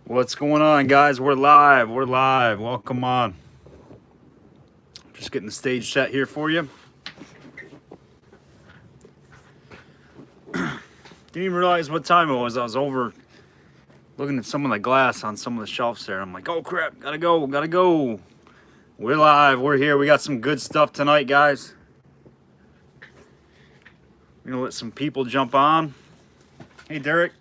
What's going on, guys? We're live. We're live. Welcome on. Just getting the stage set here for you. Didn't even realize what time it was. I was over looking at some of the glass on some of the shelves there. I'm like, oh crap, gotta go, gotta go. We're live. We're here. We got some good stuff tonight, guys. We're gonna let some people jump on. Hey, Derek.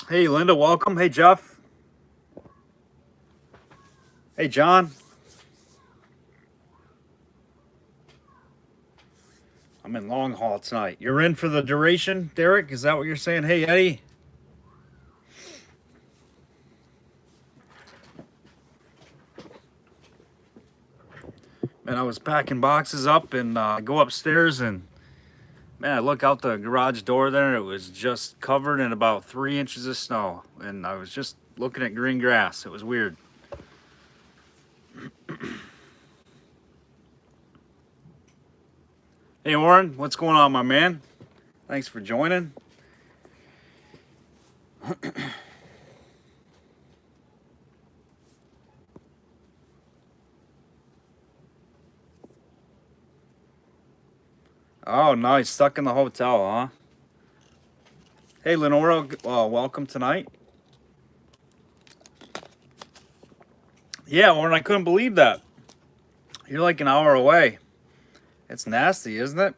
Hey, Linda, welcome. Hey, Jeff. Hey, John. I'm in long haul tonight. You're in for the duration, Derek? Is that what you're saying? Hey, Eddie. Man, I was packing boxes up and go upstairs and man, I look out the garage door there and it was just covered in about 3 inches of snow. And I was just looking at green grass. It was weird. Hey, Warren, what's going on, my man? Thanks for joining. Oh, nice. Stuck in the hotel, huh? Hey, Lenora, welcome tonight. Yeah, Warren, I couldn't believe that. You're like an hour away. It's nasty, isn't it?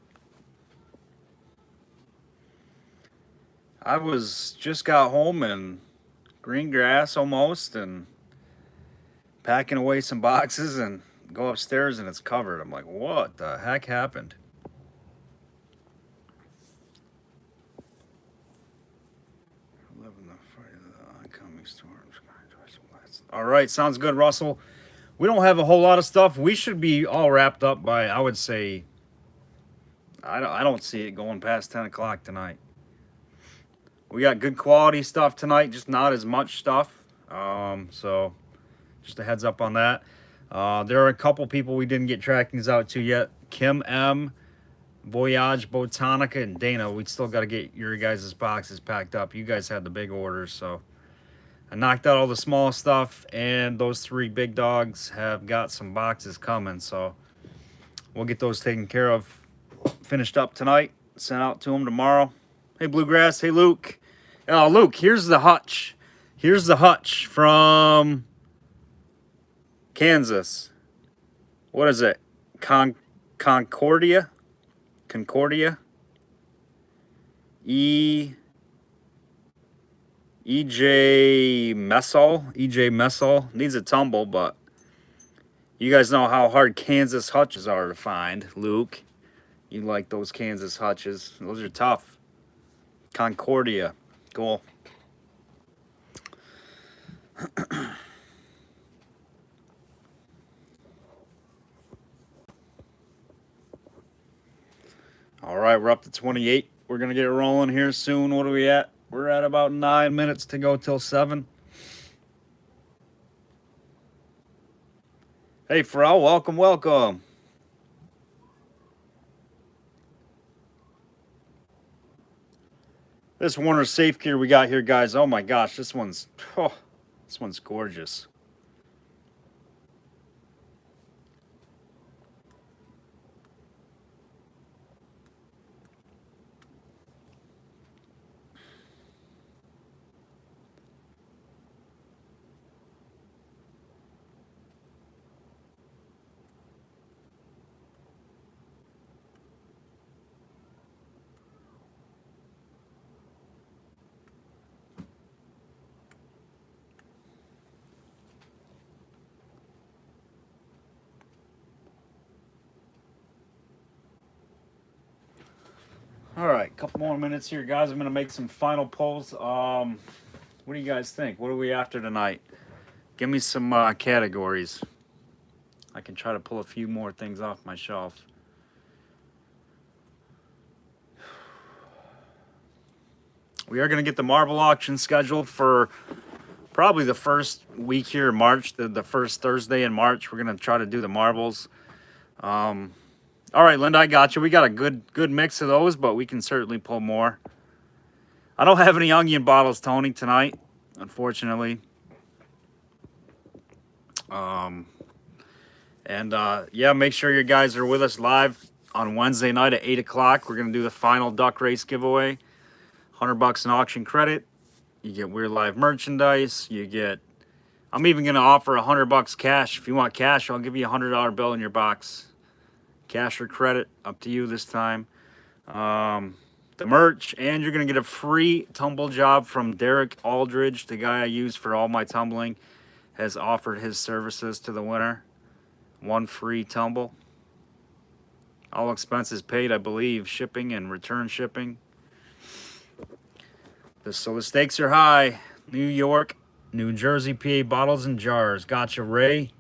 I was just got home and green grass almost and packing away some boxes and go upstairs and it's covered. I'm like, what the heck happened? All right, sounds good, Russell. We don't have a whole lot of stuff. We should be all wrapped up by, I would say, I don't see it going past 10 o'clock tonight. We got good quality stuff tonight, just not as much stuff. So just a heads up on that. There are a couple people we didn't get trackings out to yet. Kim M, Voyage Botanica, and Dana. We still got to get your guys' boxes packed up. You guys had the big orders, so I knocked out all the small stuff, and those three big dogs have got some boxes coming, so we'll get those taken care of, finished up tonight, sent out to them tomorrow. Hey, Bluegrass. Hey, Luke. Oh, Luke, here's the hutch. Here's the hutch from Kansas. What is it? Concordia? Concordia? EJ Messol needs a tumble, but you guys know how hard Kansas hutches are to find. Luke, you like those Kansas hutches? Those are tough. Concordia, cool. All right, we're up to 28. We're gonna get rolling here soon. What are we at? We're at about 9 minutes to go till 7. Hey, Pharrell, welcome, welcome. This Warner Safe Gear we got here, guys. Oh my gosh, this one's gorgeous. All right, couple more minutes here, guys. I'm gonna make some final polls. What do you guys think? What are we after tonight? Give me some categories. I can try to pull a few more things off my shelf. We are going to get the marble auction scheduled for probably the first week here in March, the first Thursday in March. We're going to try to do the marbles. All right, Linda, I got you. We got a good mix of those, but we can certainly pull more. I don't have any onion bottles, Tony, tonight, unfortunately. Yeah, make sure you guys are with us live on Wednesday night at 8 o'clock. We're going to do the final duck race giveaway. $100 in auction credit. You get We'reLive merchandise. You get... I'm even going to offer $100 cash. If you want cash, I'll give you a $100 bill in your box. Cash or credit, up to you this time. The merch, and you're going to get a free tumble job from Derek Aldridge, the guy I use for all my tumbling, has offered his services to the winner. One free tumble. All expenses paid, I believe, shipping and return shipping. So the stakes are high. New York, New Jersey, PA, bottles and jars. Gotcha, Ray.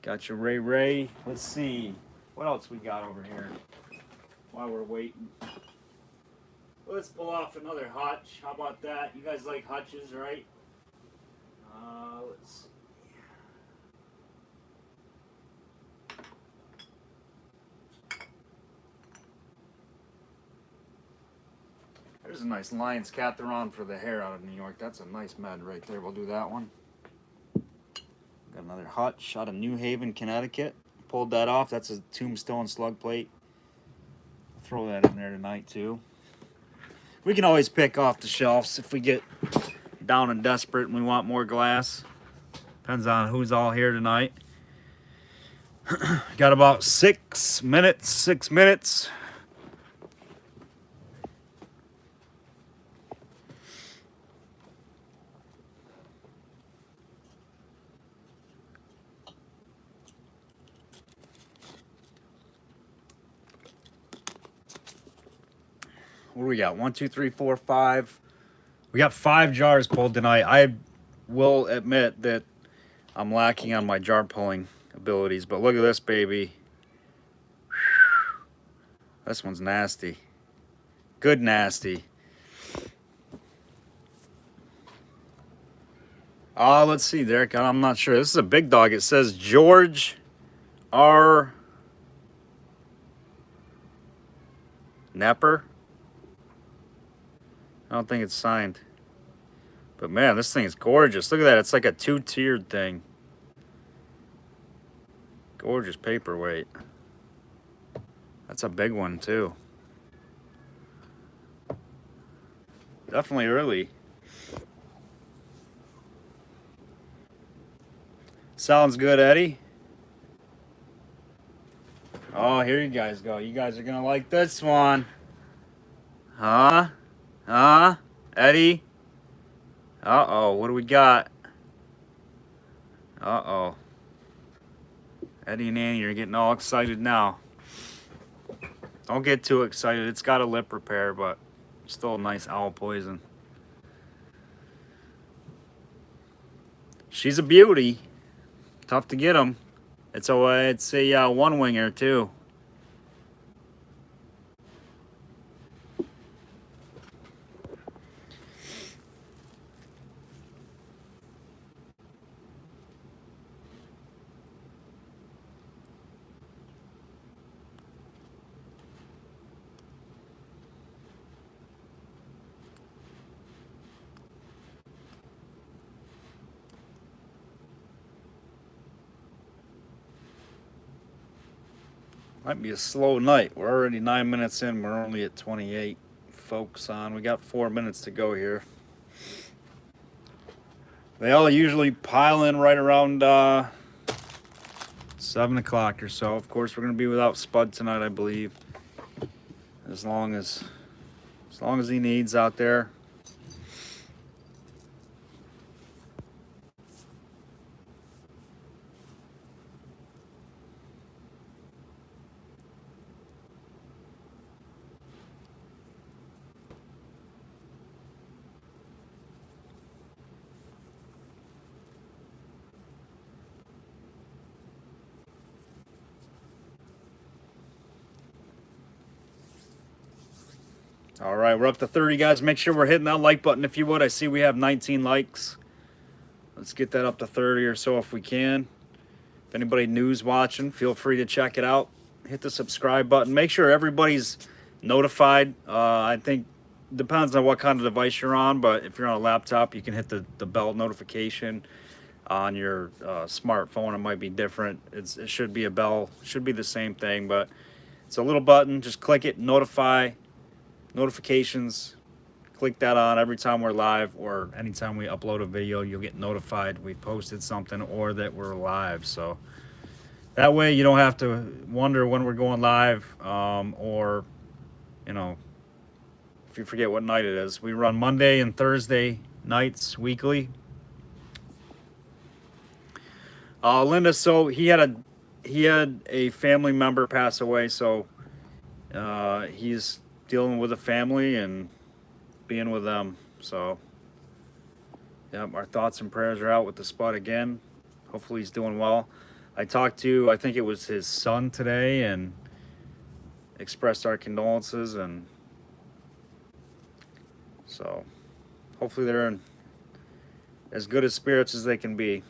Gotcha, Ray. Let's see. What else we got over here while we're waiting? Let's pull off another hutch. How about that? You guys like hutches, right? Let's see. There's a nice Lion's Catharon for the hair out of New York. That's a nice med right there. We'll do that one. Got another hutch out of New Haven, Connecticut. Pulled that off. That's a tombstone slug plate. Throw that in there tonight too. We can always pick off the shelves if we get down and desperate and we want more glass. Depends on who's all here tonight. Got about 6 minutes. 6 minutes. What do we got? 1, 2, 3, 4, 5. We got 5 jars pulled tonight. I will admit that I'm lacking on my jar pulling abilities, but look at this baby. This one's nasty. Good nasty. Let's see, Derek. I'm not sure. This is a big dog. It says George R. Nepper. I don't think it's signed. But man, this thing is gorgeous. Look at that. It's like a 2-tiered thing. Gorgeous paperweight. That's a big one too. Definitely early. Sounds good, Eddie. Oh, here you guys go. You guys are gonna like this one. Huh? Huh? Eddie? Uh-oh, what do we got? Uh-oh. Eddie and Annie are getting all excited now. Don't get too excited. It's got a lip repair, but still a nice owl poison. She's a beauty. Tough to get them. It's a one-winger, too. Might be a slow night. We're already 9 minutes in. We're only at 28 folks on. We got 4 minutes to go here. They all usually pile in right around 7 o'clock or so. Of course, we're going to be without Spud tonight, I believe. As long as he needs out there. All right, we're up to 30, guys. Make sure we're hitting that like button if you would. I see we have 19 likes. Let's get that up to 30 or so if we can. If anybody new's watching, feel free to check it out. Hit the subscribe button. Make sure everybody's notified. I think depends on what kind of device you're on, but if you're on a laptop, you can hit the bell notification. On your smartphone, it might be different. It should be a bell. It should be the same thing, but it's a little button. Just click it, notify, notifications. Click that on every time we're live or anytime we upload a video. You'll get notified we posted something or that we're live. So that way you don't have to wonder when we're going live, or you know, if you forget what night it is. We run Monday and Thursday nights weekly. Linda, so he had a family member pass away, so he's dealing with a family and being with them. So yeah, our thoughts and prayers are out with the spot again. Hopefully he's doing well. I talked to, I think it was his son today, and expressed our condolences, and so hopefully they're in as good as spirits as they can be.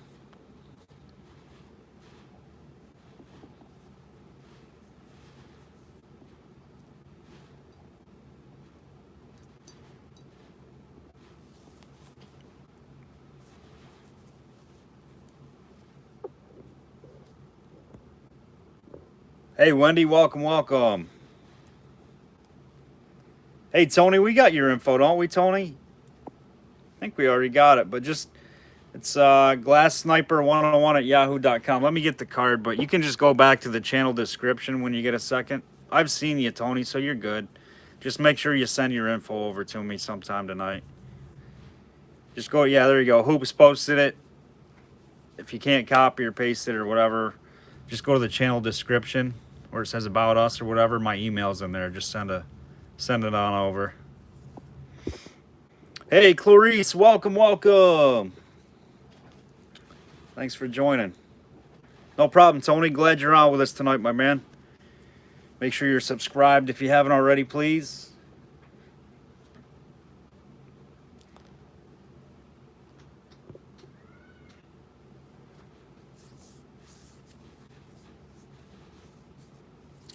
Hey, Wendy, welcome, welcome. Hey, Tony, we got your info, don't we, Tony? I think we already got it, but just, it's glasssniper101 at yahoo.com. Let me get the card, but you can just go back to the channel description when you get a second. I've seen you, Tony, so you're good. Just make sure you send your info over to me sometime tonight. Just go, yeah, there you go. Hoops posted it. If you can't copy or paste it or whatever, just go to the channel description where it says about us or whatever. My email's in there. Just send it on over. Hey, Clarice, welcome, welcome. Thanks for joining. No problem, Tony. Glad you're on with us tonight, my man. Make sure you're subscribed if you haven't already, please.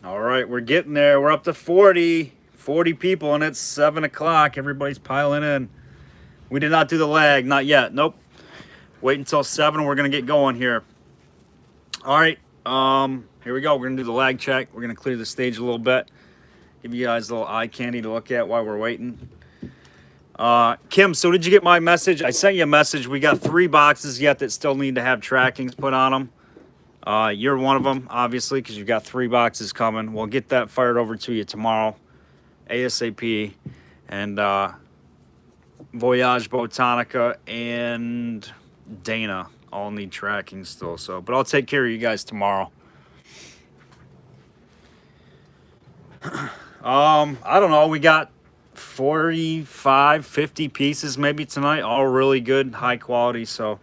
All right, we're getting there. We're up to 40 people, and it's 7 o'clock. Everybody's piling in. We did not do the lag, not yet. Nope. Wait until 7. We're gonna get going here. All right, here we go. We're gonna do the lag check. We're gonna clear the stage a little bit. Give you guys a little eye candy to look at while we're waiting. Kim, so did you get my message? I sent you a message. We got 3 boxes yet that still need to have trackings put on them. You're one of them, obviously, because you've got 3 boxes coming. We'll get that fired over to you tomorrow, ASAP. And Voyage Botanica and Dana all need tracking still. So, but I'll take care of you guys tomorrow. I don't know. We got 45, 50 pieces maybe tonight, all really good, high quality. So,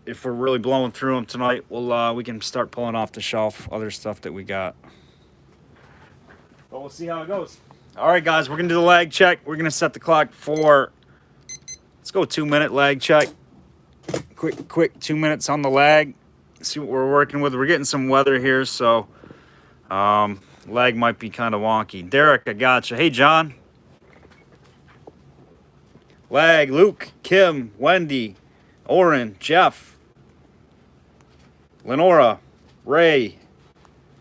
if we're really blowing through them tonight, we can start pulling off the shelf other stuff that we got. But we'll see how it goes. All right, guys, we're gonna do the lag check. We're gonna set the clock for, let's go 2-minute lag check. Quick 2 minutes on the lag. See what we're working with. We're getting some weather here, so lag might be kind of wonky. Derek, I gotcha. Hey, John. Lag, Luke, Kim, Wendy, Oren, Jeff, Lenora, Ray,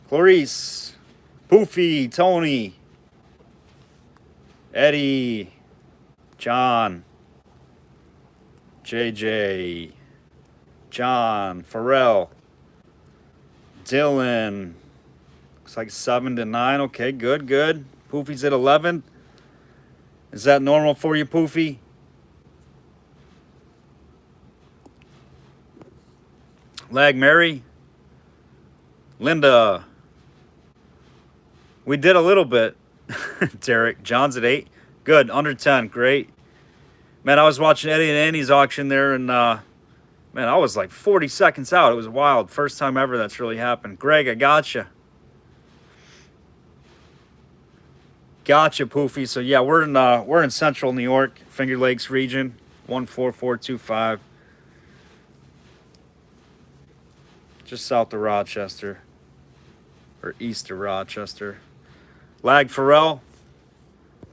Clarice, Poofy, Tony, Eddie, John, JJ, John, Pharrell, Dylan. Looks like 7 to 9. Okay, good. Poofy's at 11. Is that normal for you, Poofy? Lag Mary, Linda. We did a little bit. Derek, John's at 8. Good, under 10, great. Man, I was watching Eddie and Annie's auction there, and man, I was like 40 seconds out. It was wild. First time ever that's really happened. Greg, I gotcha. Gotcha, Poofy. So yeah, we're in central New York, Finger Lakes region, 14425, just south of Rochester, or east of Rochester. Lag Pharrell,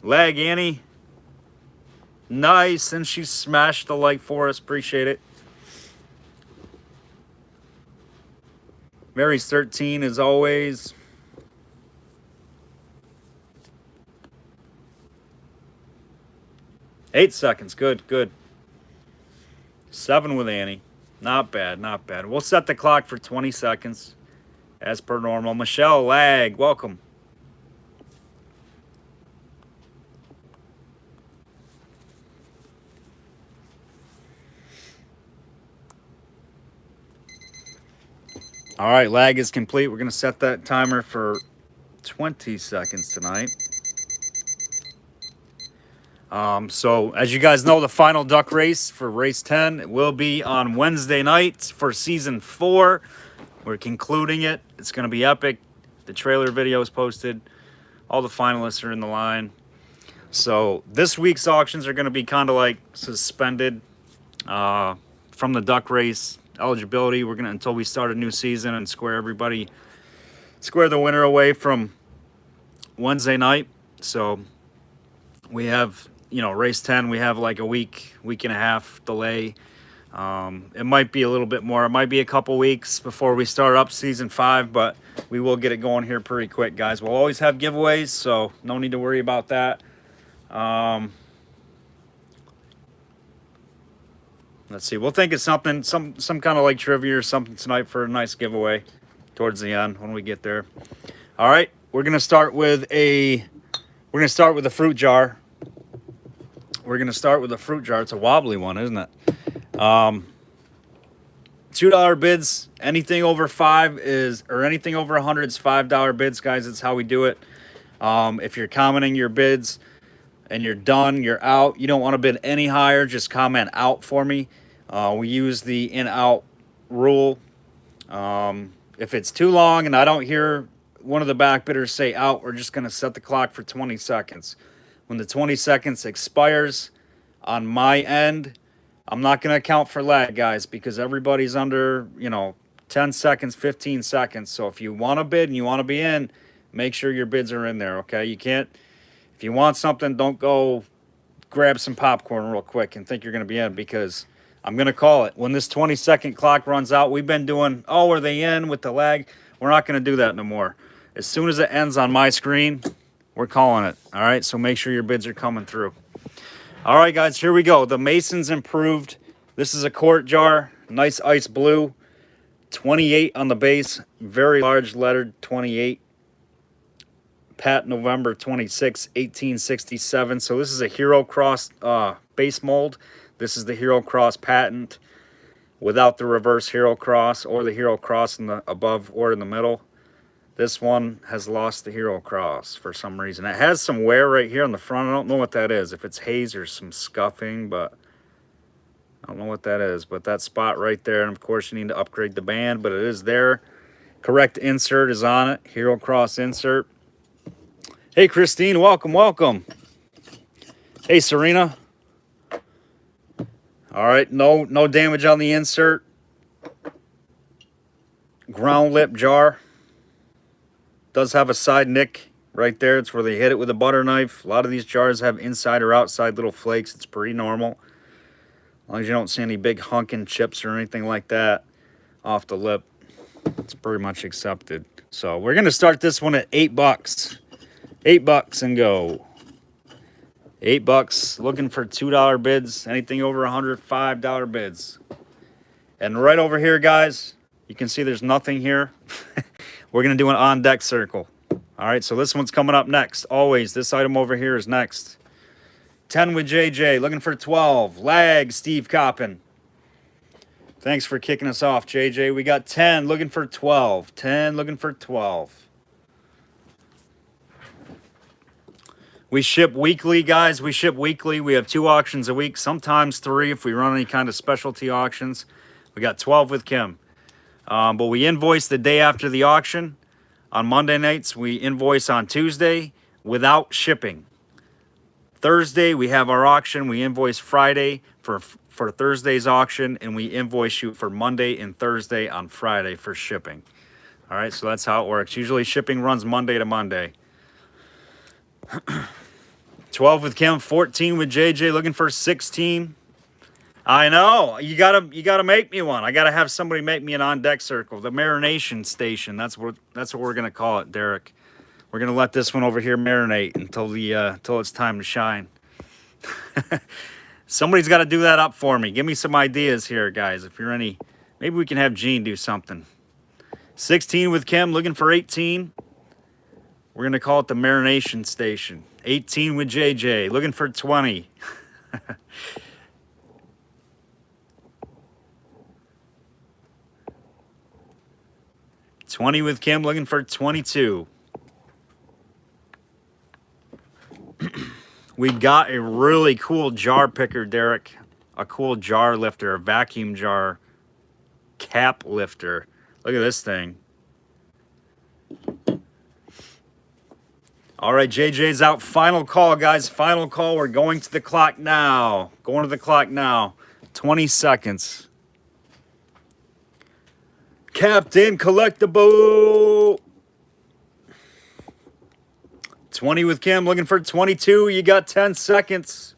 Lag Annie, nice, and she smashed the like for us. Appreciate it. Mary's 13 as always. Eight seconds. Good, good. 7 with Annie. Not bad, not bad. We'll set the clock for 20 seconds as per normal. Michelle Lag, welcome. All right, lag is complete. We're going to set that timer for 20 seconds tonight. So as you guys know, the final duck race for race 10 will be on Wednesday night for season 4. We're concluding it. It's going to be epic. The trailer video is posted. All the finalists are in the line. So this week's auctions are going to be kind of like suspended from the duck race eligibility. We're going to, until we start a new season and square the winner away from Wednesday night. So we have, you know, race 10, we have like a week and a half delay. It might be a little bit more. It might be a couple weeks before we start up season 5, but we will get it going here pretty quick, guys. We'll always have giveaways, so no need to worry about that. Let's see. We'll think of something, some kind of like trivia or something tonight for a nice giveaway towards the end when we get there. All right, we're gonna start with a fruit jar. We're gonna start with a fruit jar. It's a wobbly one, isn't it? $2 bids. Anything over 5 is, or anything over 100 is $5 bids, guys. That's how we do it. If you're commenting your bids and you're done, you're out, you don't want to bid any higher, just comment out for me. We use the in-out rule. If it's too long and I don't hear one of the back bidders say out, we're just going to set the clock for 20 seconds. When the 20 seconds expires on my end, I'm not going to account for lag, guys, because everybody's under, you know, 10 seconds, 15 seconds. So if you want to bid and you want to be in, make sure your bids are in there, okay? You can't, if you want something, don't go grab some popcorn real quick and think you're going to be in, because I'm going to call it. When this 20-second clock runs out, we've been doing, oh, are they in with the lag? We're not going to do that no more. As soon as it ends on my screen, we're calling it, all right? So make sure your bids are coming through. All right, guys, here we go. The Mason's Improved. This is a quart jar, nice ice blue, 28 on the base, very large lettered 28. Pat November 26, 1867. So this is a Hero Cross base mold. This is the Hero Cross patent without the reverse Hero Cross or the Hero Cross in the above or in the middle. This one has lost the Hero Cross for some reason. It has some wear right here on the front. I don't know what that is. If it's haze or some scuffing, but I don't know what that is. But that spot right there, and of course you need to upgrade the band, but it is there. Correct insert is on it. Hero Cross insert. Hey, Christine, welcome, welcome. Hey, Serena. All right, no damage on the insert. Ground lip jar. Does have a side nick right there. It's where they hit it with a butter knife. A lot of these jars have inside or outside little flakes. It's pretty normal. As long as you don't see any big hunking chips or anything like that off the lip, it's pretty much accepted. So we're going to start this one at $8. $8 and go. $8. Looking for $2 bids. Anything over 100, $5 bids. And right over here, guys, you can see there's nothing here. We're going to do an on-deck circle. All right, so this one's coming up next. Always, this item over here is next. 10 with JJ, looking for 12. Lag, Steve Coppin. Thanks for kicking us off, JJ. We got 10, looking for 12. 10, looking for 12. We ship weekly, guys. We ship weekly. We have 2 auctions a week, sometimes 3 if we run any kind of specialty auctions. We got 12 with Kim. But we invoice the day after the auction. On Monday nights, we invoice on Tuesday. without shipping. Thursday, we have our auction. We invoice Friday for Thursday's auction, and we invoice you for Monday and Thursday on Friday for shipping. All right, so that's how it works. Usually shipping runs Monday to Monday. 12 with Kim, 14 with JJ, looking for 16. I know. You gotta make me one. I gotta have somebody make me an on-deck circle. The marination station. That's what we're gonna call it, Derek. We're gonna let this one over here marinate until it's time to shine. Somebody's got to do that up for me. Give me some ideas here, guys. If you're any, maybe we can have Gene do something. 16 with Kim, looking for 18. We're gonna call it the marination station. 18 with JJ, looking for 20. 20 with Kim, looking for 22. We got a really cool jar picker, Derek. A cool jar lifter, a vacuum jar cap lifter. Look at this thing. All right, JJ's out. Final call, guys. Final call. We're going to the clock now. Going to the clock now. 20 seconds. Captain Collectible. 20 with Kim, looking for 22. You got 10 seconds.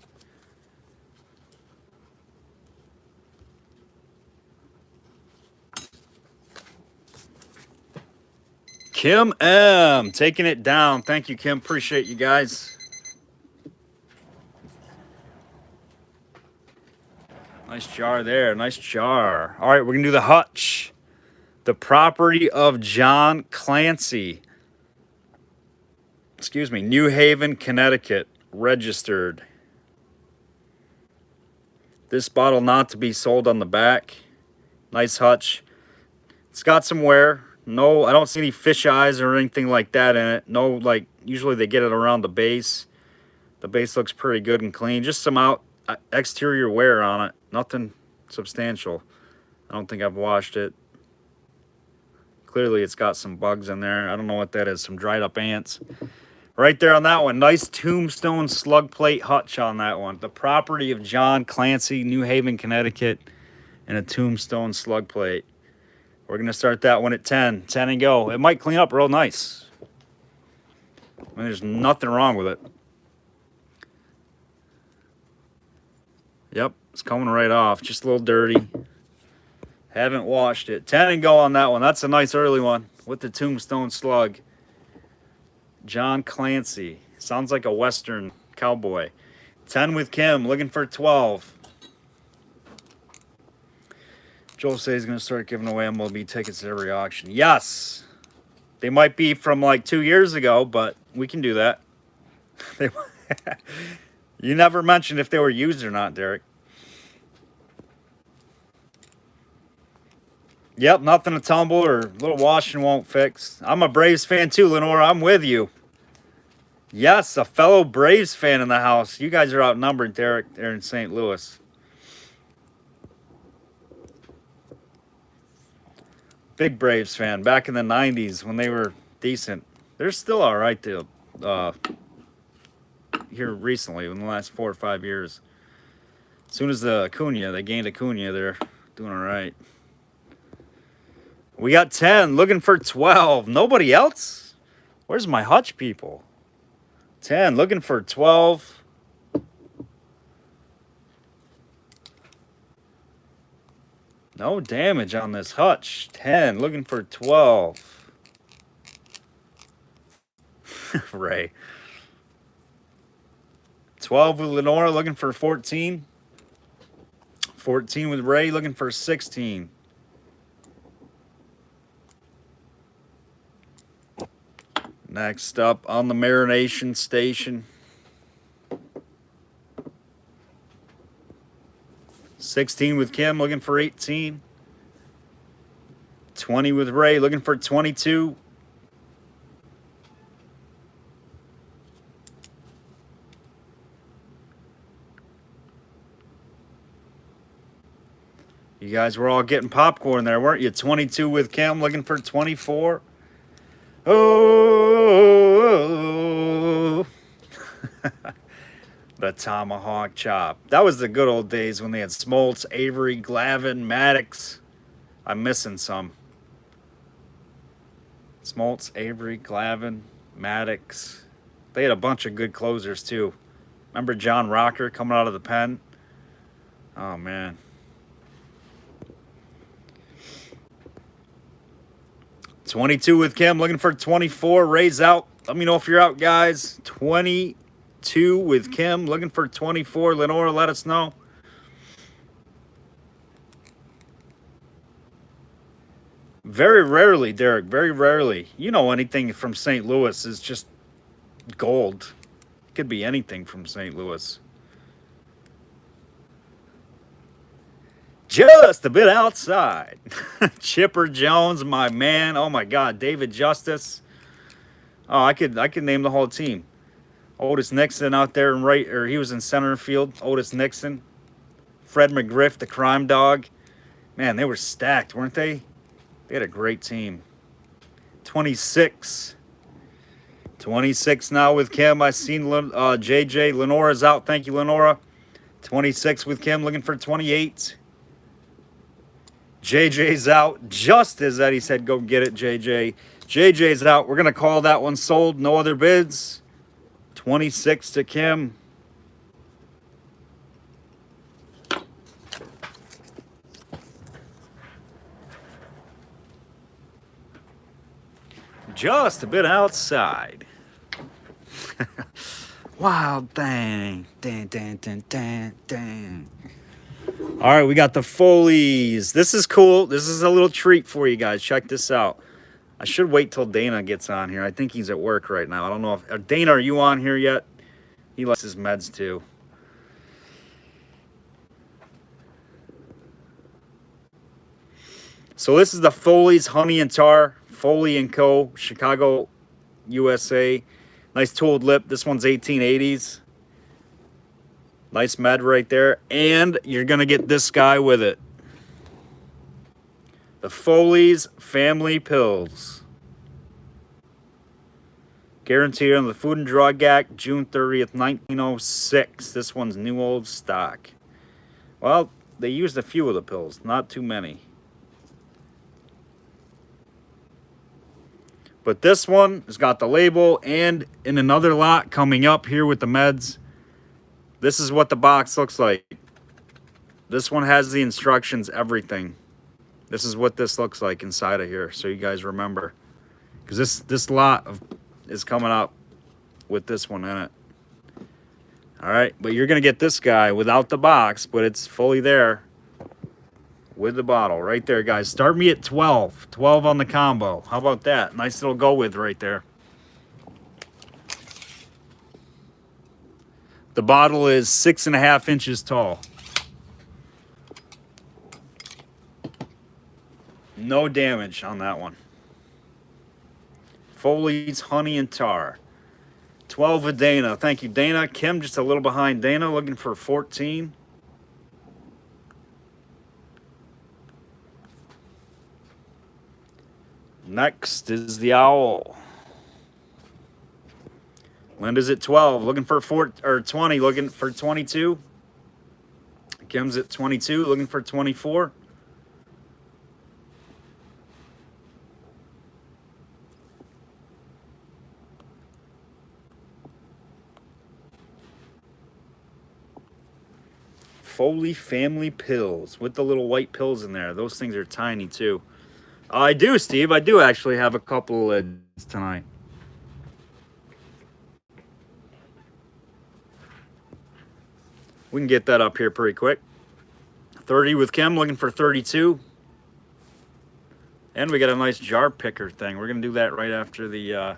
Kim M, taking it down. Thank you, Kim. Appreciate you guys. Nice jar there. Nice jar. All right, we're going to do the hutch. The property of John Clancy. Excuse me, New Haven, Connecticut, registered. This bottle not to be sold on the back. Nice hutch. It's got some wear. No, I don't see any fish eyes or anything like that in it. No, like, usually they get it around the base. The base looks pretty good and clean. Just some exterior wear on it. Nothing substantial. I don't think I've washed it. Clearly it's got some bugs in there. I don't know what that is. Some dried up ants. Right there on that one. Nice tombstone slug plate hutch on that one. The property of John Clancy, New Haven, Connecticut, and a tombstone slug plate. We're going to start that one at 10. 10 and go. It might clean up real nice. I mean, there's nothing wrong with it. Yep, it's coming right off. Just a little dirty. Haven't washed it. 10 and go on that one. That's a nice early one with the tombstone slug. John Clancy. Sounds like a Western cowboy. 10 with Kim, looking for 12. Joel says he's going to start giving away MLB tickets at every auction. Yes! They might be from like 2 years ago, but we can do that. You never mentioned if they were used or not, Derek. Yep, nothing to tumble or a little washing won't fix. I'm a Braves fan too, Lenore. I'm with you. Yes, a fellow Braves fan in the house. You guys are outnumbered, Derek, there in St. Louis. Big Braves fan. Back in the 90s when they were decent. They're still all right, too. Here recently, in the last 4 or 5 years. As soon as they gained Acuna, they're doing all right. We got 10, looking for 12. Nobody else? Where's my hutch people? 10, looking for 12. No damage on this hutch. 10, looking for 12. Ray. 12 with Lenora, looking for 14. 14 with Ray, looking for 16. Next up on the marination station. 16 with Kim, looking for 18. 20 with Ray, looking for 22. You guys were all getting popcorn there, weren't you? 22 with Kim, looking for 24. Oh, a tomahawk chop. That was the good old days when they had smolts, Avery, Glavin, Maddox. I'm missing some. Smoltz, Avery, Glavin, Maddox. They had a bunch of good closers too. Remember John Rocker coming out of the pen? Oh man. $22 with Kim, looking for 24. Ray's out. Let me know if you're out, guys. 22 with Kim, looking for 24. Lenora, let us know. Very rarely, Derek, very rarely. You know, anything from St. Louis is just gold. It could be anything from St. Louis. Just a bit outside. Chipper Jones, my man. Oh my God, David Justice. Oh, I could name the whole team. Otis Nixon out there in right, or he was in center field. Otis Nixon, Fred McGriff, the crime dog. Man, they were stacked, weren't they? They had a great team. 26. 26 now with Kim. I seen JJ. Lenora's out. Thank you, Lenora. 26 with Kim, looking for 28. JJ's out. Just as Eddie said, go get it, JJ. JJ's out. We're going to call that one sold. No other bids. 26 to Kim. Just a bit outside. Wild thing. Dang, dang, dang, dang, dang. All right, we got the Foleys. This is cool. This is a little treat for you guys. Check this out. I should wait till Dana gets on here. I think he's at work right now. I don't know if... Dana, are you on here yet? He likes his meds too. So this is the Foley's Honey and Tar. Foley & Co. Chicago, USA. Nice tooled lip. This one's 1880s. Nice med right there. And you're going to get this guy with it. The Foley's Family Pills. Guaranteed on the Food and Drug Act, June 30th, 1906. This one's new old stock. Well, they used a few of the pills, not too many. But this one has got the label, and in another lot coming up here with the meds, this is what the box looks like. This one has the instructions, everything. This is what this looks like inside of here, so you guys remember. Because this lot is coming up with this one in it. All right, but you're going to get this guy without the box, but it's fully there with the bottle right there, guys. Start me at 12. 12 on the combo. How about that? Nice little go with right there. The bottle is 6.5 inches tall. No damage on that one. Foley's Honey and Tar. 12 with Dana. Thank you, Dana. Kim just a little behind Dana, looking for 14. Next is the Owl. Linda's at 12, looking for 20, looking for 22. Kim's at 22, looking for 24. Foley Family Pills with the little white pills in there. Those things are tiny too. I do, Steve. I do actually have a couple of lids tonight. We can get that up here pretty quick. 30 with Kim, looking for 32. And we got a nice jar picker thing. We're going to do that right after the...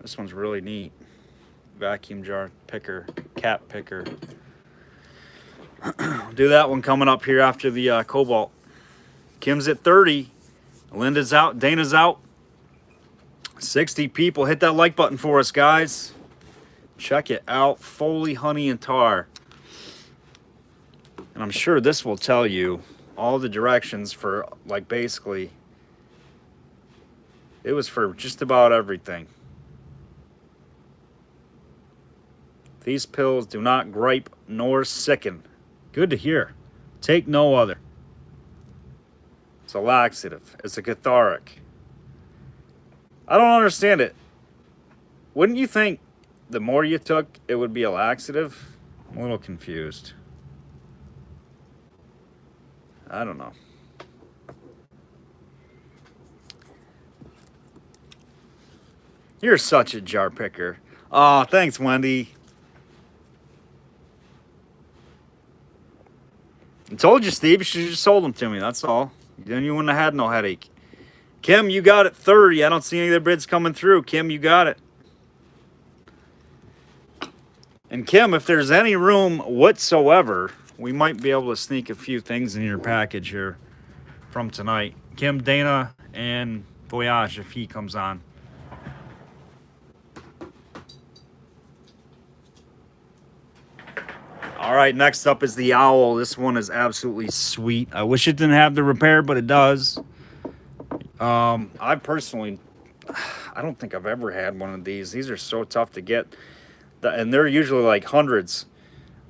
this one's really neat. Vacuum jar picker, cap picker. Do that one coming up here after the Cobalt. Kim's at 30. Linda's out. Dana's out. 60 people. Hit that like button for us, guys. Check it out. Foley Honey and Tar. And I'm sure this will tell you all the directions for, like, basically, it was for just about everything. These pills do not gripe nor sicken. Good to hear. Take no other. It's a laxative. It's a cathartic. I don't understand it. Wouldn't you think the more you took, it would be a laxative? I'm a little confused. I don't know. You're such a jar picker. Aw, thanks, Wendy. I told you, Steve, you should have just sold them to me. That's all. Then you wouldn't have had no headache. Kim, you got it 30. I don't see any of the bids coming through. Kim, you got it. And Kim, if there's any room whatsoever, we might be able to sneak a few things in your package here from tonight. Kim, Dana, and Voyage if he comes on. All right, next up is the owl. This one is absolutely sweet. I wish it didn't have the repair, but it does. I personally, I don't think I've ever had one of these. These are so tough to get. And they're usually like hundreds.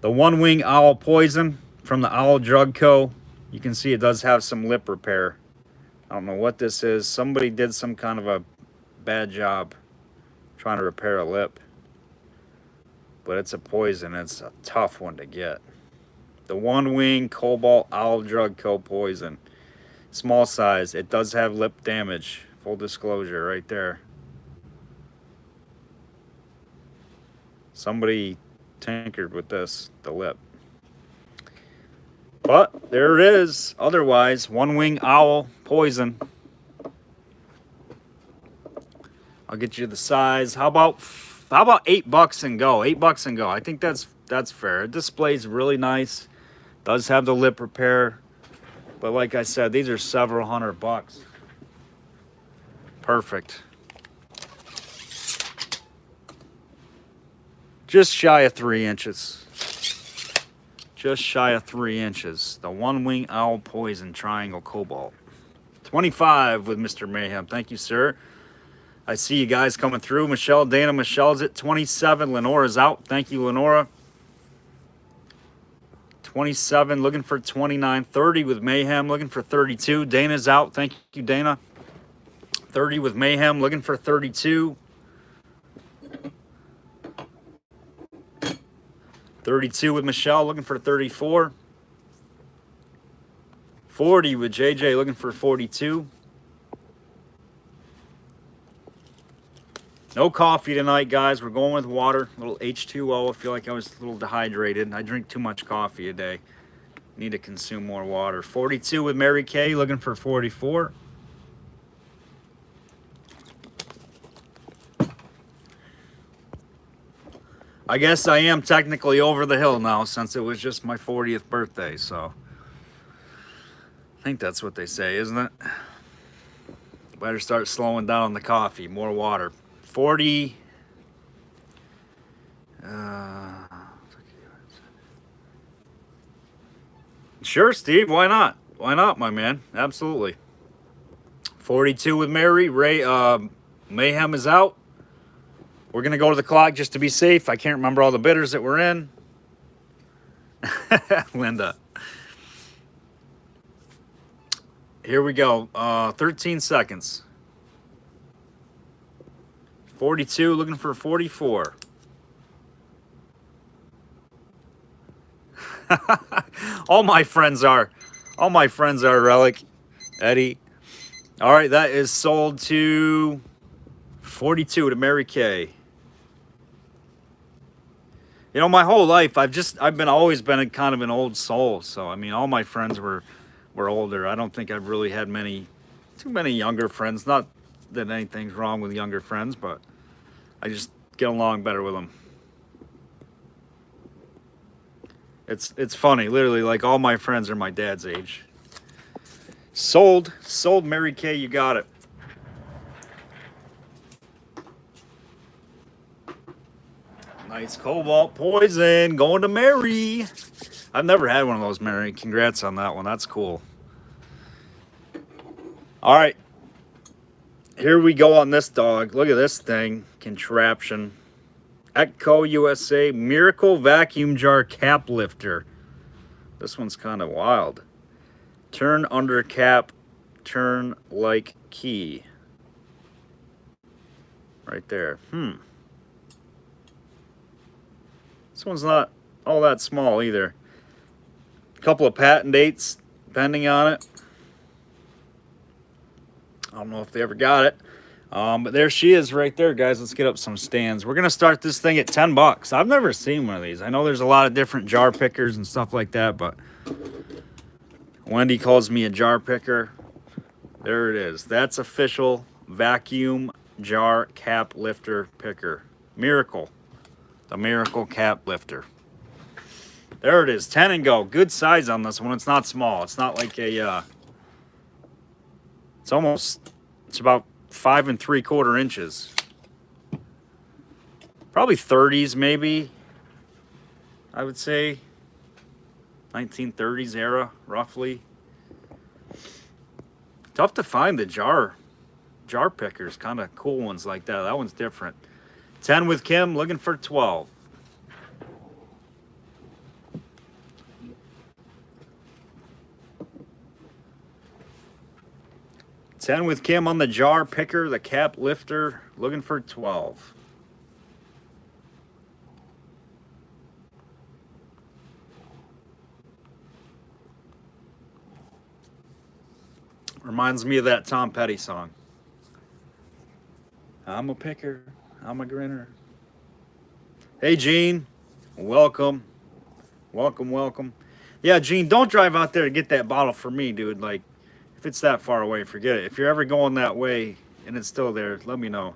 The One Wing Owl Poison from the Owl Drug Co. You can see it does have some lip repair. I don't know what this is. Somebody did some kind of a bad job trying to repair a lip. But it's a poison. It's a tough one to get. The One Wing Cobalt Owl Drug Co. Poison. Small size. It does have lip damage. Full disclosure right there. Somebody tinkered with this, the lip. But there it is. Otherwise, One Wing Owl Poison. I'll get you the size. How about $8 and go? $8 and go. I think that's fair. It displays really nice. Does have the lip repair. But like I said, these are several $100. Perfect. Just shy of 3 inches. Just shy of 3 inches. The One Wing Owl Poison Triangle Cobalt. 25 with Mr. Mayhem. Thank you, sir. I see you guys coming through. Michelle, Dana, Michelle's at 27. Lenora's out. Thank you, Lenora. 27, looking for 29. 30 with Mayhem, looking for 32. Dana's out. Thank you, Dana. 30 with Mayhem, looking for 32. 32 with Michelle, looking for 34. 40 with JJ, looking for 42. No coffee tonight, guys. We're going with water. A little H2O. I feel like I was a little dehydrated. I drink too much coffee a day. Need to consume more water. 42 with Mary Kay, looking for 44. I guess I am technically over the hill now since it was just my 40th birthday, so I think that's what they say, isn't it? Better start slowing down the coffee. More water. 40. Sure, Steve. Why not? Why not, my man? Absolutely. 42 with Mary. Ray, Mayhem is out. We're going to go to the clock just to be safe. I can't remember all the bidders that were in. Linda. Here we go. 13 seconds. 42, looking for 44. All my friends are Relic. Eddie. All right, that is sold to 42 to Mary Kay. You know, my whole life, I've always been kind of an old soul. So, I mean, all my friends were older. I don't think I've really had too many younger friends. Not that anything's wrong with younger friends, but I just get along better with them. It's funny, literally, like all my friends are my dad's age. Sold Mary Kay, you got it. Nice Cobalt Poison going to Mary. I've never had one of those, Mary. Congrats on that one. That's cool. All right. Here we go on this dog. Look at this thing. Contraption. Echo USA Miracle Vacuum Jar Cap Lifter. This one's kind of wild. Turn under cap, turn like key. Right there. This one's not all that small either. A couple of patent dates pending on it. I don't know if they ever got it. But there she is right there, guys. Let's get up some stands. We're going to start this thing at 10 bucks. I've never seen one of these. I know there's a lot of different jar pickers and stuff like that, but Wendy calls me a jar picker. There it is. That's official vacuum jar cap lifter picker. Miracle. The Miracle Cap Lifter. There it is. 10 and go. Good size on this one. It's not small. It's not like a... It's about 5 3/4 inches. Probably 30s maybe. I would say 1930s era, roughly. Tough to find the jar pickers, kind of cool ones like that. That one's different. 10 with Kim, looking for 12. $10 with Kim on the jar picker, the cap lifter, looking for 12. Reminds me of that Tom Petty song. I'm a picker, I'm a grinner. Hey, Gene. Welcome. Welcome, welcome. Yeah, Gene, don't drive out there to get that bottle for me, dude. Like, if it's that far away, forget it. If you're ever going that way and it's still there, let me know.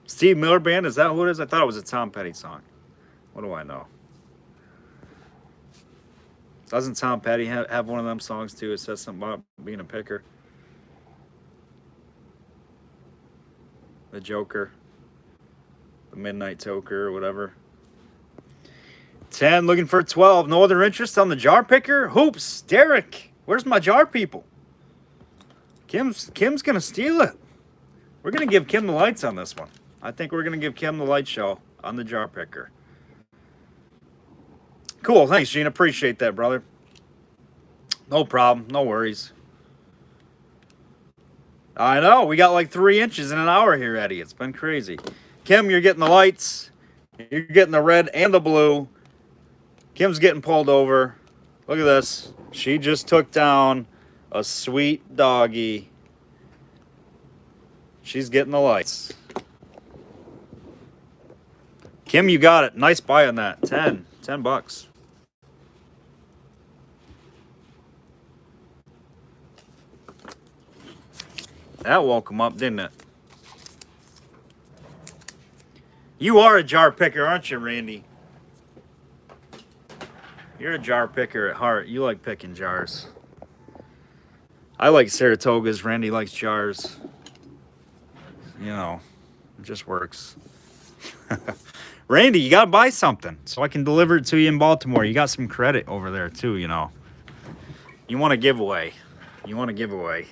Steve Miller Band, is that who it is? I thought it was a Tom Petty song. What do I know? Doesn't Tom Petty have one of them songs too? It says something about being a picker. The Joker. The Midnight Toker or whatever. 10, looking for 12. No other interest on the jar picker? Hoops, Derek. Where's my jar people? Kim's going to steal it. We're going to give Kim the lights on this one. I think we're going to give Kim the light show on the jar picker. Cool. Thanks, Gene. Appreciate that, brother. No problem. No worries. I know. We got like 3 inches in an hour here, Eddie. It's been crazy. Kim, you're getting the lights. You're getting the red and the blue. Kim's getting pulled over. Look at this. She just took down a sweet doggy. She's getting the lights. Kim, you got it. Nice buy on that. 10 bucks. That woke him up, didn't it? You are a jar picker, aren't you, Randy? You're a jar picker at heart. You like picking jars. I like Saratogas. Randy likes jars. You know, it just works. Randy, you got to buy something so I can deliver it to you in Baltimore. You got some credit over there, too, you know. You want a giveaway. You want a giveaway.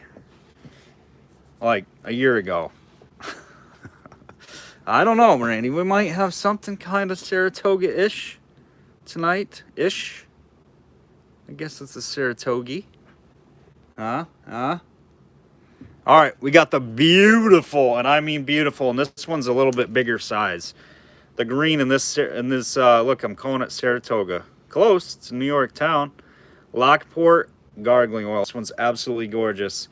Like a year ago. I don't know, Randy. We might have something kind of Saratoga-ish tonight-ish. I guess it's a Saratoga. All right, we got the beautiful, and I mean beautiful, and this one's a little bit bigger size. The green in this look, I'm calling it Saratoga. Close, it's a New York town. Lockport gargling oil. This one's absolutely gorgeous.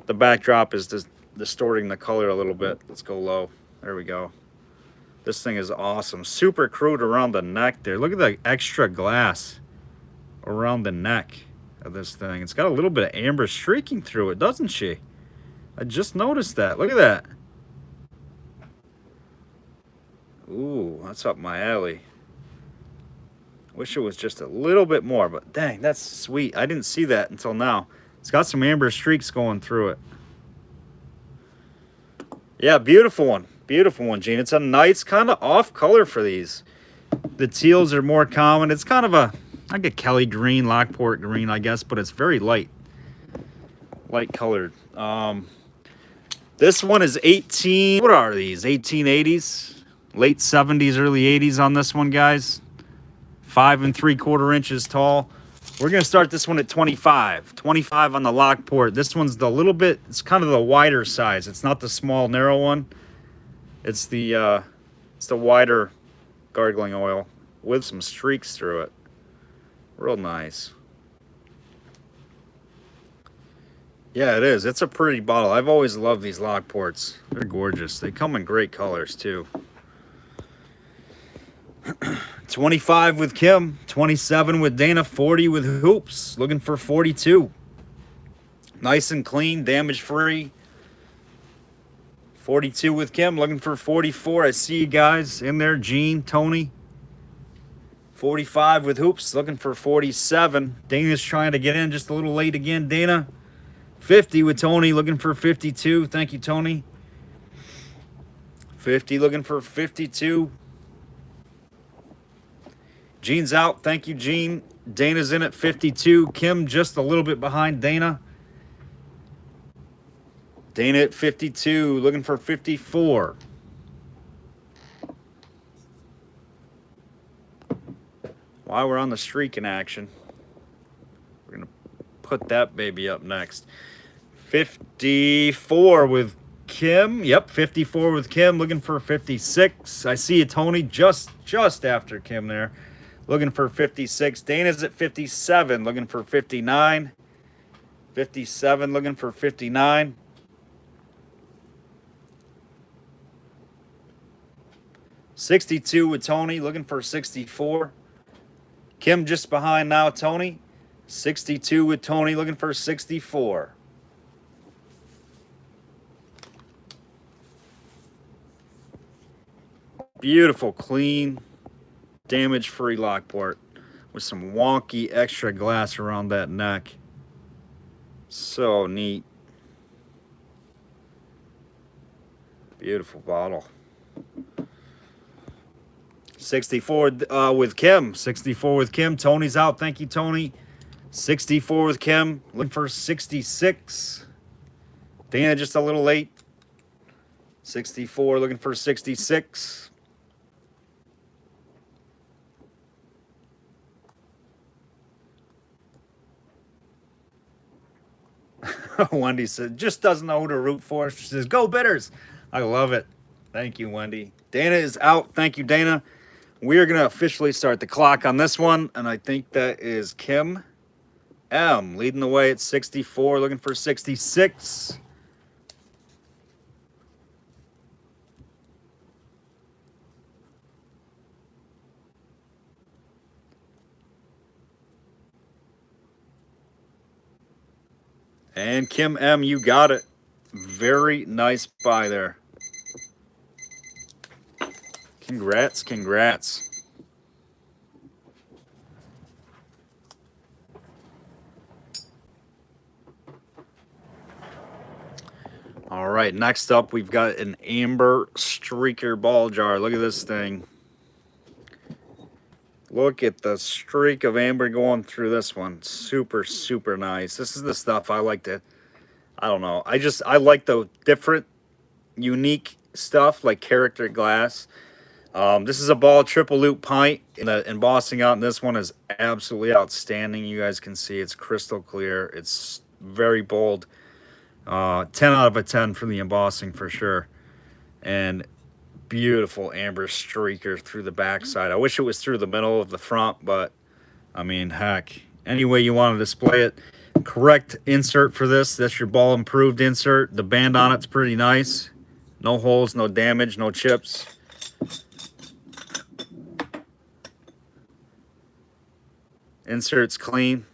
The backdrop is just distorting the color a little bit. Let's go low. There we go. This thing is awesome. Super crude around the neck there. Look at the extra glass around the neck of this thing. It's got a little bit of amber streaking through it, doesn't she? I just noticed that. Look at that. Ooh, that's up my alley. Wish it was just a little bit more, but dang, that's sweet. I didn't see that until now. It's got some amber streaks going through it. Yeah, beautiful one. Beautiful one, Gene. It's a nice kind of off color for these. The teals are more common. It's kind of like a Kelly green, Lockport green, I guess, but it's very light. Light colored. This one is 18, what are these, 1880s? Late 70s, early 80s on this one, guys. 5 3/4 inches tall. We're going to start this one at 25. 25 on the Lockport. This one's the little bit, it's kind of the wider size. It's not the small, narrow one. It's the wider gargling oil with some streaks through it. Real nice. Yeah, it is. It's a pretty bottle. I've always loved these Lockports. They're gorgeous. They come in great colors, too. 25 with Kim, 27 with Dana, 40 with Hoops, looking for 42. Nice and clean, damage-free. 42 with Kim, looking for 44. I see you guys in there, Gene, Tony. 45 with Hoops, looking for 47. Dana's trying to get in, just a little late again, Dana. 50 with Tony, looking for 52. Thank you, Tony. 50, looking for 52. Gene's out. Thank you, Gene. Dana's in at 52. Kim just a little bit behind Dana. Dana at 52, looking for 54. While we're on the streak in action, we're going to put that baby up next. 54 with Kim. Yep, 54 with Kim, looking for 56. I see you, Tony, just after Kim there. Looking for 56. Dana's at 57, looking for 59. 57, looking for 59. $62 with Tony, looking for 64. Kim just behind now, Tony. 62 with Tony, looking for 64. Beautiful, clean, damage-free Lockport with some wonky extra glass around that neck. So neat. Beautiful bottle. 64 with Kim. 64 with Kim. Tony's out. Thank you, Tony. 64 with Kim. Looking for 66. Dana just a little late. 64 looking for 66. Wendy said, just doesn't know who to root for. She says, go Bitters. I love it. Thank you, Wendy. Dana is out. Thank you, Dana. We are going to officially start the clock on this one, and I think that is Kim M. leading the way at 64, looking for 66. And Kim M, you got it. Very nice buy there. Congrats, congrats. All right, next up we've got an amber streaker ball jar. Look at this thing. Look at the streak of amber going through this one. Super, super nice. This is the stuff I like to, I don't know. I like the different, unique stuff like character glass. This is a ball triple loop pint. And the embossing on this one is absolutely outstanding. You guys can see it's crystal clear. It's very bold. 10 out of 10 for the embossing for sure. And beautiful amber streaker through the backside. I wish it was through the middle of the front, but I mean, heck, any way you want to display it. Correct insert for this. That's your ball improved insert. The band on it's pretty nice. No holes, no damage, no chips. Insert's clean.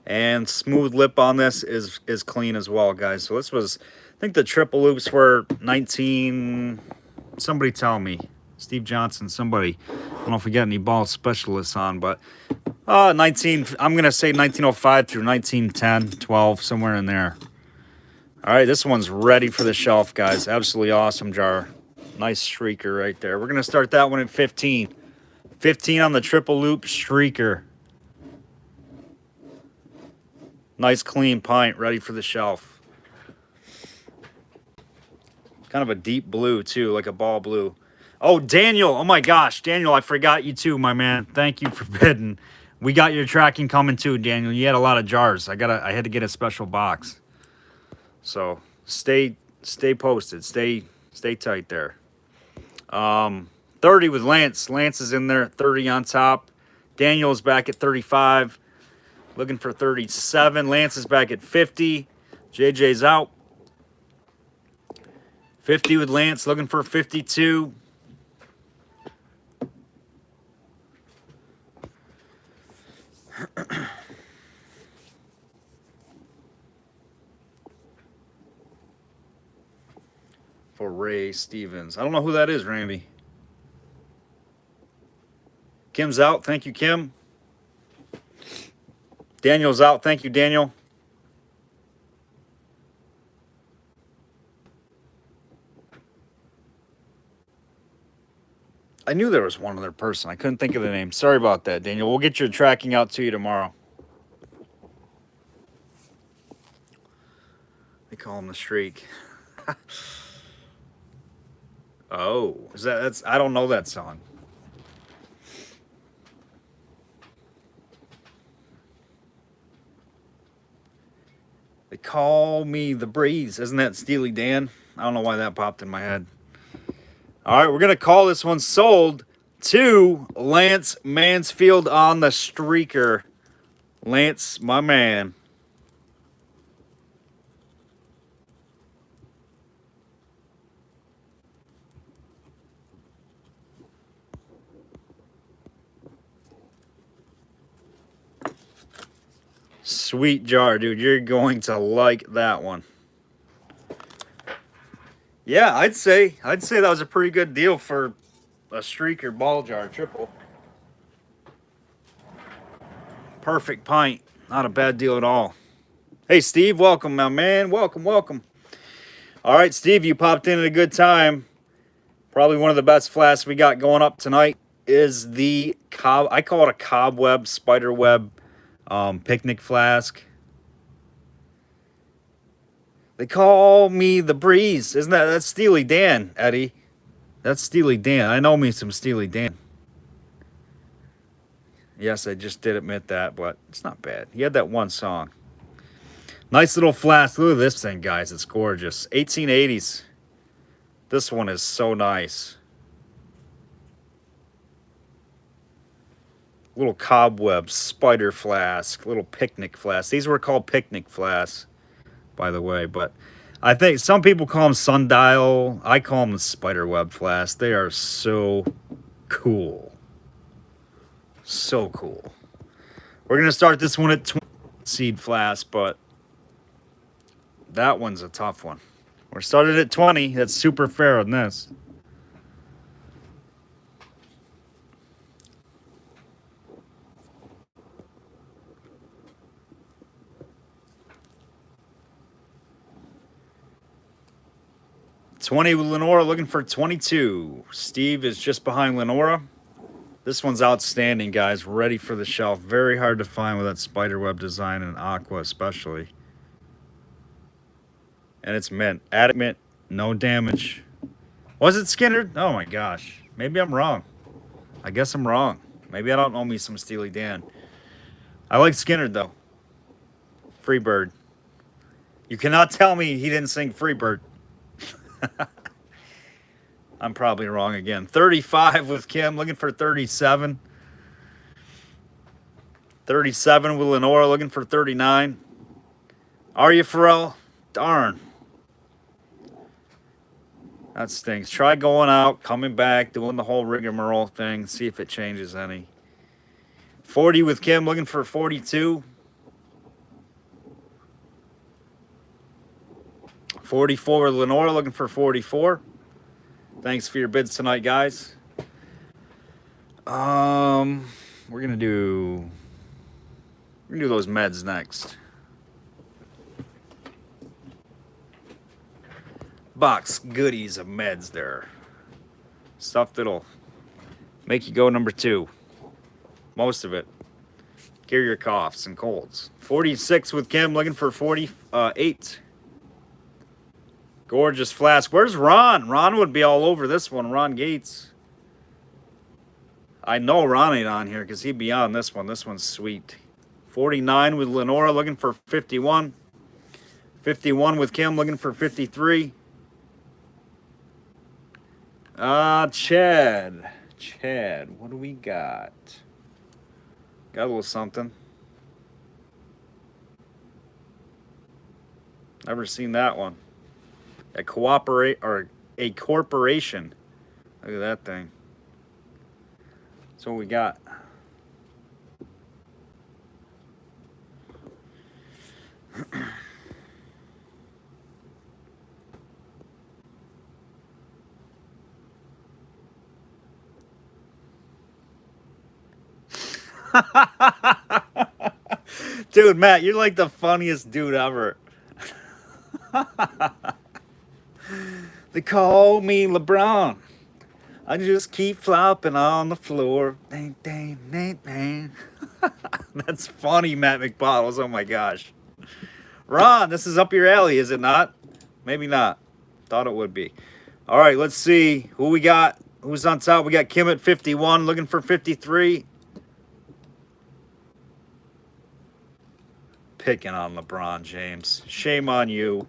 And smooth lip on this is clean as well, guys. So this was, I think the triple loops were 19, somebody tell me. Steve Johnson, somebody. I don't know if we got any ball specialists on, but 19, I'm going to say 1905 through 1910, 12, somewhere in there. All right, this one's ready for the shelf, guys. Absolutely awesome jar. Nice streaker right there. We're going to start that one at 15. 15 on the triple loop streaker. Nice clean pint ready for the shelf. Kind of a deep blue, too, like a ball blue. Oh, Daniel. Oh, my gosh. Daniel, I forgot you, too, my man. Thank you for bidding. We got your tracking coming, too, Daniel. You had a lot of jars. I had to get a special box. So, stay posted. Stay tight there. 30 with Lance. Lance is in there, 30 on top. Daniel's back at 35. Looking for 37. Lance is back at 50. JJ's out. 50 with Lance, looking for 52. For Ray Stevens. I don't know who that is, Randy. Kim's out. Thank you, Kim. Daniel's out. Thank you, Daniel. I knew there was one other person. I couldn't think of the name. Sorry about that, Daniel. We'll get your tracking out to you tomorrow. They call him the Streak. Oh, that's I don't know that song. They call me the Breeze. Isn't that Steely Dan? I don't know why that popped in my head. All right, we're going to call this one sold to Lance Mansfield on the Streaker. Lance, my man. Sweet jar, dude. You're going to like that one. Yeah, I'd say that was a pretty good deal for a Streaker ball jar triple. Perfect pint. Not a bad deal at all. Hey, Steve, welcome, my man. Welcome, welcome. All right, Steve, you popped in at a good time. Probably one of the best flasks we got going up tonight is the I call it a cobweb, spiderweb picnic flask. They call me the Breeze. Isn't that's Steely Dan, Eddie? That's Steely Dan. I know me some Steely Dan. Yes, I just did admit that, but it's not bad. He had that one song. Nice little flask. Look at this thing, guys. It's gorgeous. 1880s. This one is so nice. Little cobweb, spider flask, little picnic flask. These were called picnic flasks, by the way, but I think some people call them sundial. I call them spiderweb flasks. They are so cool. So cool. We're going to start this one at 20 seed flask, but that one's a tough one. We're started at 20. That's super fair on this. $20 with Lenora, looking for 22. Steve is just behind Lenora. This one's outstanding, guys. Ready for the shelf. Very hard to find with that spiderweb design and aqua especially. And it's mint. Added mint. No damage. Was it Skinnered? Oh my gosh. Maybe I'm wrong. I guess I'm wrong. Maybe I don't know me some Steely Dan. I like Skinnered though. Freebird. You cannot tell me he didn't sing Freebird. I'm probably wrong again. 35 with Kim, looking for 37. 37 with Lenora, looking for 39. Are you, Pharrell? Darn. That stinks. Try going out, coming back, doing the whole rigmarole thing, see if it changes any. 40 with Kim, looking for 42. 44 with Lenora, looking for 44. Thanks for your bids tonight, guys. We're gonna do those meds next. Box goodies of meds there. Stuff that'll make you go number 2. Most of it. Cure your coughs and colds. 46 with Kim, looking for 48. Gorgeous Flask. Where's Ron? Ron would be all over this one. Ron Gates. I know Ron ain't on here because he'd be on this one. This one's sweet. 49 with Lenora looking for 51. 51 with Kim looking for 53. Chad. Chad, what do we got? Got a little something. Never seen that one. A corporation. Look at that thing. That's what we got. Dude, Matt, you're like the funniest dude ever. They call me LeBron. I just keep flopping on the floor. Dang, dang, dang, dang. That's funny, Matt McBottles. Oh my gosh. Ron, this is up your alley, is it not? Maybe not. Thought it would be. All right, let's see who we got. Who's on top? We got Kim at 51, looking for 53. Picking on LeBron James. Shame on you.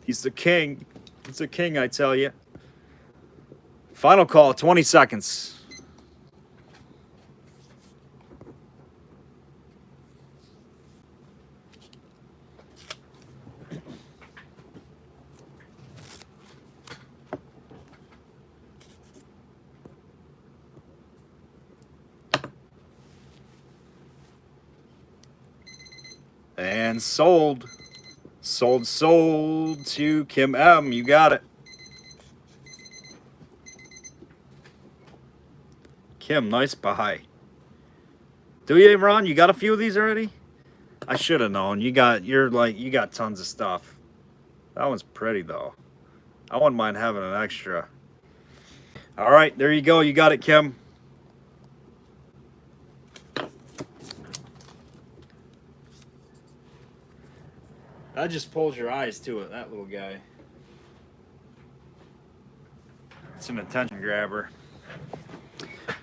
He's the king. He's the king, I tell you. Final call, 20 seconds. And sold. Sold to Kim M. You got it. Kim, nice buy. Do you, Ron? You got a few of these already? I should have known. You got tons of stuff. That one's pretty though. I wouldn't mind having an extra. All right, there you go. You got it, Kim. That just pulls your eyes to it, that little guy. It's an attention grabber.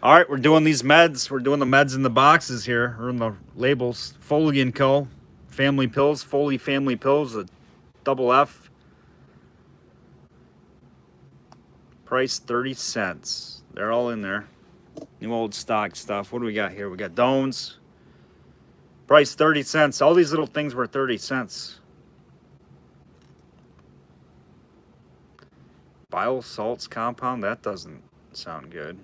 All right, we're doing these meds. We're doing the meds in the boxes here, or in the labels. Foley & Co. Family Pills. Foley Family Pills, a double F. Price 30 cents. They're all in there. New old stock stuff. What do we got here? We got Dones. Price 30 cents. All these little things were 30 cents. Bile salts compound? That doesn't sound good.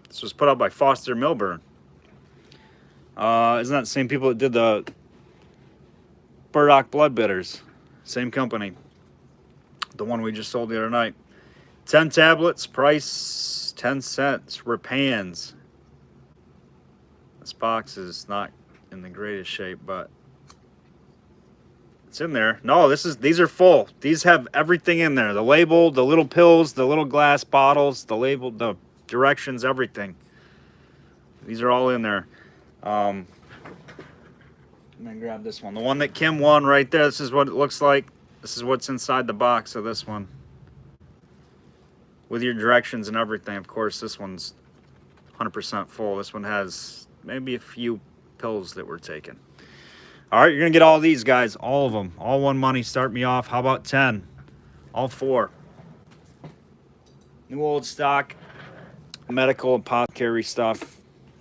This was put out by Foster Milburn. Isn't that the same people that did the Burdock Blood Bitters? Same company. The one we just sold the other night. 10 tablets, price 10 cents. Repans. This box is not in the greatest shape, but it's in there. No, these are full. These have everything in there. The label, the little pills, the little glass bottles, the label, the directions, everything. These are all in there. I'm gonna grab this one. The one that Kim won right there. This is what it looks like. This is what's inside the box of this one. With your directions and everything. Of course, this one's 100% full. This one has maybe a few pills that were taken. All right, you're going to get all these, guys. All of them. All one money. Start me off. How about 10? All 4. New old stock. Medical apothecary stuff.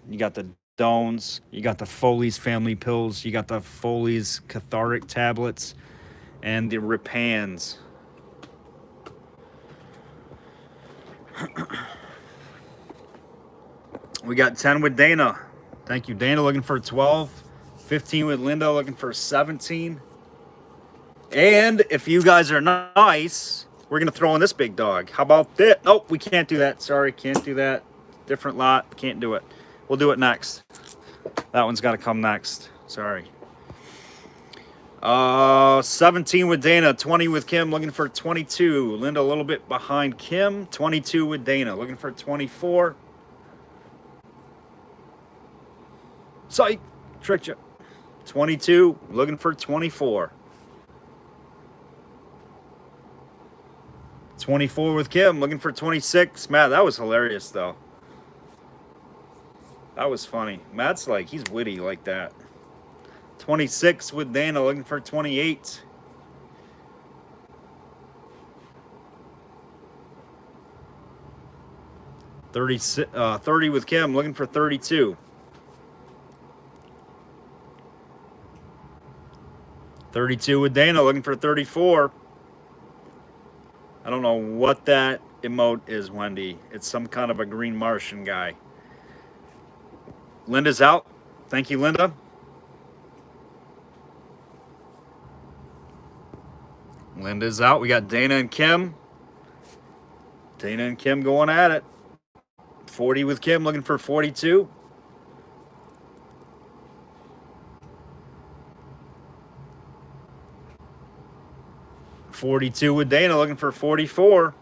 You got the Dones. You got the Foley's Family Pills. You got the Foley's Cathartic Tablets. And the Repans. We got 10 with Dana. Thank you, Dana, looking for 12. 15 with Linda, looking for 17. And if you guys are nice, we're going to throw in this big dog. How about this? Nope, we can't do that. Sorry, can't do that. Different lot. Can't do it. We'll do it next. That one's got to come next. Sorry. 17 with Dana. 20 with Kim, looking for 22. Linda a little bit behind Kim. 22 with Dana, looking for 24. Psych! Tricked you. 22, looking for 24. 24 with Kim, looking for 26. Matt, that was hilarious, though. That was funny. Matt's like, he's witty like that. 26 with Dana, looking for 28. $30 with Kim, looking for 32. 32 with Dana, looking for 34. I don't know what that emote is, Wendy. It's some kind of a green Martian guy. Linda's out. Thank you, Linda. Linda's out. We got Dana and Kim. Dana and Kim going at it. 40 with Kim, looking for 42. $42 with Dana, looking for 44.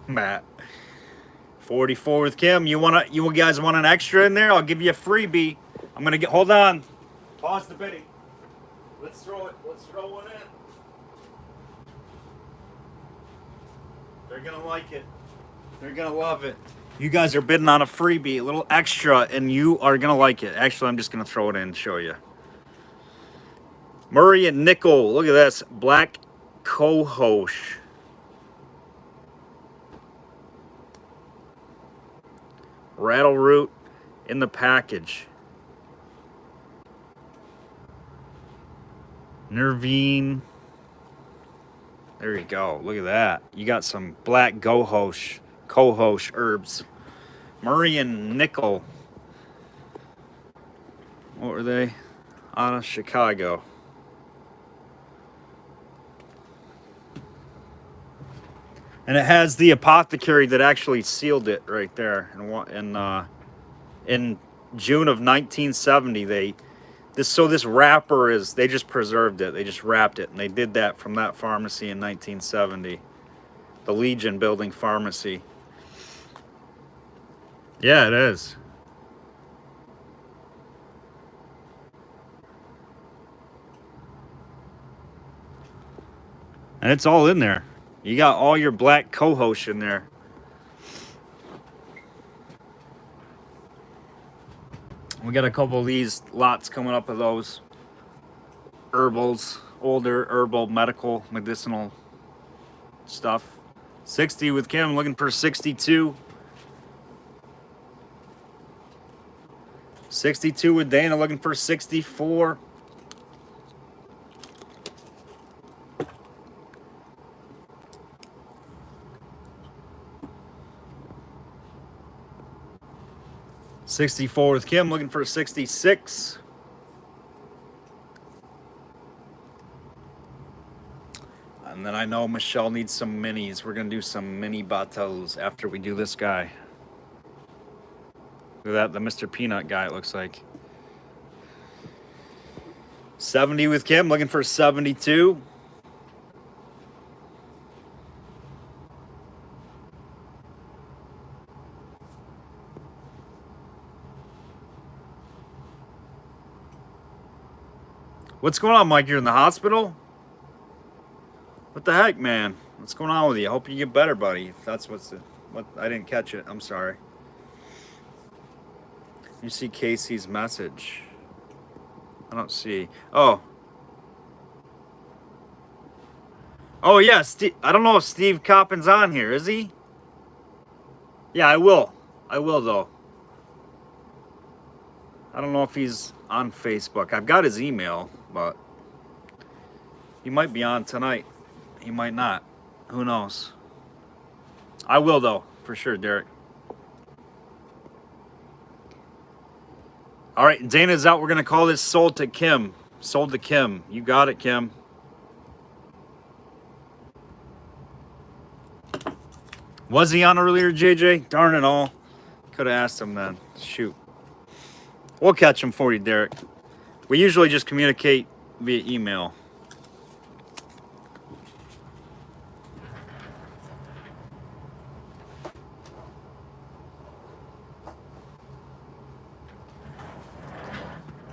Matt. 44 with Kim. You guys want an extra in there? I'll give you a freebie. I'm gonna get. Hold on. Pause the bidding. Let's throw it. Let's throw one in. They're gonna like it. They're gonna love it. You guys are bidding on a freebie, a little extra, and you are gonna like it. Actually, I'm just gonna throw it in and show you. Murray and Nickel. Look at this. Black Cohosh. Rattle root in the package. Nervine. There you go. Look at that. You got some black cohosh herbs. Murray and Nickel. What were they? Out of Chicago. And it has the apothecary that actually sealed it right there. In June of 1970, this wrapper is, they just preserved it. They just wrapped it, and they did that from that pharmacy in 1970. The Legion Building Pharmacy. Yeah, it is. And it's all in there. You got all your black cohosh in there. We got a couple of these lots coming up of those herbals, older herbal, medical, medicinal stuff. 60 with Kim, looking for 62. 62 with Dana, looking for 64. $64 with Kim, looking for 66. And then I know Michelle needs some minis. We're going to do some mini bateaus after we do this guy. Look at that, the Mr. Peanut guy, it looks like. 70 with Kim, looking for 72. What's going on, Mike? You're in the hospital? What the heck, man? What's going on with you? I hope you get better, buddy. If that's what I didn't catch it. I'm sorry. You see Casey's message. I don't see. Oh. Oh, yeah. I don't know if Steve Coppin's on here. Is he? Yeah, I will. I will, though. I don't know if he's on Facebook. I've got his email, but he might be on tonight. He might not. Who knows? I will, though, for sure, Derek. All right, Dana's out. We're going to call this Sold to Kim. Sold to Kim. You got it, Kim. Was he on earlier, JJ? Darn it all. Could have asked him then. Shoot. We'll catch him for you, Derek. We usually just communicate via email.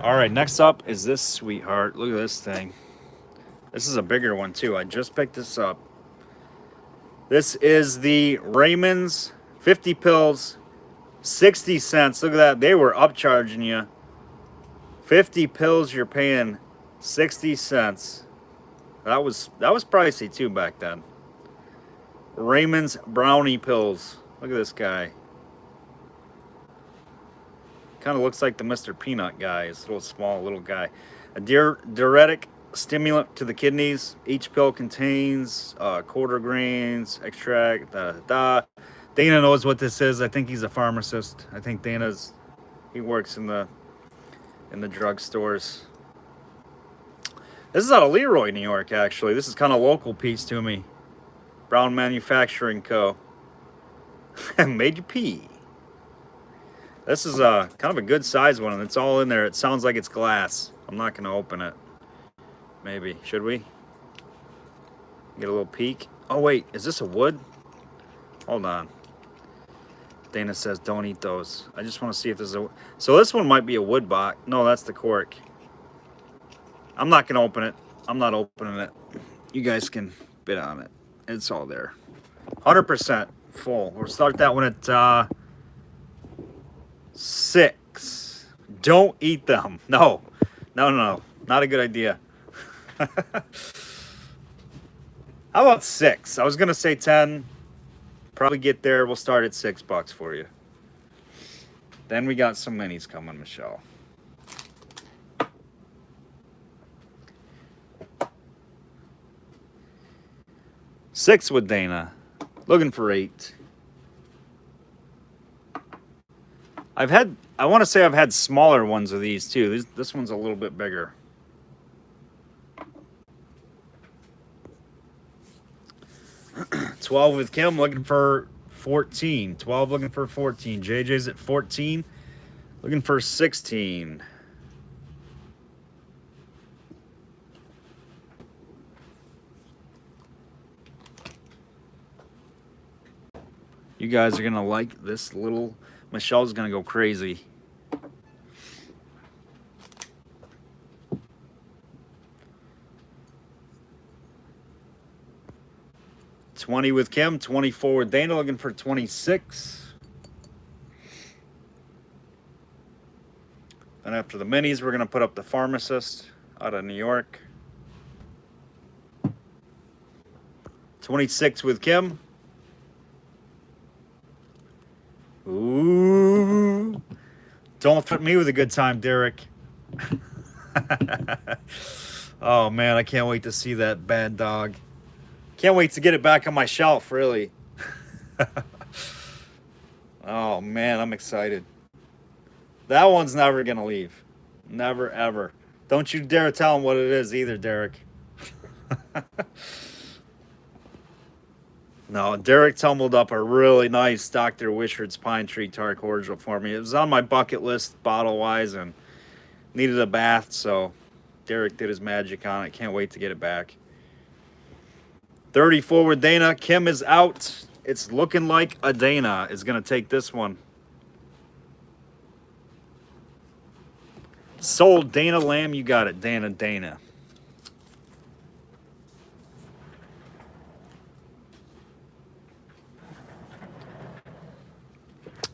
All right, next up is this sweetheart. Look at this thing. This is a bigger one too. I just picked this up. This is the Raymond's 50 pills, 60 cents. Look at that. They were upcharging you. 50 pills, you're paying 60 cents. That was pricey too back then. Raymond's brownie pills. Look at this guy. Kind of looks like the Mr. Peanut guy. This little small little guy. A diuretic stimulant to the kidneys. Each pill contains quarter grains extract. Dana knows what this is. I think he's a pharmacist. I think he works in the drugstores. This is out of Leroy, New York, actually. This is kind of local piece to me. Brown Manufacturing Co. Made you pee. This is kind of a good size one, and it's all in there. It sounds like it's glass. I'm not going to open it. Maybe. Should we? Get a little peek. Oh, wait. Is this a wood? Hold on. Dana says don't eat those. I just want to see if there's a... So this one might be a wood box. No, that's the cork. I'm not going to open it. I'm not opening it. You guys can bid on it. It's all there. 100% full. We'll start that one at 6. Don't eat them. No. Not a good idea. How about 6? I was going to say 10. Probably get there. We'll start at $6 for you. Then we got some minis coming, Michelle. $6 with Dana. Looking for 8. I want to say I've had smaller ones of these too. This one's a little bit bigger. $12 with Kim, looking for 14. 12 looking for 14. JJ's at 14, looking for 16. You guys are going to like this little... Michelle's going to go crazy. $20 with Kim, 24 with Dana, looking for 26. And after the minis, we're going to put up the pharmacist out of New York. 26 with Kim. Ooh. Don't threaten me with a good time, Derek. Oh, man, I can't wait to see that bad dog. Can't wait to get it back on my shelf, really. Oh, man, I'm excited. That one's never going to leave. Never, ever. Don't you dare tell him what it is either, Derek. No, Derek tumbled up a really nice Dr. Wishard's Pine Tree Tart Cordial for me. It was on my bucket list bottle-wise and needed a bath, so Derek did his magic on it. Can't wait to get it back. 34 with Dana. Kim is out. It's looking like a Dana is going to take this one. Sold Dana Lamb. You got it, Dana.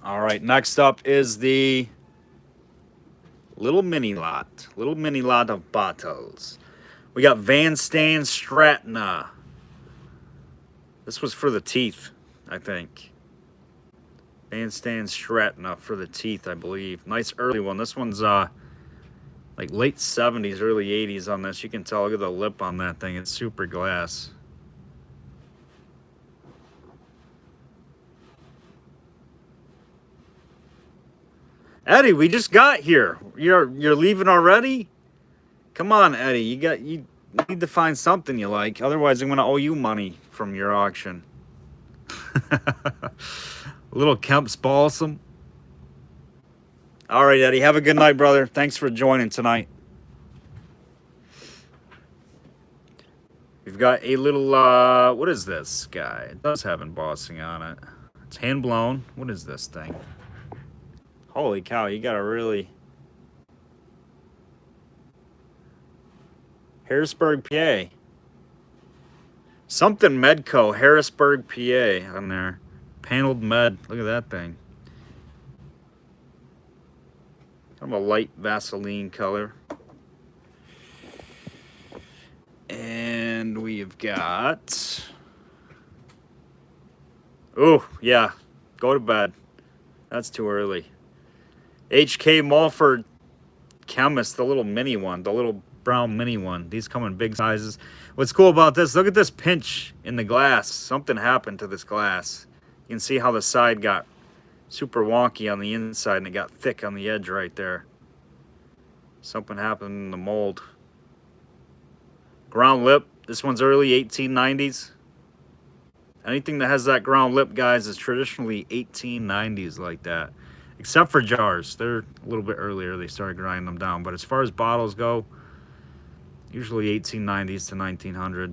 All right, next up is the little mini lot of bottles. We got Van Stan Stratna. This was for the teeth, I think. Van Stan Stratna for the teeth, I believe. Nice early one. This one's like late 70s, early 80s on this. You can tell, look at the lip on that thing. It's super glass. Eddie, we just got here. You're leaving already? Come on, Eddie. You need to find something you like. Otherwise, I'm going to owe you money from your auction. Little Kemp's Balsam. All right, Eddie. Have a good night, brother. Thanks for joining tonight. got a little, what is this guy? It does have embossing on it. It's hand blown. What is this thing? Holy cow, you got a really... Harrisburg, PA. Something Medco, Harrisburg, PA on there. Paneled med. Look at that thing. Kind of a light Vaseline color. And we've got... Oh, yeah. Go to bed. That's too early. HK Mulford Chemist, the little mini one. The little brown mini one. These come in big sizes. What's cool about this, look at this pinch in the glass. Something happened to this glass. You can see how the side got super wonky on the inside and it got thick on the edge right there. Something happened in the mold. Ground lip. This one's early 1890s. Anything that has that ground lip, guys, is traditionally 1890s like that. Except for jars. They're a little bit earlier. They started grinding them down. But as far as bottles go, usually 1890s to 1900.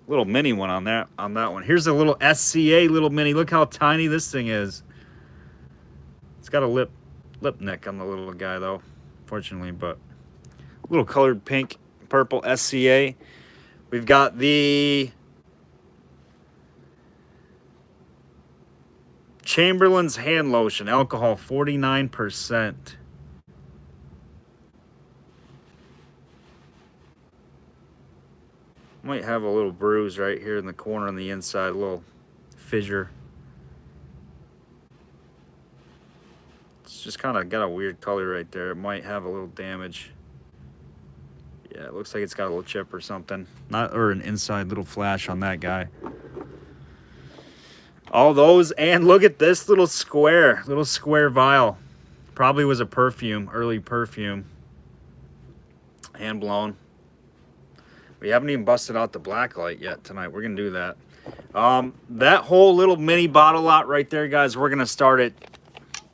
Little mini one on that one. Here's a little SCA little mini. Look how tiny this thing is. It's got a lip neck on the little guy though, fortunately, but a little colored pink, purple SCA. We've got the Chamberlain's hand lotion, alcohol 49%. Might have a little bruise right here in the corner on the inside, a little fissure. It's just kind of got a weird color right there. It might have a little damage. Yeah, it looks like it's got a little chip or something. Or an inside little flash on that guy. All those, and look at this little square vial. Probably was a perfume, early perfume. Hand blown. We haven't even busted out the black light yet tonight. We're going to do that. That whole little mini bottle lot right there, guys, we're going to start it.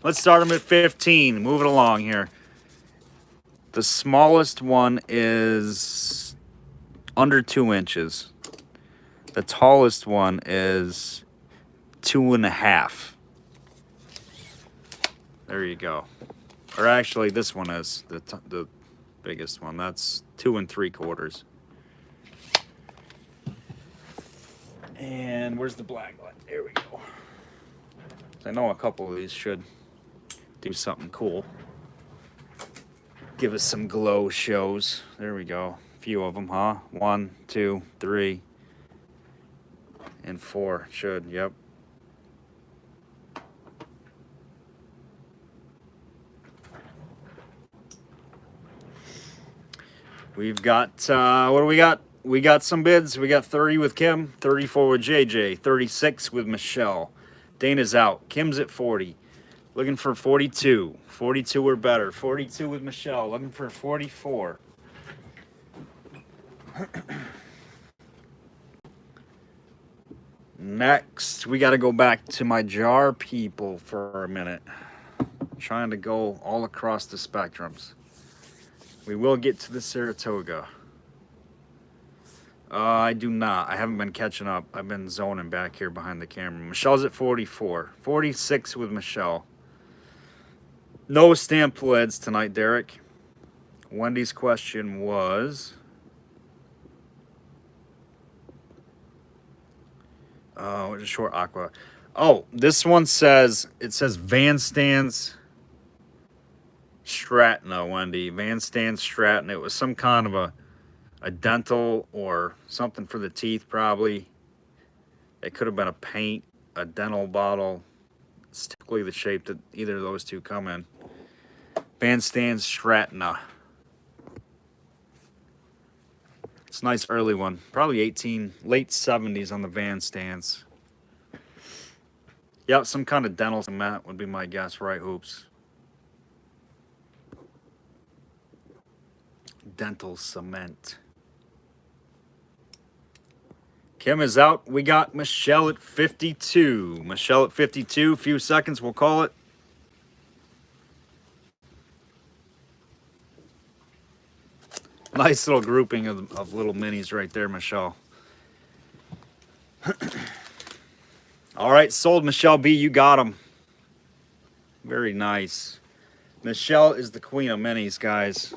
Let's start them at 15. Move it along here. The smallest one is under 2 inches. The tallest one is 2.5. There you go. Or actually, this one is the biggest one. That's 2 3/4. And where's the black light? There we go. I know a couple of these should do something cool. Give us some glow shows. There we go. A few of them, huh? 1, 2, 3, and 4. Should, yep. We've got, what do we got? We got some bids. We got 30 with Kim, 34 with JJ, 36 with Michelle. Dana's out. Kim's at 40. Looking for 42. 42 or better. 42 with Michelle. Looking for 44. Next, we got to go back to my jar people for a minute. Trying to go all across the spectrums. We will get to the Saratoga. I do not. I haven't been catching up. I've been zoning back here behind the camera. Michelle's at 44. 46 with Michelle. No stamped lids tonight, Derek. Wendy's question was... Oh, it's a short aqua. Oh, this one says... It says Van Stands Stratton, Wendy. Van Stands Stratton. It was some kind of a dental or something for the teeth, probably. It could have been a paint, a dental bottle. It's typically the shape that either of those two come in. Van Stands Stratton. It's a nice early one. Probably late 70s on the Van Stands. Yep, some kind of dental cement would be my guess, right, Hoops? Dental cement. Kim is out. We got Michelle at 52. Michelle at 52. Few seconds, we'll call it. Nice little grouping of little minis right there, Michelle. All right, sold, Michelle B. You got them. Very nice. Michelle is the queen of minis, guys.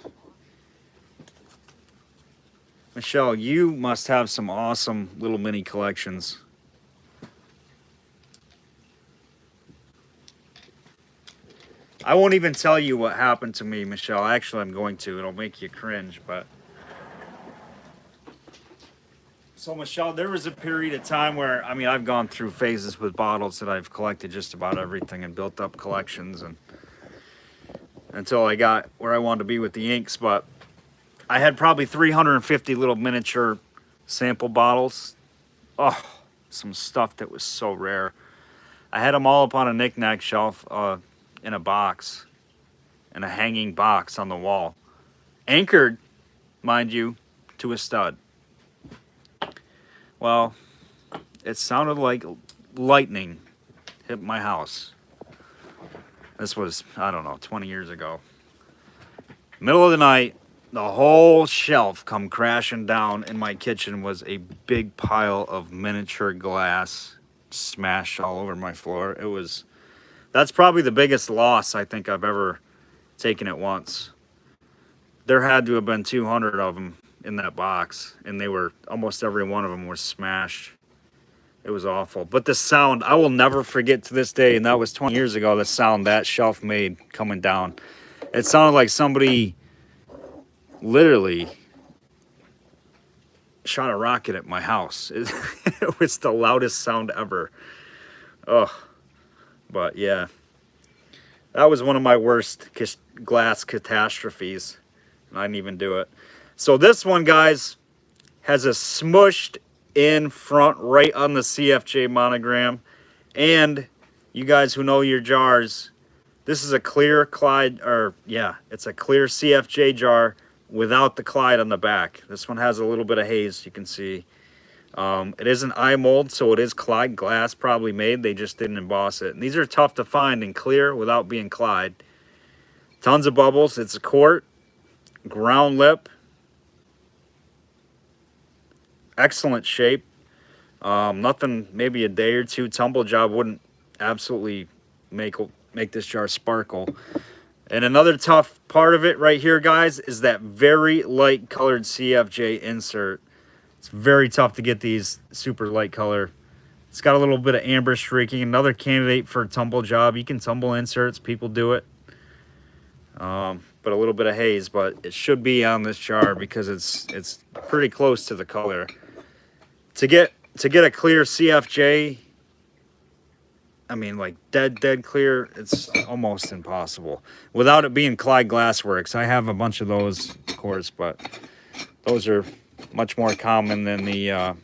Michelle, you must have some awesome little mini collections. I won't even tell you what happened to me, Michelle. Actually, I'm going to. It'll make you cringe, but... So, Michelle, there was a period of time where, I mean, I've gone through phases with bottles that I've collected just about everything and built up collections and until I got where I wanted to be with the inks, but I had probably 350 little miniature sample bottles. Oh, some stuff that was so rare. I had them all up on a knick-knack shelf in a box, in a hanging box on the wall. Anchored, mind you, to a stud. Well, it sounded like lightning hit my house. This was, I don't know, 20 years ago. Middle of the night, the whole shelf come crashing down. In my kitchen was a big pile of miniature glass smashed all over my floor. It was, that's probably the biggest loss I think I've ever taken at once. There had to have been 200 of them in that box, and they were, almost every one of them was smashed. It was awful. But the sound, I will never forget to this day, and that was 20 years ago, the sound that shelf made coming down. It sounded like somebody literally shot a rocket at my house. It was the loudest sound ever. Ugh. But yeah, that was one of my worst glass catastrophes. And I didn't even do it. So this one, guys, has a smushed in front right on the CFJ monogram. And you guys who know your jars, this is a clear Clyde, or yeah, it's a clear CFJ jar without the Clyde on the back. This one has a little bit of haze, you can see. It is an eye mold, so it is Clyde glass probably made. They just didn't emboss it. And these are tough to find in clear without being Clyde. Tons of bubbles. It's a quart, ground lip. Excellent shape. Nothing, maybe a day or two. Tumble job wouldn't absolutely make this jar sparkle. And another tough part of it right here, guys, is that very light colored CFJ insert. It's very tough to get these super light color. It's got a little bit of amber streaking. Another candidate for a tumble job. You can tumble inserts. People do it. But a little bit of haze. But it should be on this jar because it's pretty close to the color. To get a clear CFJ, I mean, like dead clear, it's almost impossible without it being Clyde Glassworks. I have a bunch of those, of course, but those are much more common than the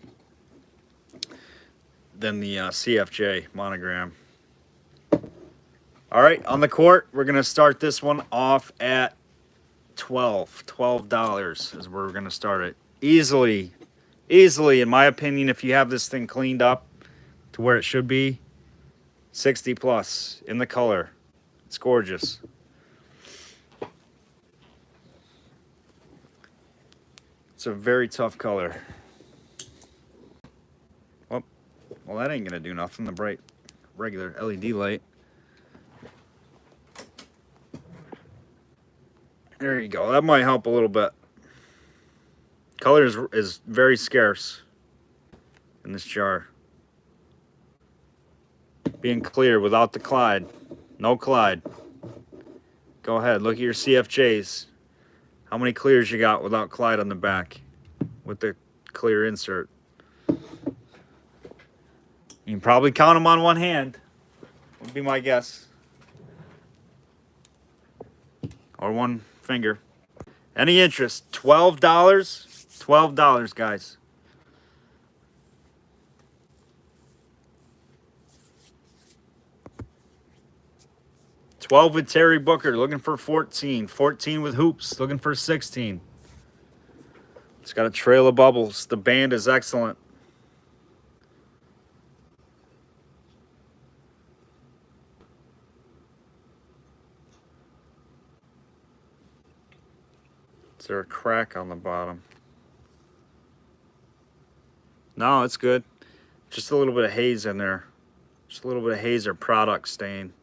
CFJ monogram. All right, on the quart, we're gonna start this one off at $12 is where we're gonna start it. Easily, in my opinion, if you have this thing cleaned up to where it should be, 60 plus in the color. It's gorgeous. It's a very tough color. Well, that ain't gonna do nothing. The bright regular LED light. There you go. That might help a little bit. Color is very scarce in this jar. Being clear without the Clyde. No Clyde. Go ahead. Look at your CFJs. How many clears you got without Clyde on the back with the clear insert? You can probably count them on one hand. Would be my guess. Or one finger. Any interest? $12? $12, guys. $12 with Terry Booker, looking for 14. 14 with Hoops, looking for 16. It's got a trail of bubbles. The band is excellent. Is there a crack on the bottom? No, it's good. Just a little bit of haze in there. Just a little bit of haze or product stain.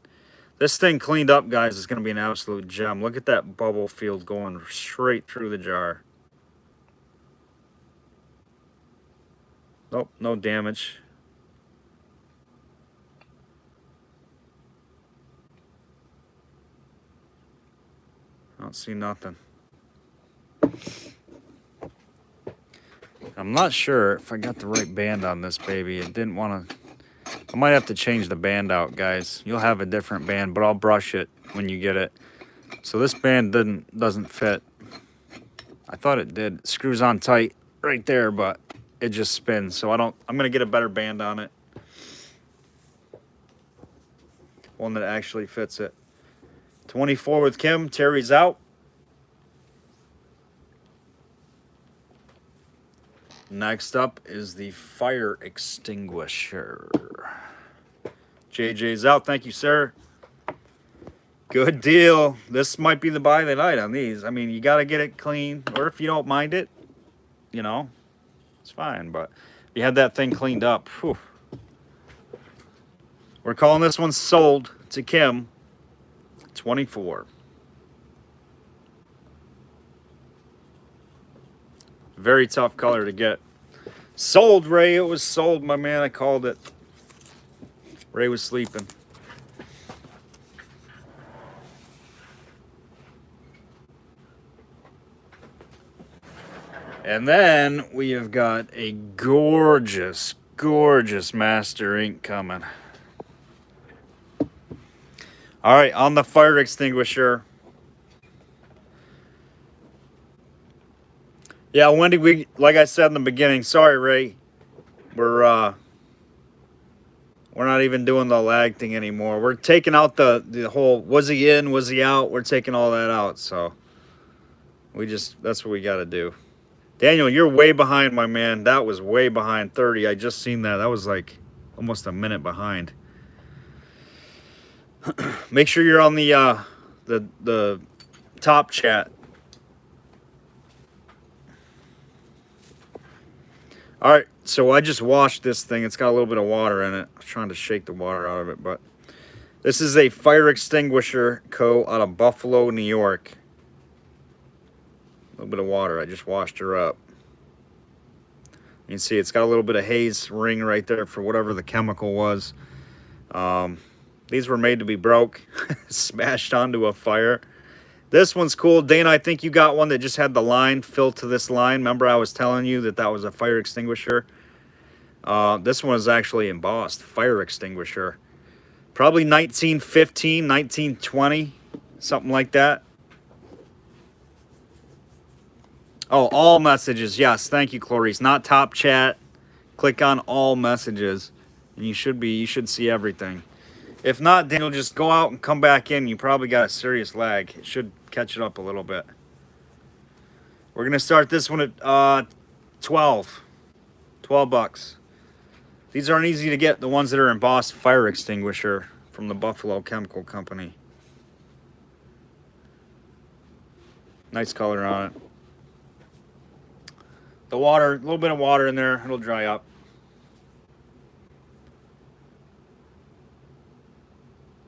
This thing cleaned up, guys, is going to be an absolute gem. Look at that bubble field going straight through the jar. Nope, no damage. I don't see nothing. I'm not sure if I got the right band on this baby. It didn't want to... I might have to change the band out, guys. You'll have a different band, but I'll brush it when you get it. So this band doesn't fit. I thought it did. It screws on tight right there, but it just spins. So I'm gonna get a better band on it. One that actually fits it. 24 with Kim. Terry's out. Next up is the fire extinguisher. JJ's out. Thank you, sir. Good deal. This might be the buy of the night on these. I mean, you got to get it clean. Or if you don't mind it, you know, it's fine. But if you had that thing cleaned up, whew. We're calling this one sold to Kim. 24. Very tough color to get. Sold, Ray. It was sold, my man. I called it. Ray was sleeping. And then we have got a gorgeous, gorgeous Master Ink coming. All right, on the fire extinguisher. Yeah, Wendy, like I said in the beginning, sorry, Ray. We're not even doing the lag thing anymore. We're taking out the whole, was he in, was he out? We're taking all that out, so that's what we got to do. Daniel, you're way behind, my man. That was way behind 30. I just seen that. That was like almost a minute behind. Make sure you're on the top chat. All right, so I just washed this thing. It's got a little bit of water in it. I was trying to shake the water out of it, but this is a Fire Extinguisher Co. out of Buffalo, New York. A little bit of water. I just washed her up. You can see it's got a little bit of haze ring right there for whatever the chemical was. These were made to be broke, smashed onto a fire. This one's cool. Dana, I think you got one that just had the line filled to this line. Remember I was telling you that was a fire extinguisher? This one is actually embossed. Fire extinguisher. Probably 1915, 1920, something like that. Oh, all messages. Yes, thank you, Clarice. Not top chat. Click on all messages, and you should see everything. If not, Daniel, just go out and come back in. You probably got a serious lag. It should catch it up a little bit. We're going to start this one at 12 bucks. These aren't easy to get, the ones that are embossed fire extinguisher from the Buffalo Chemical Company. Nice color on it. The water, a little bit of water in there, it'll dry up.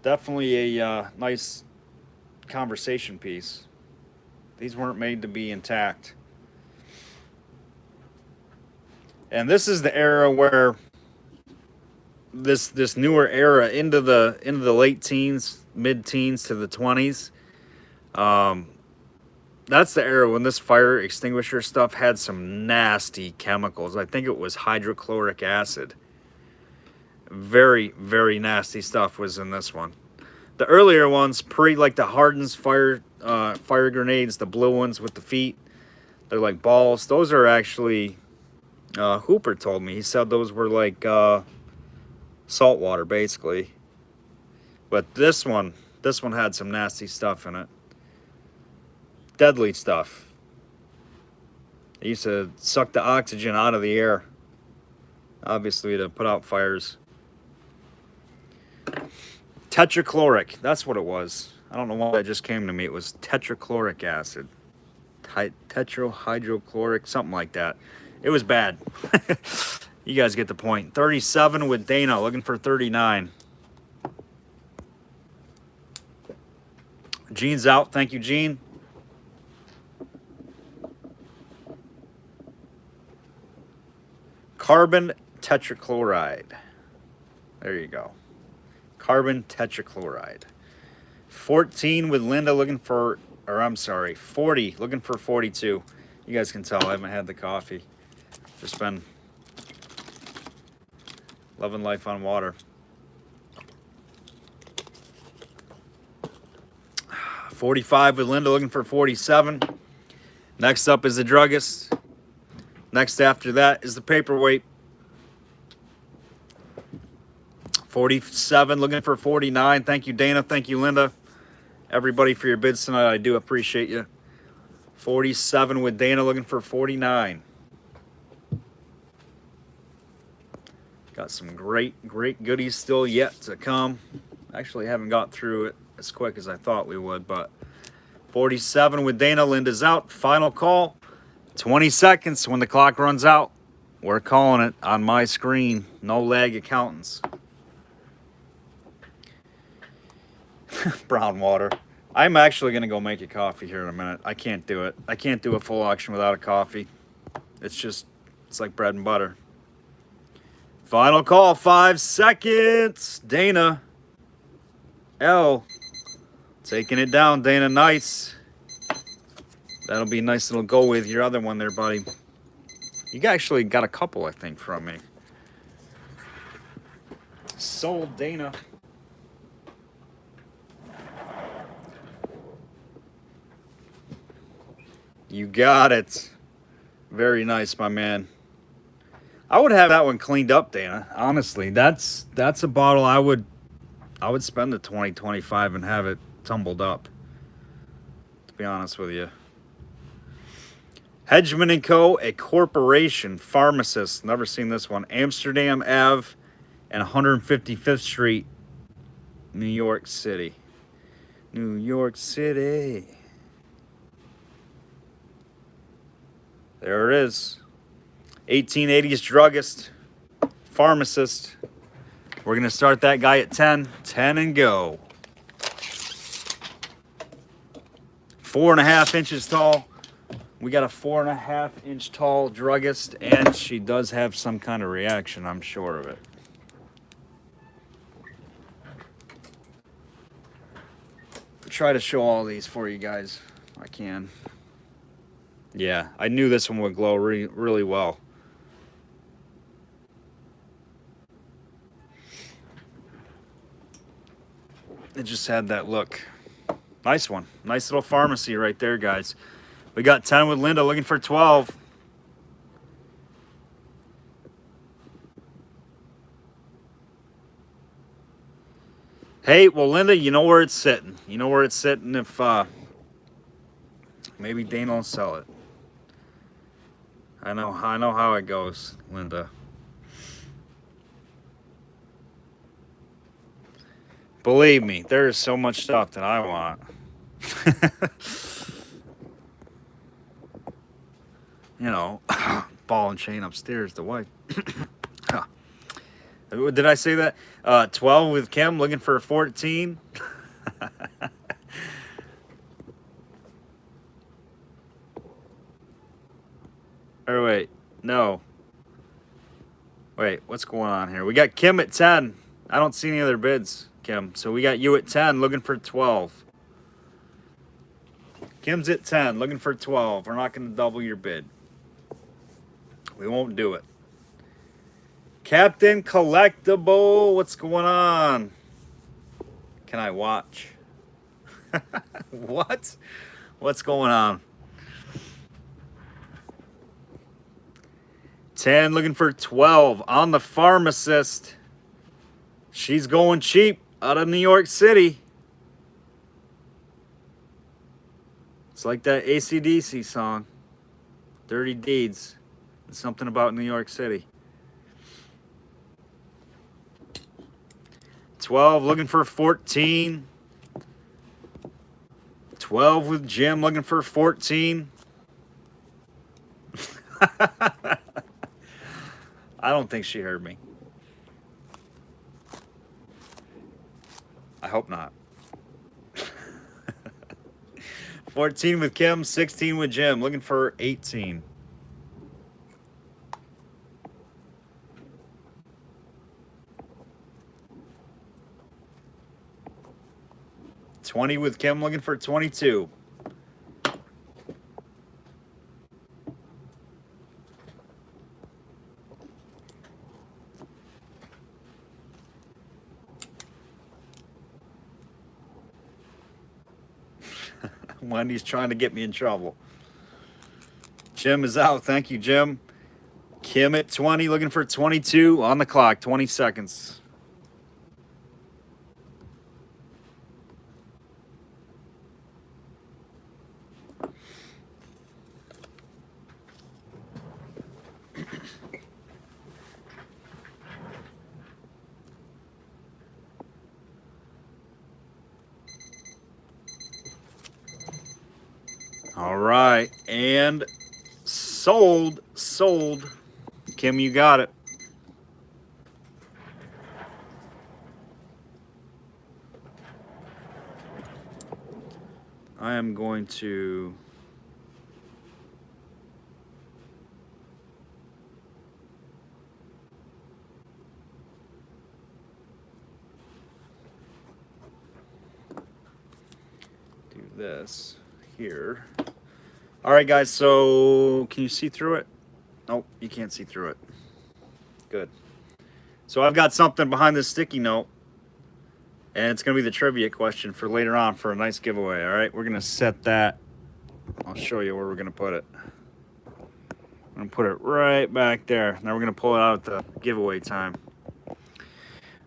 Definitely a nice conversation piece. These weren't made to be intact. And this is the era where this newer era into the late teens, mid-teens to the 20s. That's the era when this fire extinguisher stuff had some nasty chemicals. I think it was hydrochloric acid. Very, very nasty stuff was in this one. The earlier ones, like the Harden's fire grenades, the blue ones with the feet, they're like balls. Those are actually, Hooper told me. He said those were like salt water, basically. But this one had some nasty stuff in it. Deadly stuff. They used to suck the oxygen out of the air, obviously, to put out fires. Tetrachloric, that's what it was. I don't know why that just came to me. It was tetrachloric acid. tetrahydrochloric, something like that. It was bad. You guys get the point. 37 with Dana, looking for 39. Gene's out. Thank you, Gene. Carbon tetrachloride. There you go. Carbon tetrachloride. 14 with Linda, looking for, or I'm sorry, 40, looking for 42. You guys can tell I haven't had the coffee. Just been loving life on water. 45 with Linda, looking for 47. Next up is the druggist. Next after that is the paperweight. 47, looking for 49. Thank you, Dana. Thank you, Linda. Everybody for your bids tonight. I do appreciate you. 47 with Dana, looking for 49. Got some great goodies still yet to come. Actually, haven't got through it as quick as I thought we would, but 47 with Dana. Linda's out. Final call. 20 seconds. When the clock runs out, we're calling it on my screen. No lag accountants. Brown water. I'm actually going to go make a coffee here in a minute. I can't do it. I can't do a full auction without a coffee. It's like bread and butter. Final call, 5 seconds. Dana. L. Taking it down, Dana. Nice. That'll be a nice little go with your other one there, buddy. You actually got a couple, I think, from me. Sold, Dana. You got it. Very nice, my man. I would have that one cleaned up, Dana. Honestly, that's a bottle I would spend the 20, 25 and have it tumbled up. To be honest with you. Hedgeman & Co., a corporation, pharmacist. Never seen this one. Amsterdam Ave and 155th Street, New York City. New York City. There it is. 1880s druggist, pharmacist. We're going to start that guy at 10. 10 and go. 4.5 inches tall. We got a 4.5 inch tall druggist, and she does have some kind of reaction, I'm sure of it. Try to show all these for you guys. I can. Yeah, I knew this one would glow really well. It just had that look. Nice one. Nice little pharmacy right there, guys. We got 10 with Linda, looking for 12. Hey, well, Linda, you know where it's sitting. You know where it's sitting if maybe Dana will sell it. I know how it goes, Linda. Believe me, there is so much stuff that I want. You know, ball and chain upstairs, the wife. Did I say that? 12 with Kim, looking for 14. Or wait, no. Wait, what's going on here? We got Kim at 10. I don't see any other bids, Kim. So we got you at 10, looking for 12. Kim's at 10, looking for 12. We're not going to double your bid. We won't do it. Captain Collectible, what's going on? Can I watch? What? What's going on? 10, looking for 12 on the pharmacist. She's going cheap out of New York City. It's like that AC/DC song, Dirty Deeds. It's something about New York City. 12, looking for 14. 12 with Jim, looking for 14. I don't think she heard me. I hope not. 14 with Kim, 16 with Jim. Looking for 18. $20 with Kim, looking for 22. Wendy's trying to get me in trouble. Jim is out. Thank you, Jim. Kim at 20, looking for 22 on the clock. 20 seconds. All right, and sold. Kim, you got it. I am going to do this here. All right, guys, so can you see through it? Nope, you can't see through it. Good. So I've got something behind this sticky note, and it's going to be the trivia question for later on for a nice giveaway, all right? We're going to set that. I'll show you where we're going to put it. I'm going to put it right back there. Now we're going to pull it out at the giveaway time.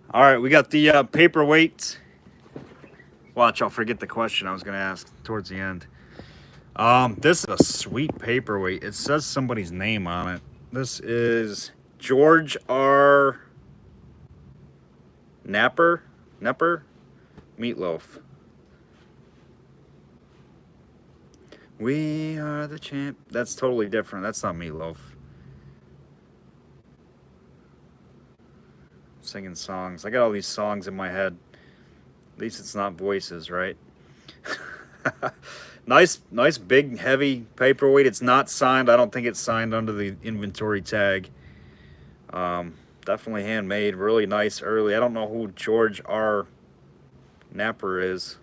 All right, we got the paperweight. Watch, I'll forget the question I was going to ask towards the end. This is a sweet paperweight. It says somebody's name on it. This is George R. Napper Meatloaf. We are the champ. That's totally different. That's not Meatloaf. Singing songs. I got all these songs in my head. At least it's not voices, right? Nice big heavy paperweight. It's not signed. I don't think it's signed under the inventory tag. Definitely handmade. Really nice early. I don't know who George R. Napper is,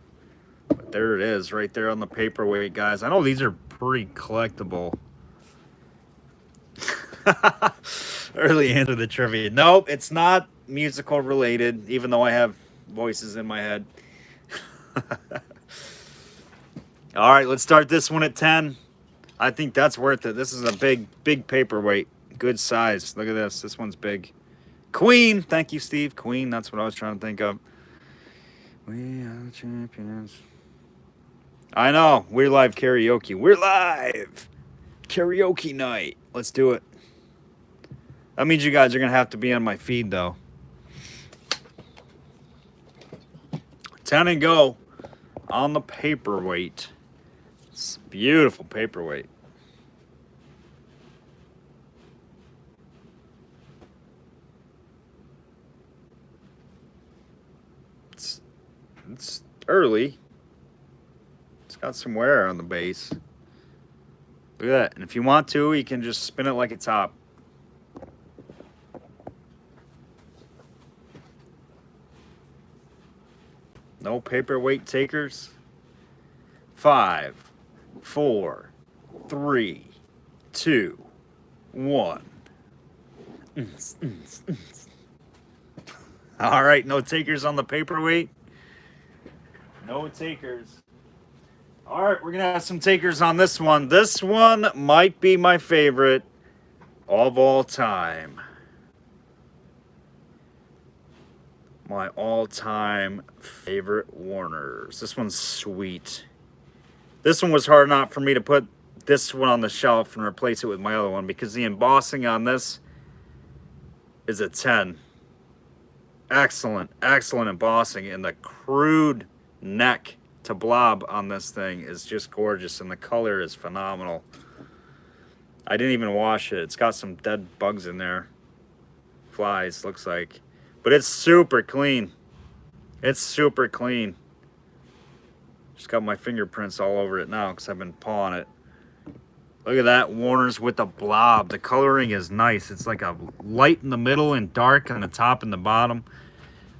but there it is right there on the paperweight, guys. I know these are pretty collectible. Early answer the trivia. Nope, it's not musical related, even though I have voices in my head. All right, let's start this one at 10. I think that's worth it. This is a big paperweight. Good size. Look at this. This one's big. Queen. Thank you, Steve. Queen. That's what I was trying to think of. We are the champions. I know. We're live karaoke. We're live. Karaoke night. Let's do it. That means you guys are going to have to be on my feed, though. 10 and go on the paperweight. It's a beautiful paperweight. It's early. It's got some wear on the base. Look at that. And if you want to, you can just spin it like a top. No paperweight takers. 5, 4, 3, 2, 1. All right, no takers on the paperweight. No takers. All right, we're going to have some takers on this one. This one might be my favorite of all time. My all-time favorite Warners. This one's sweet. This one was hard enough for me to put this one on the shelf and replace it with my other one because the embossing on this is a 10. Excellent embossing, and the crude neck to blob on this thing is just gorgeous, and the color is phenomenal. I didn't even wash it. It's got some dead bugs in there. Flies, looks like. But it's super clean. It's super clean. Just got my fingerprints all over it now because I've been pawing it. Look at that, Warner's with the blob. The coloring is nice. It's like a light in the middle and dark on the top and the bottom.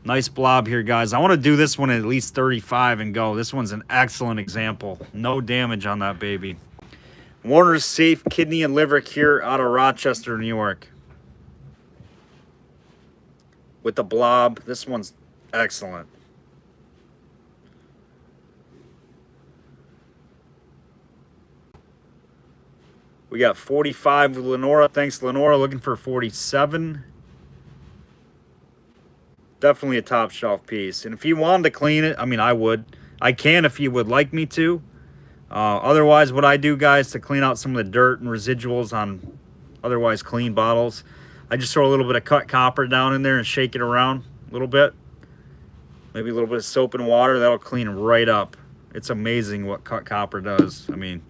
Nice blob here, guys. I want to do this one at least 35 and go. This one's an excellent example. No damage on that baby. Warner's Safe Kidney and Liver Cure out of Rochester, New York. With the blob. This one's excellent. We got 45 with Lenora. Thanks, Lenora. Looking for 47. Definitely a top shelf piece. And if you wanted to clean it, I mean, I would. I can if you would like me to. Otherwise, what I do, guys, to clean out some of the dirt and residuals on otherwise clean bottles, I just throw a little bit of cut copper down in there and shake it around a little bit. Maybe a little bit of soap and water. That'll clean right up. It's amazing what cut copper does. I mean,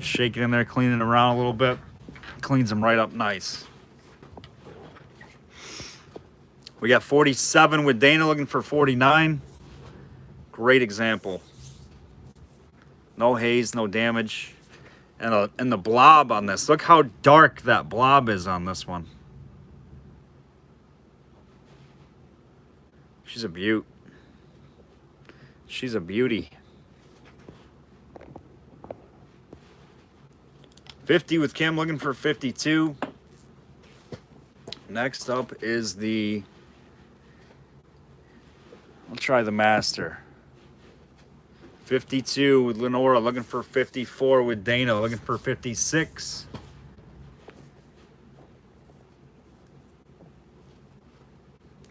shake it in there, clean it around a little bit. Cleans them right up nice. We got 47 with Dana looking for 49. Great example. No haze, no damage. And the blob on this. Look how dark that blob is on this one. She's a beaut. She's a beauty. 50 with Kim looking for 52. Next up is the... I'll try the Master. 52 with Lenora looking for 54 with Dana looking for 56.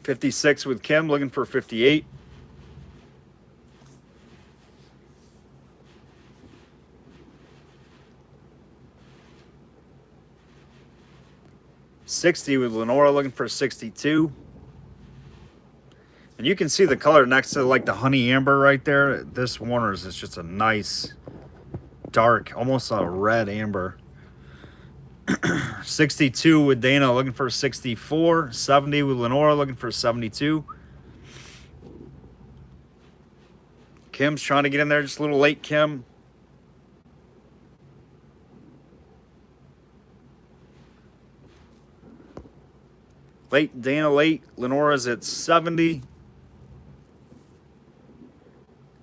$56 with Kim looking for 58. $60 with Lenora looking for 62. And you can see the color next to like the honey amber right there. This Warner's is just a nice dark, almost a red amber. 62 with Dana looking for 64. 70 with Lenora looking for 72. Kim's trying to get in there just a little late, Kim. Late, Dana late. Lenora's at 70.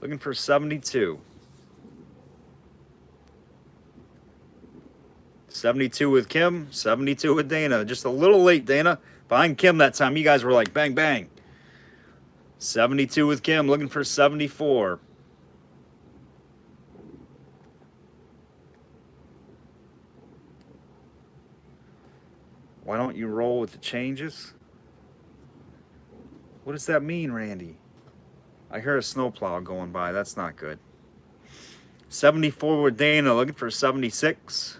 Looking for 72. 72 with Kim, 72 with Dana. Just a little late, Dana. Behind Kim that time, you guys were like, bang, bang. 72 with Kim, looking for 74. Why don't you roll with the changes? What does that mean, Randy? I hear a snowplow going by. That's not good. 74 with Dana, looking for 76.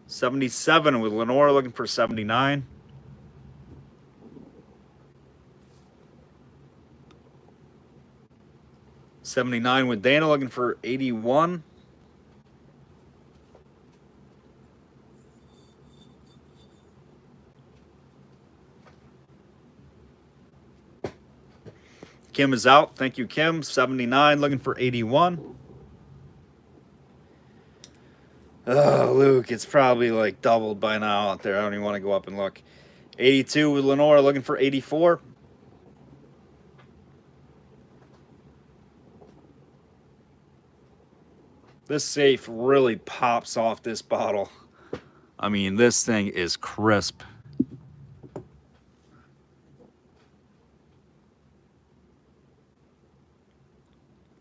77 with Lenora, looking for 79. $79 with Dana, looking for 81. Kim is out. Thank you, Kim. 79, looking for 81. Oh, Luke, it's probably like doubled by now out there. I don't even want to go up and look. 82 with Lenora, looking for 84. This safe really pops off this bottle. I mean, this thing is crisp.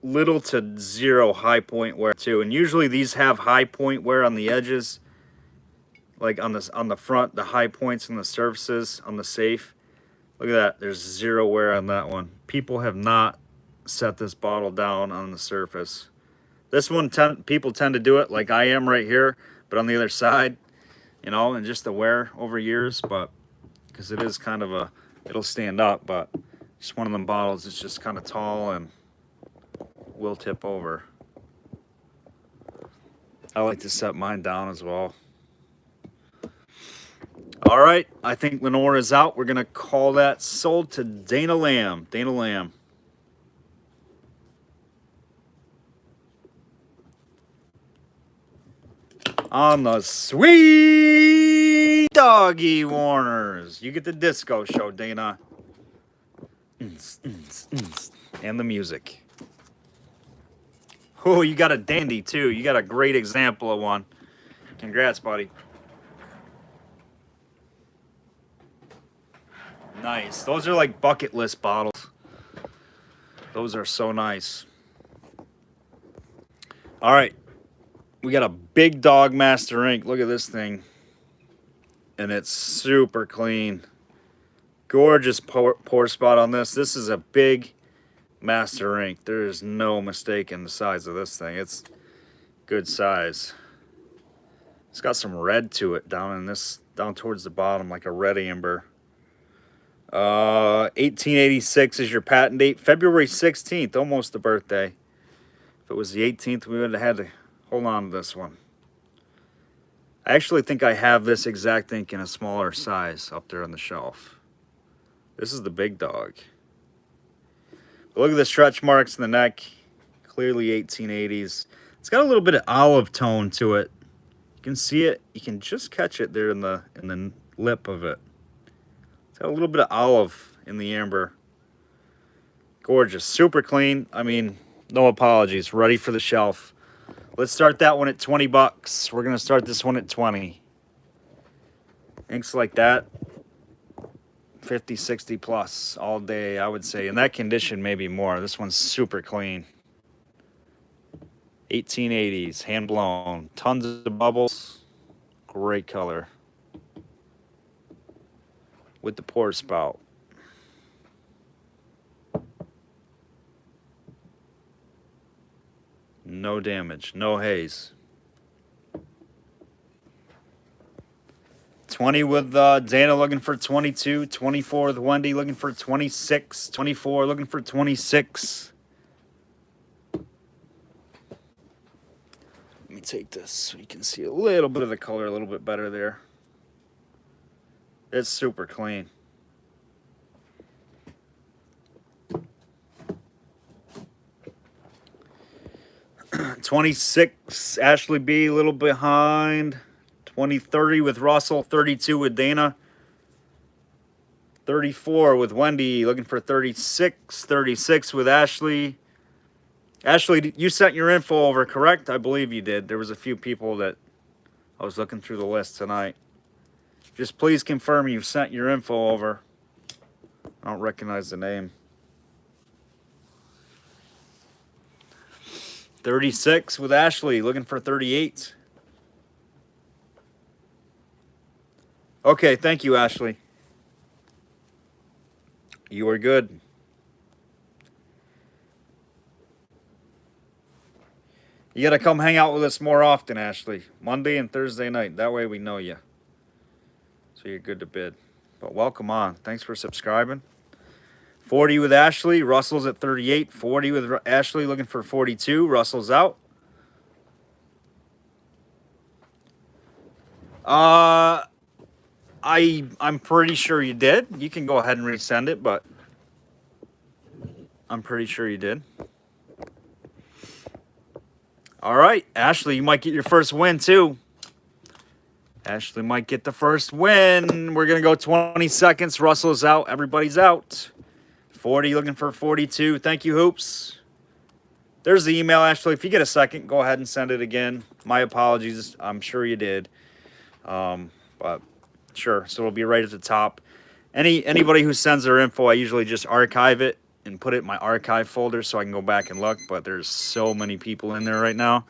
Little to zero high point wear too, and usually these have high point wear on the edges, like on the front, the high points on the surfaces on the safe. Look at that, there's zero wear on that one. People have not set this bottle down on the surface. This one, people tend to do it like I am right here, but on the other side, you know, and just the wear over years, but because it is kind of a, it'll stand up, but just one of them bottles is just kind of tall and will tip over. I like to set mine down as well. All right, I think Lenore is out. We're gonna call that sold to Dana Lamb. Dana Lamb. On the sweet doggy Warners. You get the disco show, Dana. And the music. Oh, you got a dandy too. You got a great example of one. Congrats, buddy. Nice. Those are like bucket list bottles. Those are so nice. All right. We got a big dog Master Ink. Look at this thing. And it's super clean. Gorgeous pour spot on this. This is a big Master Ink. There's no mistake in the size of this thing. It's good size. It's got some red to it down towards the bottom, like a red amber. 1886 is your patent date. February 16th, almost the birthday. If it was the 18th, we would have had to hold on to this one. I actually think I have this exact ink in a smaller size up there on the shelf. This is the big dog. But look at the stretch marks in the neck. Clearly 1880s. It's got a little bit of olive tone to it. You can see it. You can just catch it there in the lip of it. It's got a little bit of olive in the amber. Gorgeous. Super clean. I mean, no apologies. Ready for the shelf. Let's start that one at 20 bucks. We're going to start this one at 20. Inks like that, 50, 60 plus all day, I would say. In that condition, maybe more. This one's super clean. 1880s, hand blown. Tons of bubbles. Great color. With the pour spout. No damage, no haze. 20 with Dana looking for 22. 24 with Wendy looking for 26. 24 looking for 26. Let me take this so you can see a little bit of the color a little bit better there. It's super clean. $26, Ashley B, a little behind. 20-30 with Russell, 32 with Dana. 34 with Wendy, looking for 36. 36 with Ashley. Ashley, you sent your info over, correct? I believe you did. There was a few people that I was looking through the list tonight. Just please confirm you've sent your info over. I don't recognize the name. 36 with Ashley, looking for 38. Okay, thank you, Ashley. You are good. You got to come hang out with us more often, Ashley. Monday and Thursday night. That way we know you. So you're good to bid. But welcome on. Thanks for subscribing. 40 with Ashley. Russell's at 38. 40 with Ashley, looking for 42. Russell's out. I'm pretty sure you did. You can go ahead and resend it, but I'm pretty sure you did. All right, Ashley, you might get your first win too. Ashley might get the first win. We're going to go 20 seconds. Russell's out. Everybody's out. 40 looking for 42. Thank you, Hoops. There's the email, Ashley. If you get a second, go ahead and send it again. My apologies. I'm sure you did. But sure. So it'll be right at the top. Anybody who sends their info, I usually just archive it and put it in my archive folder so I can go back and look. But there's so many people in there right now.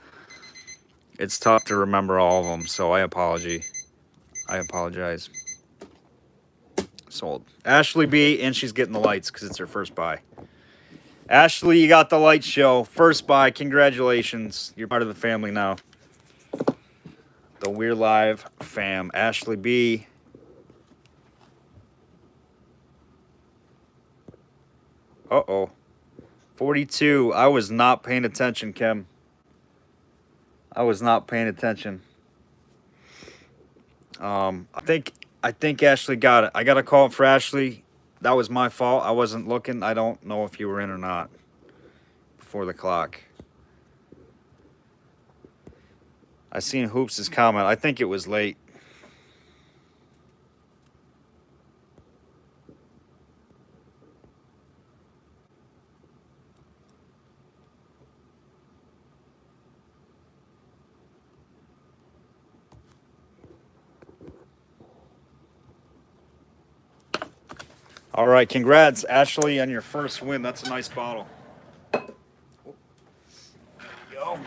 It's tough to remember all of them, so I apologize. Sold. Ashley B, and she's getting the lights because it's her first buy. Ashley, you got the light show. First buy. Congratulations. You're part of the family now. The We'reLive fam. Ashley B. Uh-oh. 42. I was not paying attention, Kim. I was not paying attention. I think Ashley got it. I got a call for Ashley. That was my fault. I wasn't looking. I don't know if you were in or not before the clock. I seen Hoops' comment. I think it was late. All right, congrats, Ashley, on your first win. That's a nice bottle. There you go.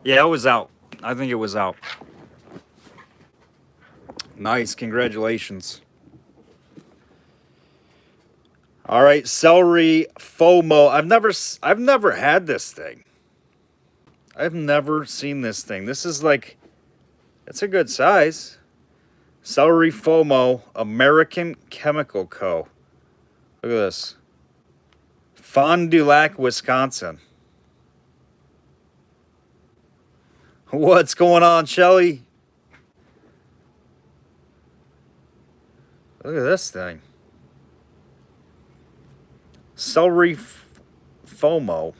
Yeah, it was out. I think it was out. Nice, congratulations. All right, celery FOMO. I've never had this thing. I've never seen this thing. This is like, it's a good size. Celery FOMO, American Chemical Co. Look at this. Fond du Lac, Wisconsin. What's going on, Shelly? Look at this thing. Celery FOMO.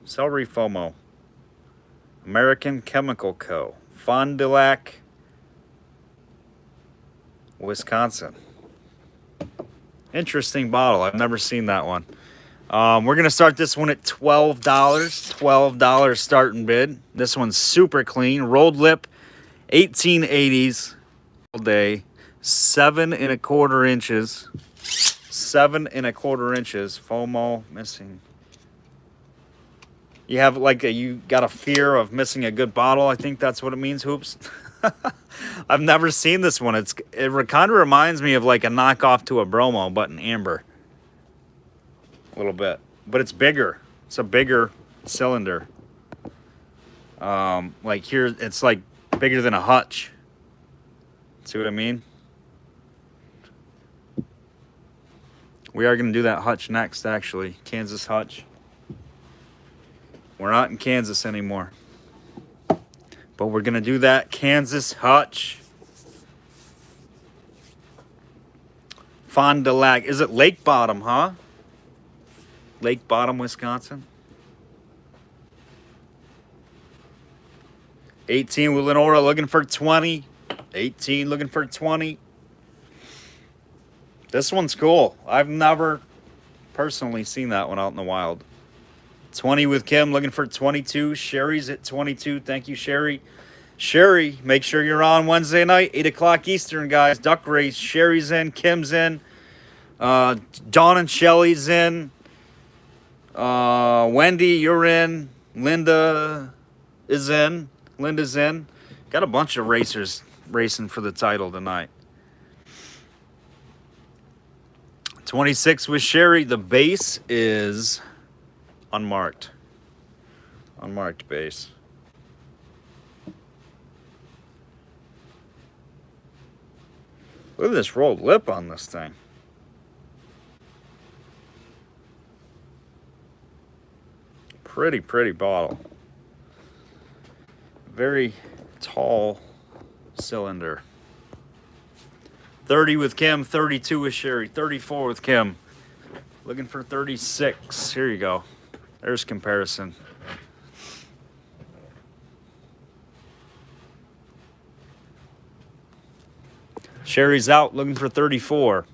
Celery FOMO. American Chemical Co. Fond du Lac, Wisconsin. Interesting bottle. I've never seen that one. We're going to start this one at $12. $12 starting bid. This one's super clean. Rolled lip, 1880s all day. 7 1/4 inches. 7 1/4 inches. FOMO missing. You have you got a fear of missing a good bottle. I think that's what it means, Hoops. I've never seen this one. It kind of reminds me of like a knockoff to a Bromo, but in amber. A little bit. But it's bigger. It's a bigger cylinder. Like here, it's like bigger than a hutch. See what I mean? We are going to do that hutch next, actually. Kansas hutch. We're not in Kansas anymore. But we're going to do that Kansas hutch. Fond du Lac. Is it Lake Bottom, huh? Lake Bottom, Wisconsin. 18 with Lenora looking for 20. 18 looking for 20. This one's cool. I've never personally seen that one out in the wild. 20 with Kim looking for 22. Sherry's at 22. Thank you, Sherry. Sherry, make sure you're on Wednesday night, 8 o'clock Eastern, guys. Duck race. Sherry's in. Kim's in. Dawn and Shelly's in. Wendy, you're in. Linda is in. Linda's in. Got a bunch of racers racing for the title tonight. 26 with Sherry. The base is unmarked. Unmarked base. Look at this rolled lip on this thing. Pretty bottle. Very tall cylinder. 30 with Kim, 32 with Sherry, 34 with Kim. Looking for 36. Here you go. There's comparison. Sherry's out looking for 34.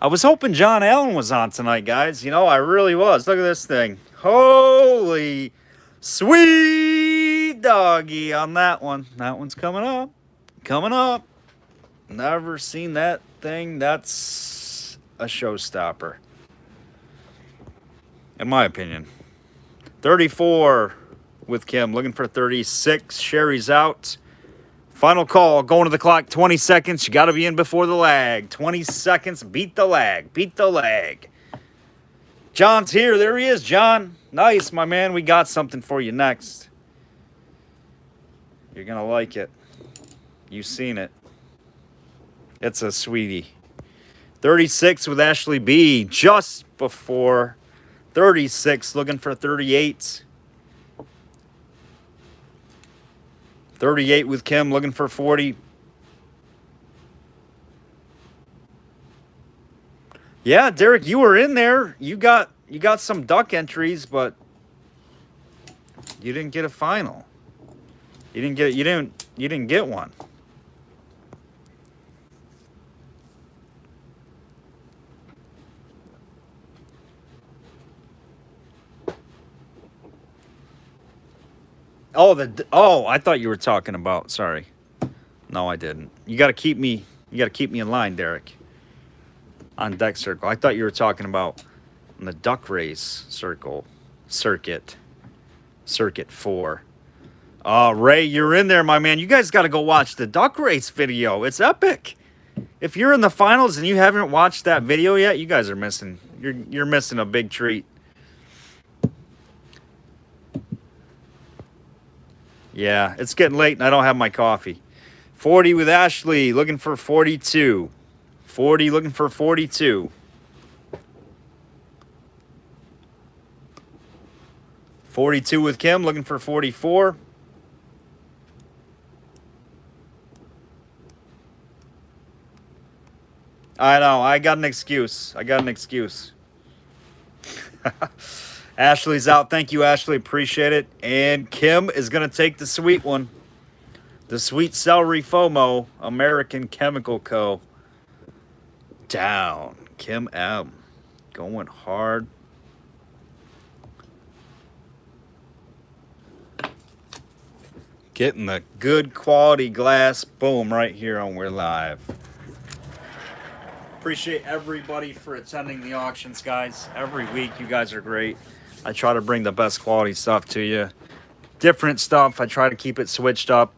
I was hoping John Allen was on tonight, guys. You know, I really was. Look at this thing. Holy sweet doggy on that one. That one's coming up. Coming up. Never seen that thing. That's a showstopper, in my opinion. 34 with Kim. Looking for 36. Sherry's out. Final call. Going to the clock. 20 seconds. You got to be in before the lag. 20 seconds. Beat the lag. Beat the lag. John's here. There he is, John. Nice, my man. We got something for you next. You're going to like it. You've seen it. It's a sweetie. 36 with Ashley B. Just before 36. Looking for 38. 38 with Kim, looking for 40. Yeah, Derek, you were in there. You got some duck entries, but you didn't get a final. You didn't get one. Oh, I thought you were talking about. Sorry. No, I didn't. You got to keep me in line, Derek. On deck circle. I thought you were talking about the duck race circuit 4. Ray, you're in there, my man. You guys got to go watch the duck race video. It's epic. If you're in the finals and you haven't watched that video yet, you guys are missing. You're missing a big treat. Yeah, it's getting late and I don't have my coffee. 40 with Ashley, looking for 42. 40 looking for 42. 42 with Kim, looking for 44. I know, I got an excuse. Ashley's out. Thank you, Ashley. Appreciate it. And Kim is going to take the sweet one. The Sweet Celery FOMO, American Chemical Co. Down. Kim M. Going hard. Getting the good quality glass. Boom, right here on We'reLive. Appreciate everybody for attending the auctions, guys. Every week, you guys are great. I try to bring the best quality stuff to you. Different stuff. I try to keep it switched up.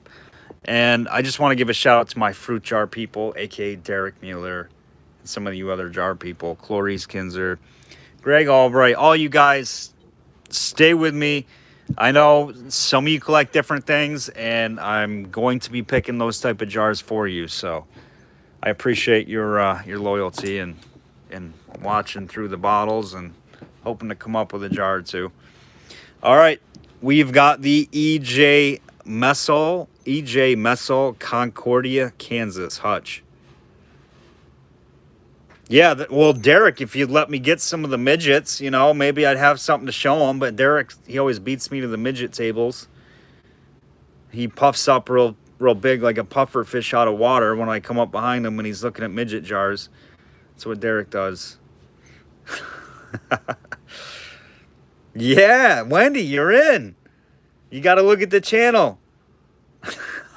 And I just want to give a shout out to my fruit jar people, aka Derek Mueller, and some of you other jar people, Clarice Kinzer, Greg Albright. All you guys, stay with me. I know some of you collect different things, and I'm going to be picking those type of jars for you. So I appreciate your loyalty and watching through the bottles and hoping to come up with a jar or two. All right, we've got the EJ Messel Concordia, Kansas hutch. Yeah, well, Derek, if you'd let me get some of the midgets, you know, maybe I'd have something to show him. But Derek, he always beats me to the midget tables. He puffs up real big like a puffer fish out of water when I come up behind him when he's looking at midget jars. That's what Derek does. Yeah, Wendy, you're in. You got to look at the channel.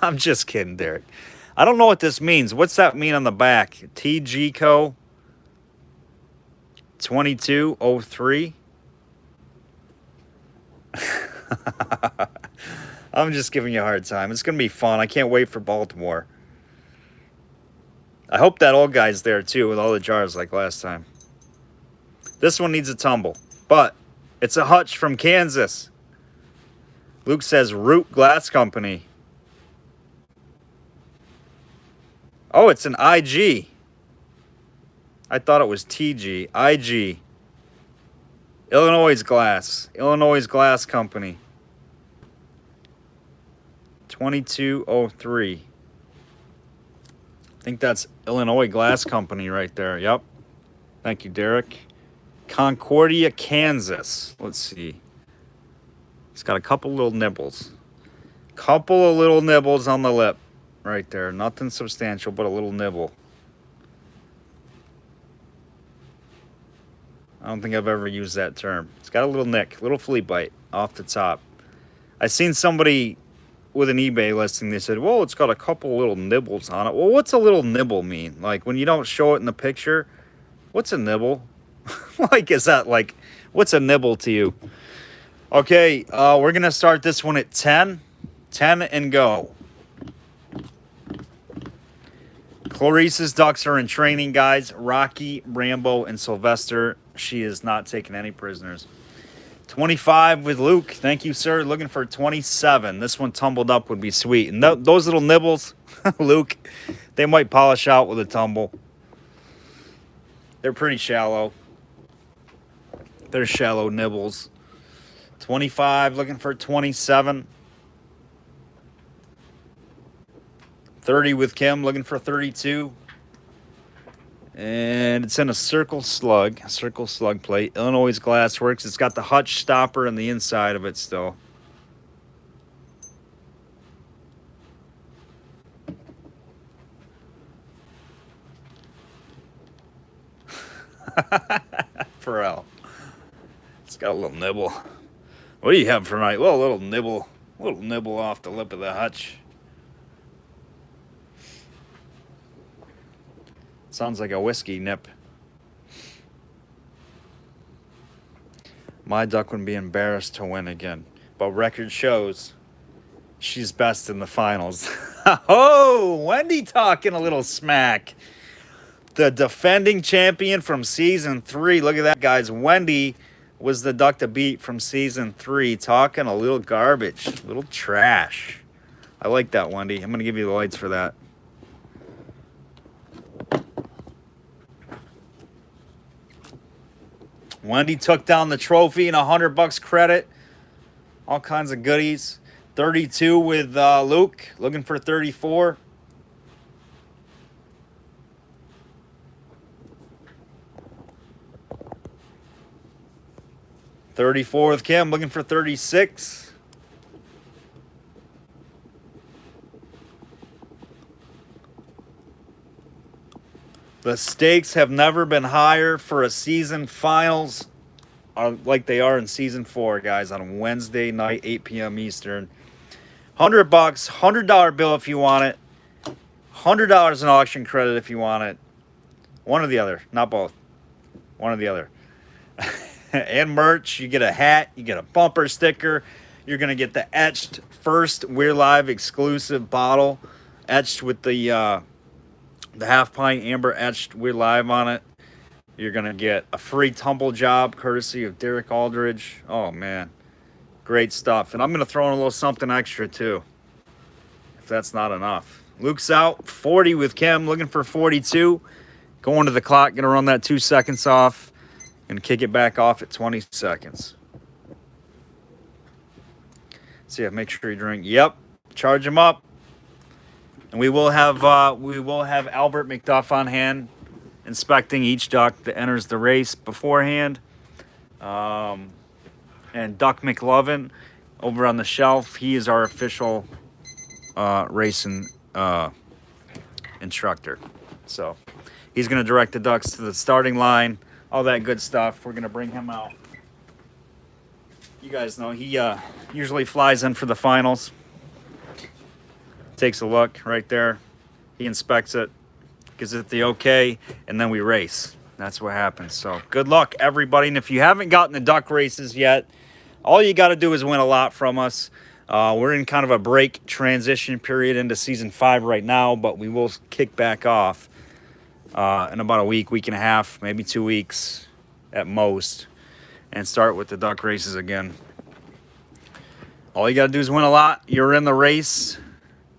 I'm just kidding, Derek. I don't know what this means. What's that mean on the back? TG Co. 2203. I'm just giving you a hard time. It's going to be fun. I can't wait for Baltimore. I hope that old guy's there too with all the jars like last time. This one needs a tumble, but it's a hutch from Kansas. Luke says Root Glass Company. Oh, it's an IG. I thought it was TG. IG. Illinois Glass Company. 2203. I think that's Illinois Glass Company right there. Yep. Thank you, Derek. Concordia, Kansas. Let's see. It's got a couple little nibbles. Couple of little nibbles on the lip right there. Nothing substantial, but a little nibble. I don't think I've ever used that term. It's got a little nick, little flea bite off the top. I seen somebody with an eBay listing. They said, well, it's got a couple little nibbles on it. Well, what's a little nibble mean? Like when you don't show it in the picture, what's a nibble? Like, is that like, what's a nibble to you? Okay, we're going to start this one at 10. 10 and go. Clarice's ducks are in training, guys. Rocky, Rambo, and Sylvester. She is not taking any prisoners. 25 with Luke. Thank you, sir. Looking for 27. This one tumbled up would be sweet. And those little nibbles, Luke, they might polish out with a tumble. They're pretty shallow. They're shallow nibbles. 25, looking for 27. 30 with Kim, looking for 32. And it's in a circle slug plate. Illinois Glassworks. It's got the hutch stopper on the inside of it still. Pharrell. It's got a little nibble. What do you have for tonight? Well, a little nibble off the lip of the hutch. Sounds like a whiskey nip. My duck wouldn't be embarrassed to win again, but record shows she's best in the finals. Oh, Wendy talking a little smack. The defending champion from season 3. Look at that, guys. Wendy was the duck to beat from season 3. Talking a little garbage, a little trash. I like that, Wendy. I'm going to give you the lights for that. Wendy took down the trophy and $100 credit. All kinds of goodies. 32 with Luke, looking for 34. $34 with Kim, looking for 36. The stakes have never been higher for a season finals like they are in season 4, guys, on Wednesday night, 8 p.m. Eastern. $100, $100 bill if you want it. $100 in auction credit if you want it. One or the other, not both. One or the other. And merch, you get a hat, you get a bumper sticker. You're going to get the etched first We'reLive exclusive bottle, etched with the half pint amber etched We'reLive on it. You're going to get a free tumble job courtesy of Derek Aldridge. Oh, man. Great stuff. And I'm going to throw in a little something extra, too, if that's not enough. Luke's out. 40 with Kim, looking for 42. Going to the clock, going to run that 2 seconds off and kick it back off at 20 seconds. So, yeah, make sure you drink. Yep. Charge them up. And we will have Albert McDuff on hand inspecting each duck that enters the race beforehand. And Duck McLovin over on the shelf. He is our official racing instructor. So he's going to direct the ducks to the starting line, all that good stuff. We're going to bring him out. You guys know he usually flies in for the finals. Takes a look right there. He inspects it, gives it the okay, and then we race. That's what happens. So good luck, everybody. And if you haven't gotten the duck races yet, all you got to do is win a lot from us. We're in kind of a break transition period into season 5 right now, but we will kick back off in about a week and a half, maybe 2 weeks at most, and start with the duck races again. All you got to do is win a lot. You're in the race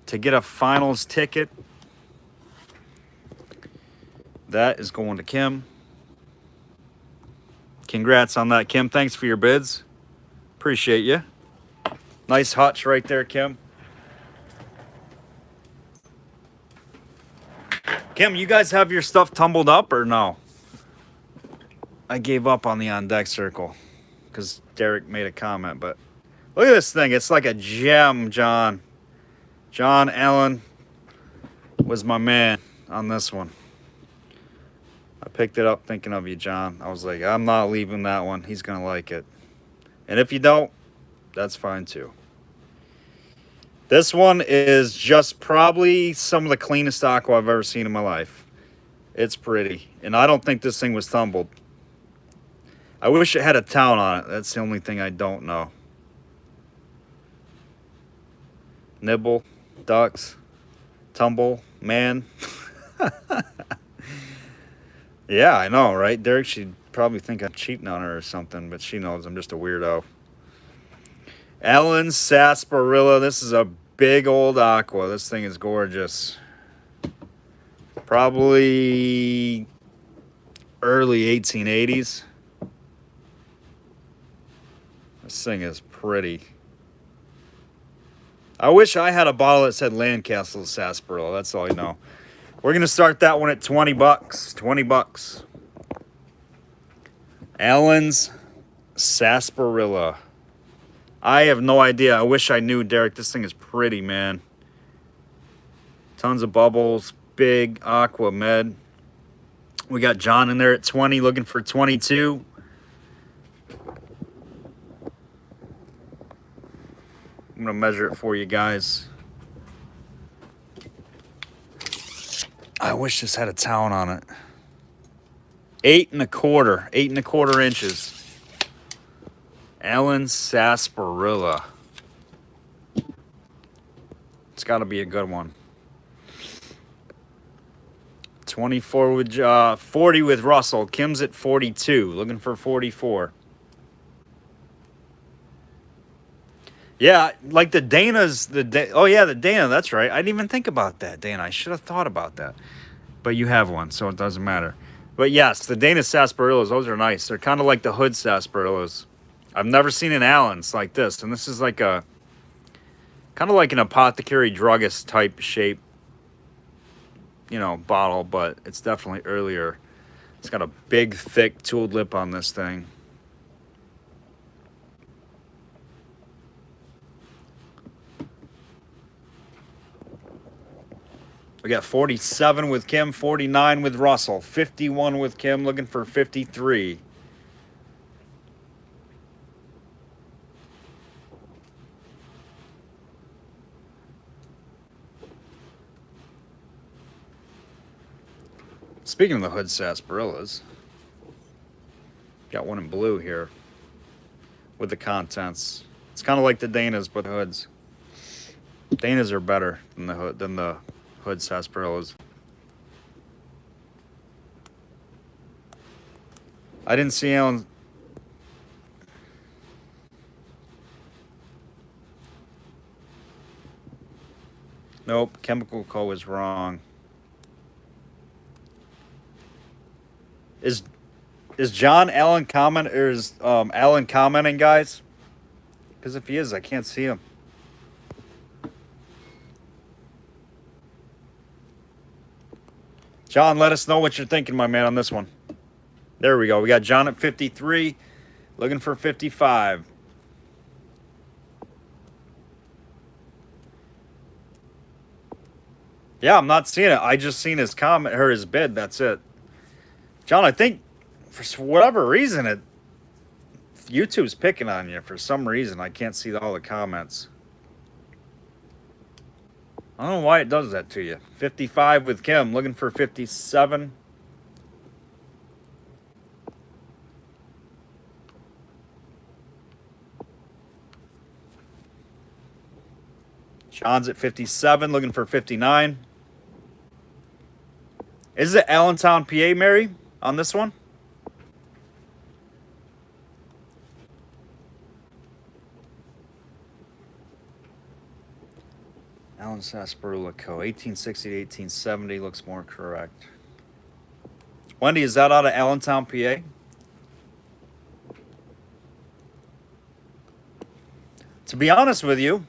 to get a finals ticket. That is going to Kim. Congrats on that, Kim. Thanks for your bids. Appreciate you. Nice hutch right there, Kim. Kim, you guys have your stuff tumbled up or no? I gave up on the on deck circle because Derek made a comment, but look at this thing. It's like a gem, John. John Allen was my man on this one. I picked it up thinking of you, John. I was like, I'm not leaving that one. He's going to like it. And if you don't, that's fine too. This one is just probably some of the cleanest aqua I've ever seen in my life. It's pretty. And I don't think this thing was tumbled. I wish it had a town on it. That's the only thing I don't know. Nibble, ducks, tumble, man. Yeah, I know, right? Derek, she'd probably think I'm cheating on her or something, but she knows I'm just a weirdo. Ellen's sarsaparilla. This is a big old aqua. This thing is gorgeous. Probably early 1880s. This thing is pretty. I wish I had a bottle that said Landcastle sarsaparilla. That's all I know. We're going to start that one at 20 bucks. 20 bucks. Allen's sarsaparilla. I have no idea. I wish I knew, Derek. This thing is pretty, man. Tons of bubbles. Big aqua med. We got John in there at 20, looking for 22. I'm going to measure it for you guys. I wish this had a town on it. 8 1/4. 8 1/4 inches. Allen's sarsaparilla. It's got to be a good one. 24 with 40 with Russell. Kim's at 42. Looking for 44. Yeah, like the Dana's, oh yeah, the Dana, that's right. I didn't even think about that, Dana. I should have thought about that. But you have one, so it doesn't matter. But yes, the Dana sarsaparillas, those are nice. They're kind of like the hood sarsaparillas. I've never seen an Allen's like this. And this is like a, kind of like an apothecary druggist type shape, you know, bottle. But it's definitely earlier. It's got a big, thick tooled lip on this thing. We got 47 with Kim, 49 with Russell, 51 with Kim, looking for 53. Speaking of the hood sarsaparillas, got one in blue here with the contents. It's kind of like the Danas, but hoods. Danas are better than the hood sarsaparillas. I didn't see Allen. Nope, Chemical Co. is wrong. Is John Allen comment or is Allen commenting, guys? Because if he is, I can't see him. John, let us know what you're thinking, my man, on this one. There we go. We got John at 53, looking for 55. Yeah, I'm not seeing it. I just seen his comment or his bid. That's it. John, I think for whatever reason, YouTube's picking on you for some reason. I can't see all the comments. I don't know why it does that to you. 55 with Kim, looking for 57. John's at 57, looking for 59. Is it Allentown, PA, Mary, on this one? Allen Sarsaparilla Co. 1860 to 1870 looks more correct. Wendy, is that out of Allentown, PA? To be honest with you,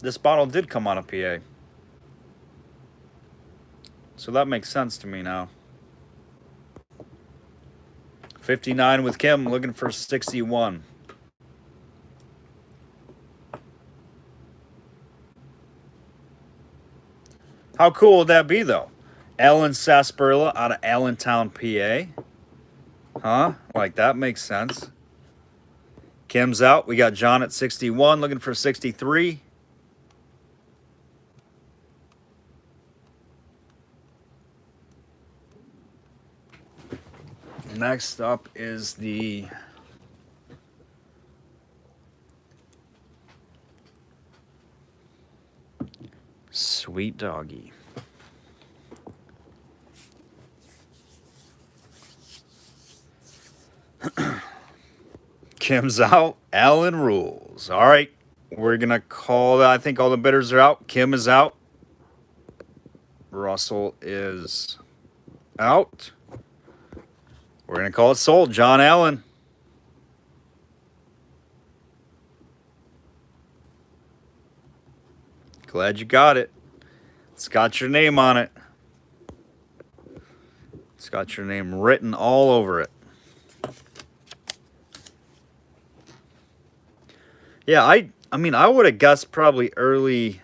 this bottle did come out of PA. So that makes sense to me now. 59 with Kim, looking for 61. How cool would that be, though? Allen Sarsaparilla out of Allentown, PA. Huh? Like, that makes sense. Kim's out. We got John at 61, looking for 63. Next up is the Sweet Doggy. Kim's out. Allen rules. All right. We're going to call that. I think all the bidders are out. Kim is out. Russell is out. We're going to call it sold. John Allen. Glad you got it. It's got your name on it. It's got your name written all over it. Yeah, I mean, I would have guessed probably early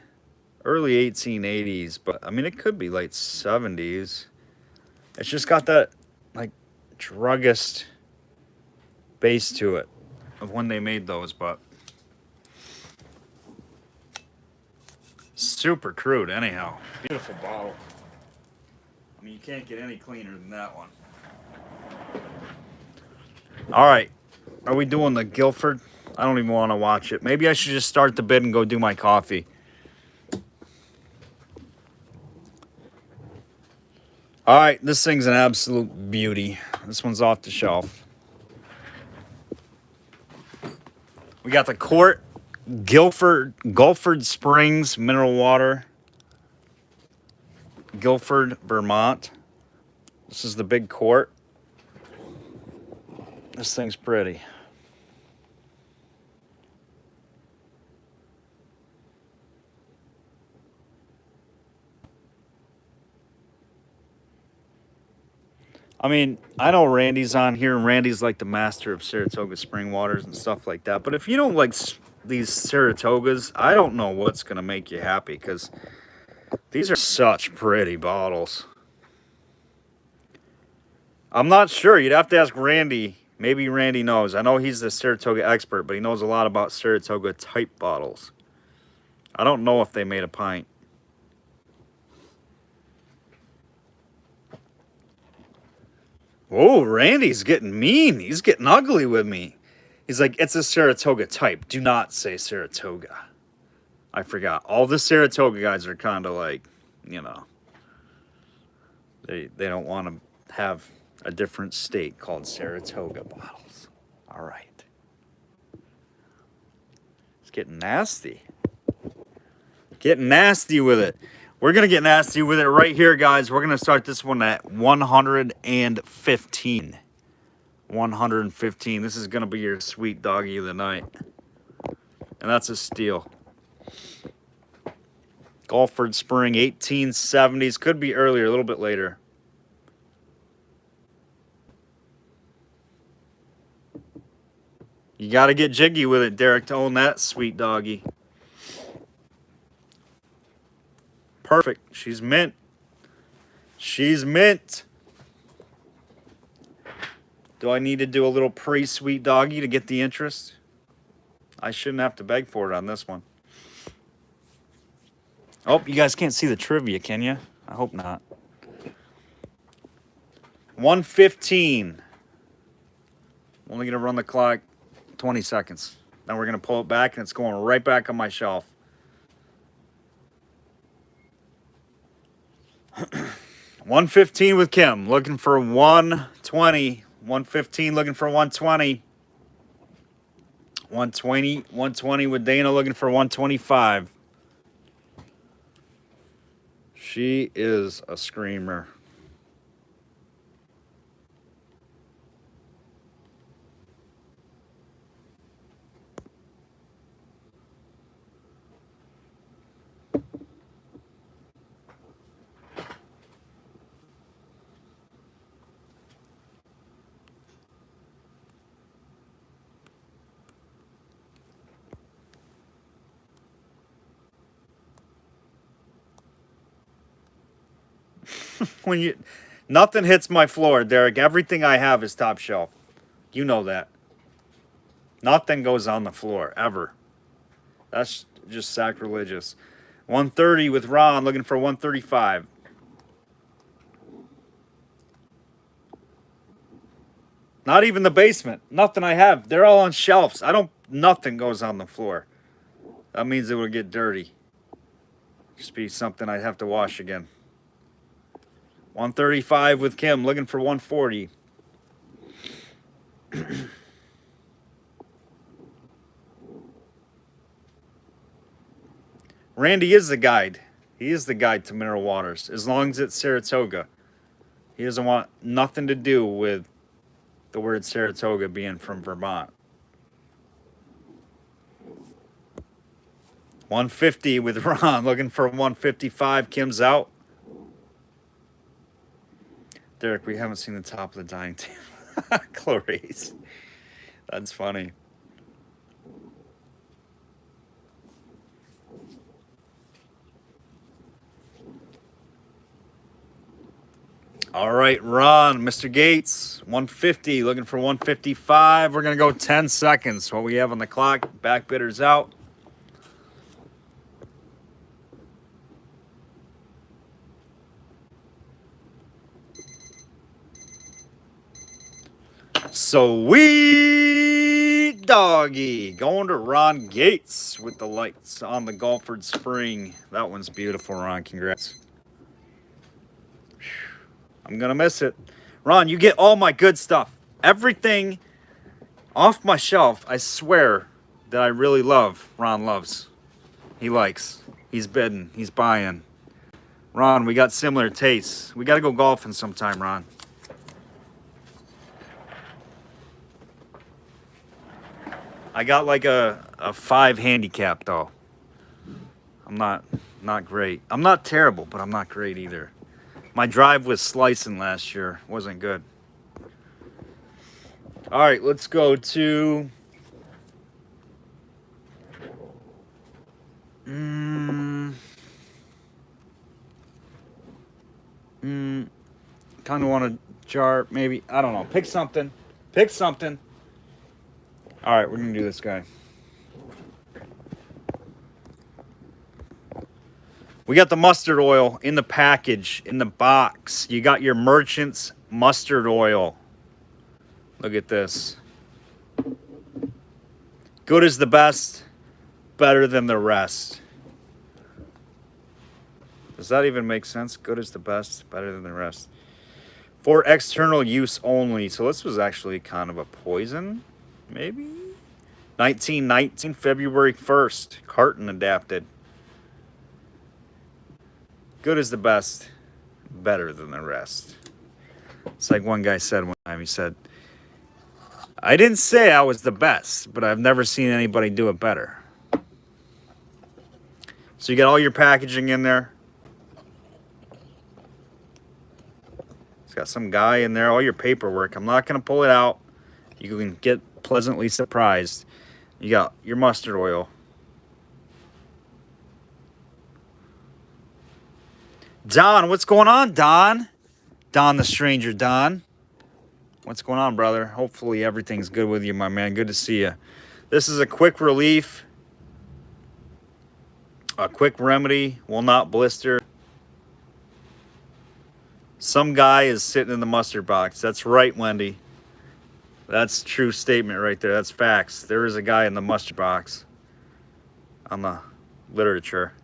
1880s, but I mean, it could be late 70s. It's just got that, like, druggist base to it of when they made those, but super crude anyhow. Beautiful bottle. I mean, you can't get any cleaner than that one. All right, are we doing the Guilford? I don't even want to watch it. Maybe I should just start the bid and go do my coffee. All right, this thing's an absolute beauty. This one's off the shelf. We got the Quart Gulford Springs mineral water. Guilford, Vermont. This is the big quart. This thing's pretty. I mean, I know Randy's on here, and Randy's like the master of Saratoga spring waters and stuff like that. But if you don't like these Saratogas, I don't know what's going to make you happy, because these are such pretty bottles. I'm not sure. You'd have to ask Randy. Maybe Randy knows. I know he's the Saratoga expert, but he knows a lot about Saratoga type bottles. I don't know if they made a pint. Oh, Randy's getting mean. He's getting ugly with me. He's like, it's a Saratoga type. Do not say Saratoga. I forgot. All the Saratoga guys are kind of like, you know, they don't want to have a different state called Saratoga bottles. All right. It's getting nasty. Getting nasty with it. We're going to get nasty with it right here, guys. We're going to start this one at 115. 115. This is going to be your sweet doggy of the night. And that's a steal. Gulford Spring, 1870s. Could be earlier, a little bit later. You got to get jiggy with it, Derek, to own that sweet doggy. Perfect. She's mint. She's mint. Do I need to do a little pre-sweet doggy to get the interest? I shouldn't have to beg for it on this one. Oh, you guys can't see the trivia, can you? I hope not. 115. Only going to run the clock 20 seconds. Then we're going to pull it back, and it's going right back on my shelf. 115 with Kim, looking for 120. 115 looking for 120. 120 with Dana, looking for 125. She is a screamer. Nothing hits my floor, Derek. Everything I have is top shelf. You know that. Nothing goes on the floor, ever. That's just sacrilegious. 130 with Ron, looking for 135. Not even the basement. Nothing I have. They're all on shelves. Nothing goes on the floor. That means it will get dirty. Just be something I'd have to wash again. 135 with Kim, looking for 140. Randy is the guide. He is the guide to mineral waters, as long as it's Saratoga. He doesn't want nothing to do with the word Saratoga being from Vermont. 150 with Ron. Looking for 155. Kim's out. Derek, we haven't seen the top of the dining table. Clarice. That's funny. All right, Ron, Mr. Gates, 150, looking for 155. We're going to go 10 seconds. What we have on the clock, back bidders out. Sweet doggy, going to Ron Gates with the lights on the Gulford Spring. That one's beautiful, Ron. Congrats. I'm going to miss it. Ron, you get all my good stuff. Everything off my shelf, I swear, that I really love, Ron loves. He likes. He's bidding. He's buying. Ron, we got similar tastes. We got to go golfing sometime, Ron. I got like a 5 handicap, though. I'm not great. I'm not terrible, but I'm not great either. My drive was slicing last year. Wasn't good. All right, let's go to... kind of want a jar, maybe. I don't know. Pick something. Pick something. All right, we're going to do this guy. We got the mustard oil in the package, in the box. You got your Merchant's mustard oil. Look at this. Good is the best, better than the rest. Does that even make sense? Good is the best, better than the rest. For external use only. So this was actually kind of a poison, maybe? 1919, February 1st. Carton adapted. Good is the best, better than the rest. It's like one guy said one time, he said, I didn't say I was the best, but I've never seen anybody do it better. So you got all your packaging in there. It's got some guy in there, all your paperwork. I'm not going to pull it out. You can get pleasantly surprised. You got your mustard oil. Don, what's going on, Don? Don the stranger, Don. What's going on, brother? Hopefully everything's good with you, my man. Good to see you. This is a quick relief. A quick remedy. Will not blister. Some guy is sitting in the mustard box. That's right, Wendy. That's a true statement right there. That's facts. There is a guy in the mustard box on the literature.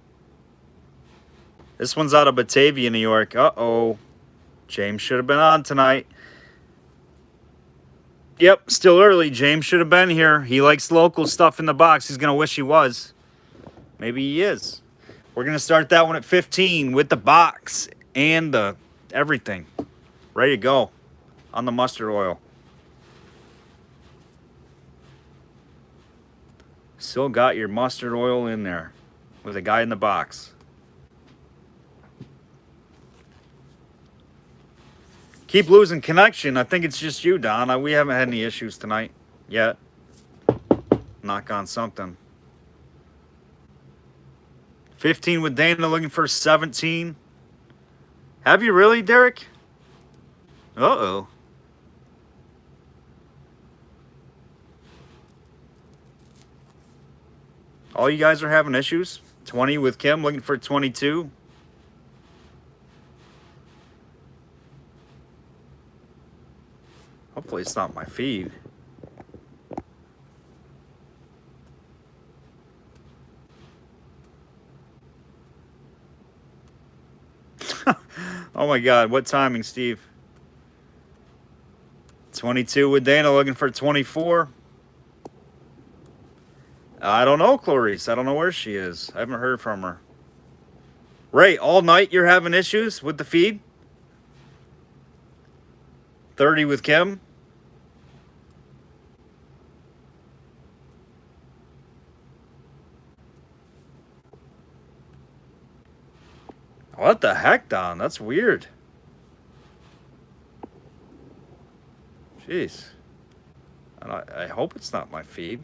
This one's out of Batavia, New York. Uh-oh. James should have been on tonight. Yep, still early. James should have been here. He likes local stuff in the box. He's going to wish he was. Maybe he is. We're going to start that one at 15 with the box and the everything. Ready to go on the mustard oil. Still got your mustard oil in there with a guy in the box. Keep losing connection. I think it's just you, Don. We haven't had any issues tonight yet. Knock on something. 15 with Dana, looking for 17. Have you really, Derek? Uh-oh. All you guys are having issues? 20 with Kim, looking for 22. Hopefully it's not my feed. Oh my God, what timing, Steve? 22 with Dana, looking for 24. I don't know, Clarice. I don't know where she is. I haven't heard from her. Ray, all night you're having issues with the feed? 30 with Kim. What the heck, Don? That's weird. Jeez. And I hope it's not my feed.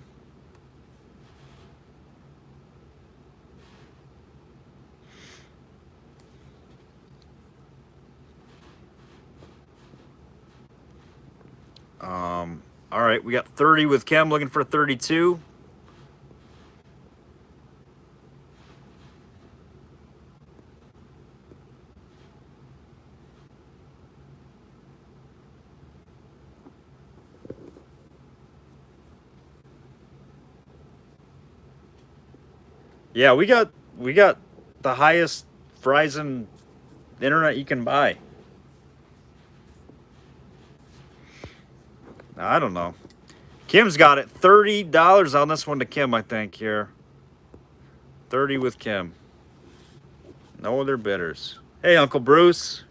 All right, we got 30 with Kim looking for 32. Yeah, we got the highest Verizon internet you can buy. I don't know. Kim's got it. $30 on this one to Kim, I think, here. 30 with Kim. No other bidders. Hey, Uncle Bruce.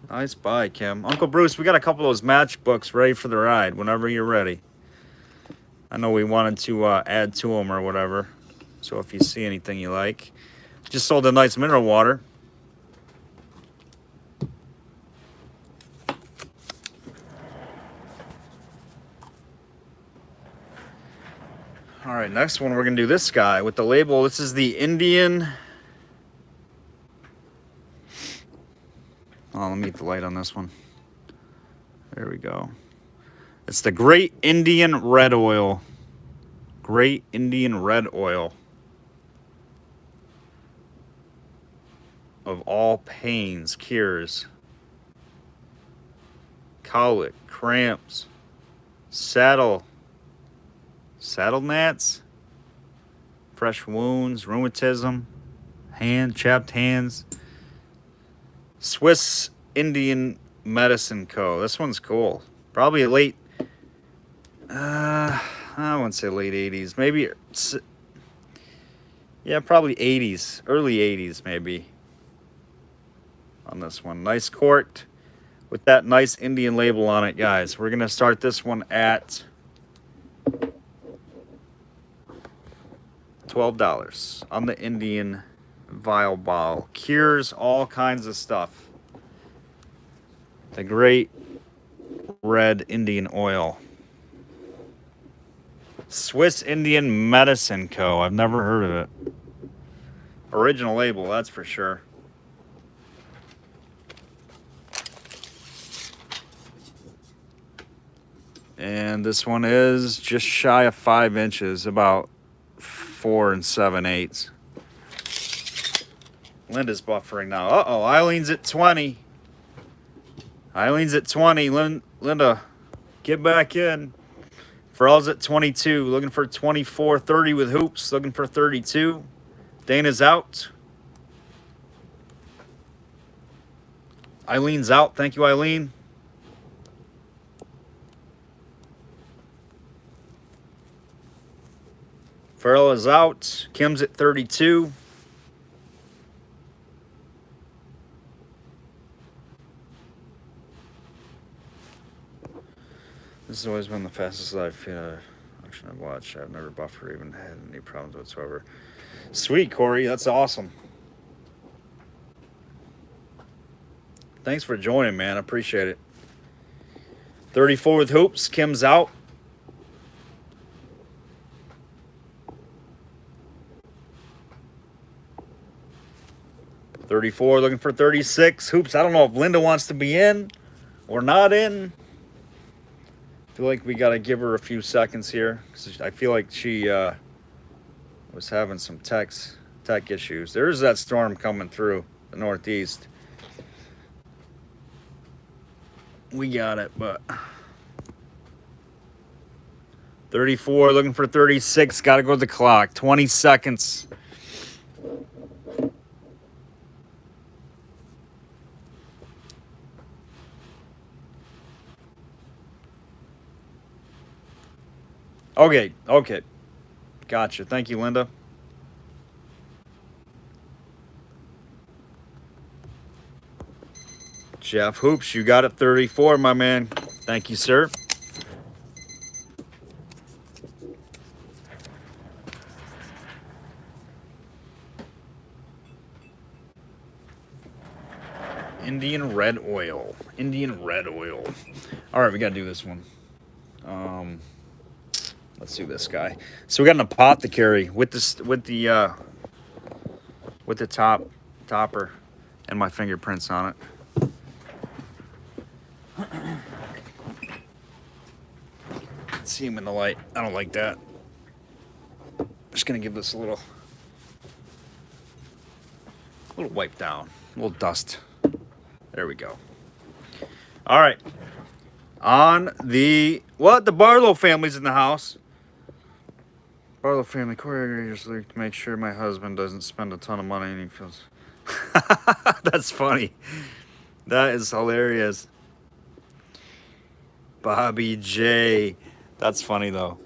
Nice buy, Kim. Uncle Bruce, we got a couple of those matchbooks ready for the ride whenever you're ready. I know we wanted to add to them or whatever. So if you see anything you like. Just sold a nice mineral water. All right, next one, we're going to do this guy with the label. This is the Indian. Oh, let me get the light on this one. There we go. It's the Great Indian Red Oil. Great Indian Red Oil. Of all pains, cures. Colic, cramps, saddle gnats, fresh wounds, rheumatism, chapped hands. Swiss Indian Medicine Co. This one's cool. Probably late, I wouldn't say late 80s. Maybe, yeah, probably 80s. Early 80s, maybe. On this one. Nice corked with that nice Indian label on it, guys. We're going to start this one at $12 on the Indian vial bottle. Cures all kinds of stuff. The Great Red Indian Oil. Swiss Indian Medicine Co. I've never heard of it. Original label, that's for sure. And this one is just shy of 5 inches, about 4 7/8. Linda's buffering now. Uh-oh, Eileen's at 20. Eileen's at 20. Linda, get back in. Farrell's at 22, looking for 24. 30 with hoops, looking for 32. Dana's out. Eileen's out. Thank you, Eileen. Farrell is out. Kim's at 32. This has always been the fastest live auction I've watched. I've never buffered or even had any problems whatsoever. Sweet, Corey. That's awesome. Thanks for joining, man. I appreciate it. 34 with hoops. Kim's out. $34, looking for 36. Hoops, I don't know if Linda wants to be in or not in. I feel like we got to give her a few seconds here, because I feel like she was having some tech issues. There's that storm coming through the Northeast. We got it, but 34, looking for 36. Got to go to the clock. 20 seconds. Okay. Gotcha. Thank you, Linda. Jeff Hoops, you got it 34, my man. Thank you, sir. Indian red oil. Indian red oil. All right, we got to do this one. Let's do this guy. So we got an apothecary with this with the topper and my fingerprints on it. See him in the light. I don't like that. Just gonna give this a little wipe down, a little dust. There we go. All right. On the the Barlow family's in the house. Barlow family choreographer to make sure my husband doesn't spend a ton of money and he feels. That's funny. That is hilarious. Bobby J. That's funny though.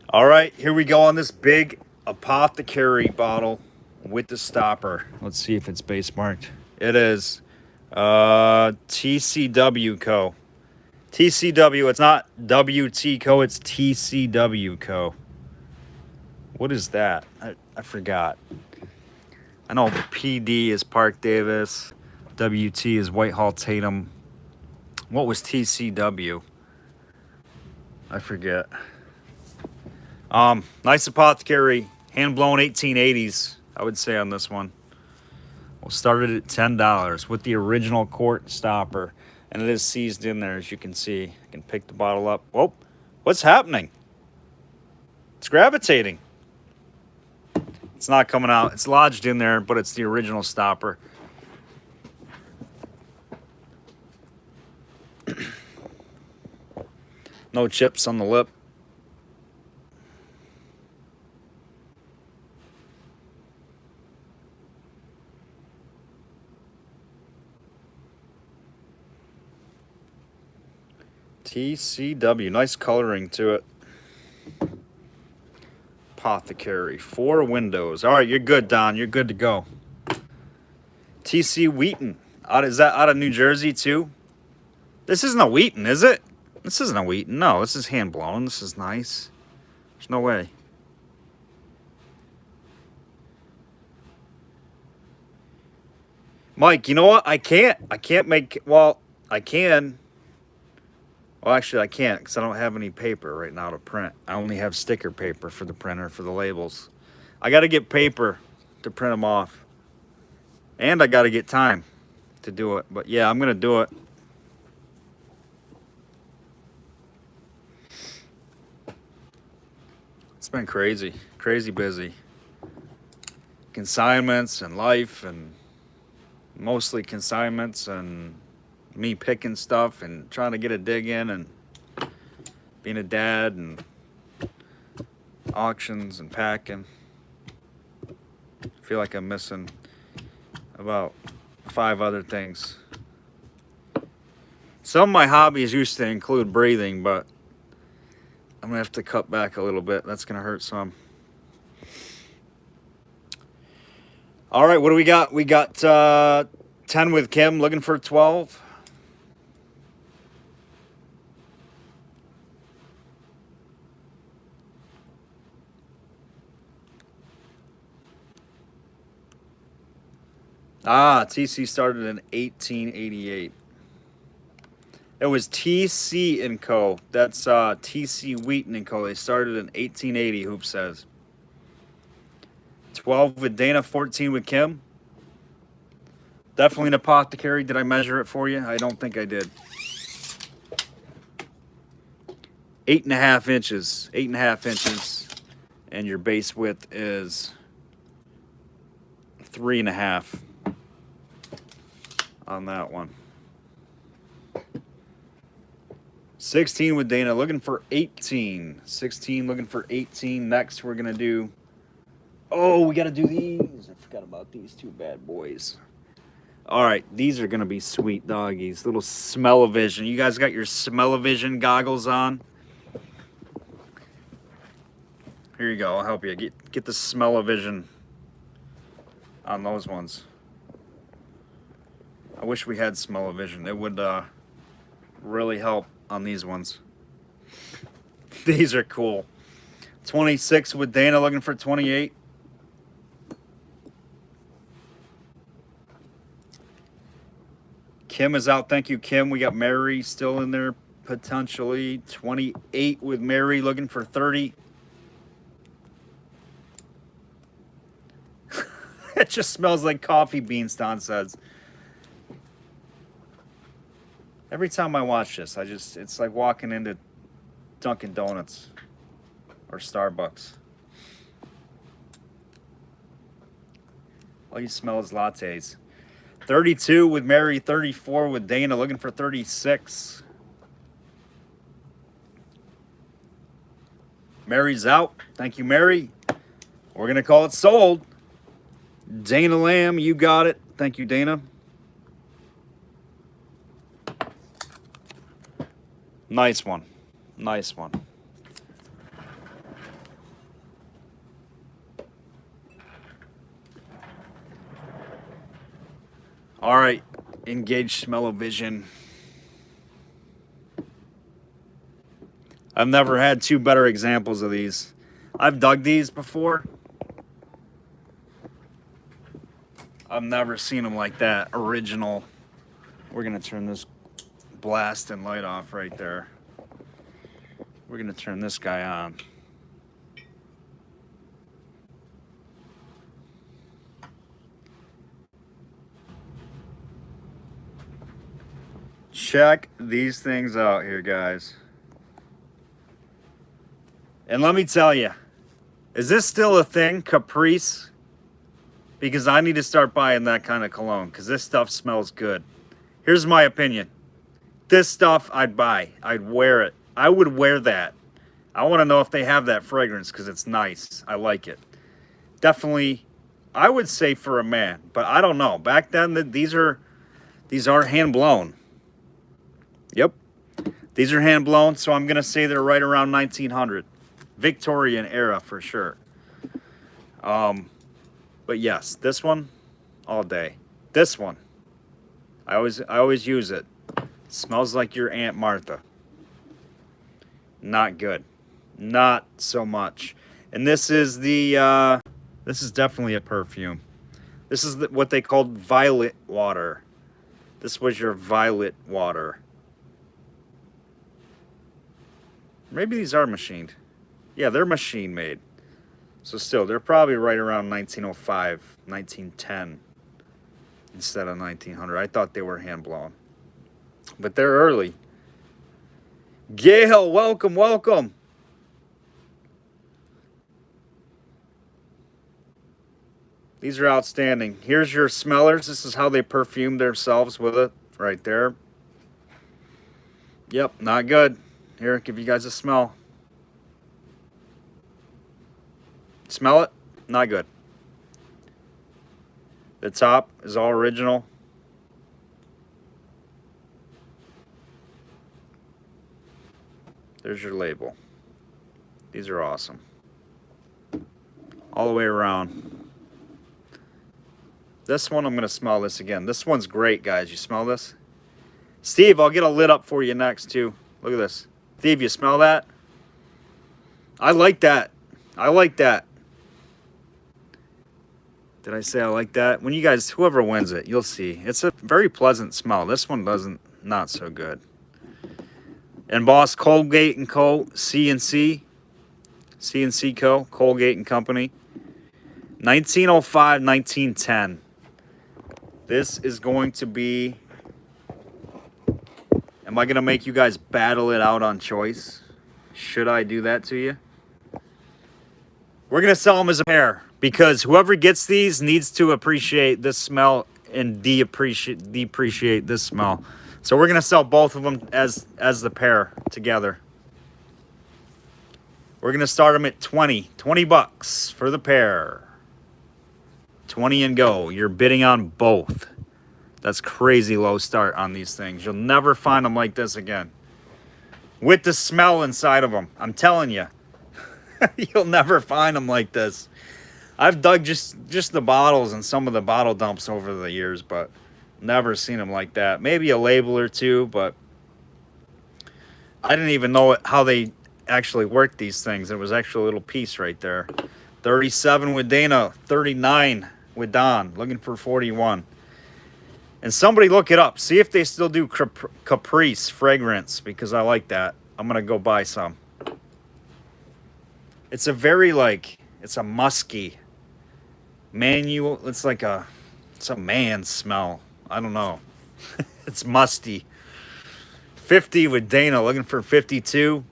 All right, here we go on this big apothecary bottle with the stopper. Let's see if it's base marked. It is. TCW Co. TCW. It's not WT Co. It's TCW Co. What is that? I forgot. I know the PD is Park Davis. WT is Whitehall Tatum. What was TCW? I forget. Nice apothecary, hand blown 1880s. I would say on this one. We'll start it at $10 with the original quart stopper, and it is seized in there, as you can see. I can pick the bottle up. Whoa, what's happening? It's gravitating. It's not coming out. It's lodged in there, but it's the original stopper. No chips on the lip. TCW, nice coloring to it. Apothecary, 4 windows. All right, you're good, Don. You're good to go. TC Wheaton. Is that out of New Jersey, too? This isn't a Wheaton, is it? This isn't a Wheaton. No, this is hand blown. This is nice. There's no way. Mike, you know what? I can't make... Well, I can... Well, actually, I can't because I don't have any paper right now to print. I only have sticker paper for the printer for the labels. I got to get paper to print them off. And I got to get time to do it. But yeah, I'm going to do it. It's been crazy. Crazy busy. Consignments and life, and mostly consignments and me picking stuff and trying to get a dig in and being a dad and auctions and packing. I feel like I'm missing about 5 other things. Some of my hobbies used to include breathing, but I'm gonna have to cut back a little bit. That's gonna hurt some. All right, what do we got? We got 10 with Kim, looking for 12. TC started in 1888. It was TC and Co. That's TC Wheaton and Co. They started in 1880, Hoop says. 12 with Dana, 14 with Kim. Definitely an apothecary. Did I measure it for you? I don't think I did. 8.5 inches. 8.5 inches. And your base width is 3.5 on that one. 16 with Dana, looking for 18. 16 looking for 18. Next, we're going to do... Oh, we got to do these. I forgot about these 2 bad boys. All right, these are going to be sweet doggies. Little smell-o-vision. You guys got your smell-o-vision goggles on? Here you go. I'll help you. Get the smell-o-vision on those ones. I wish we had smell-o-vision. It would really help on these ones. These are cool. 26 with Dana, looking for 28. Kim is out. Thank you, Kim. We got Mary still in there, potentially. 28 with Mary, looking for 30. It just smells like coffee beans, Don says. Every time I watch this, it's like walking into Dunkin' Donuts or Starbucks. All you smell is lattes. 32 with Mary, 34 with Dana, looking for 36. Mary's out. Thank you, Mary. We're going to call it sold. Dana Lamb, you got it. Thank you, Dana. Nice one. Nice one. All right, engage smell-o-vision. I've never had two better examples of these. I've dug these before. I've never seen them like that, original. We're gonna turn this blast and light off right there. We're gonna turn this guy on. Check these things out here, guys. And let me tell you, is this still a thing, Caprice? Because I need to start buying that kind of cologne, because this stuff smells good. Here's my opinion. This stuff I'd buy. I'd wear it. I would wear that. I want to know if they have that fragrance, because it's nice. I like it. Definitely, I would say for a man, but I don't know. Back then, these are hand blown. Yep. These are hand blown, so I'm going to say they're right around 1900. Victorian era for sure. But yes, this one all day. This one, I always use it. Smells like your Aunt Martha. Not good. Not so much. And this is the this is definitely a perfume. This is what they called violet water. This was your violet water. Maybe these are machined. Yeah, they're machine made. So still, they're probably right around 1905, 1910 instead of 1900. I thought they were hand blown. But they're early. Gail, welcome, welcome. These are outstanding. Here's your smellers. This is how they perfume themselves with it right there. Yep, not good. Here, give you guys a smell. Smell it? Not good. The top is all original. There's your label. These are awesome. All the way around. This one, I'm going to smell this again. This one's great, guys. You smell this? Steve, I'll get a lid up for you next, too. Look at this. Steve, you smell that? I like that. I like that. Did I say I like that? When you guys, whoever wins it, you'll see. It's a very pleasant smell. This one doesn't, not so good. And Boss, Colgate & Co., C&C Co., Colgate & Company. 1905, 1910. This is going to be... Am I going to make you guys battle it out on choice? Should I do that to you? We're going to sell them as a pair, because whoever gets these needs to appreciate this smell and depreciate this smell. So we're going to sell both of them as the pair together. We're going to start them at 20 bucks for the pair. 20 and go. You're bidding on both. That's crazy low start on these things. You'll never find them like this again. With the smell inside of them. I'm telling you. You'll never find them like this. I've dug just the bottles and some of the bottle dumps over the years, but never seen them like that. Maybe a label or two, but I didn't even know how they actually worked these things. It was actually a little piece right there. 37 with Dana, 39 with Don, looking for 41. And somebody look it up. See if they still do Caprice fragrance, because I like that. I'm going to go buy some. It's a very, like, it's a musky manual. It's like it's a man smell. I don't know. It's musty. 50 with Dana, looking for 52.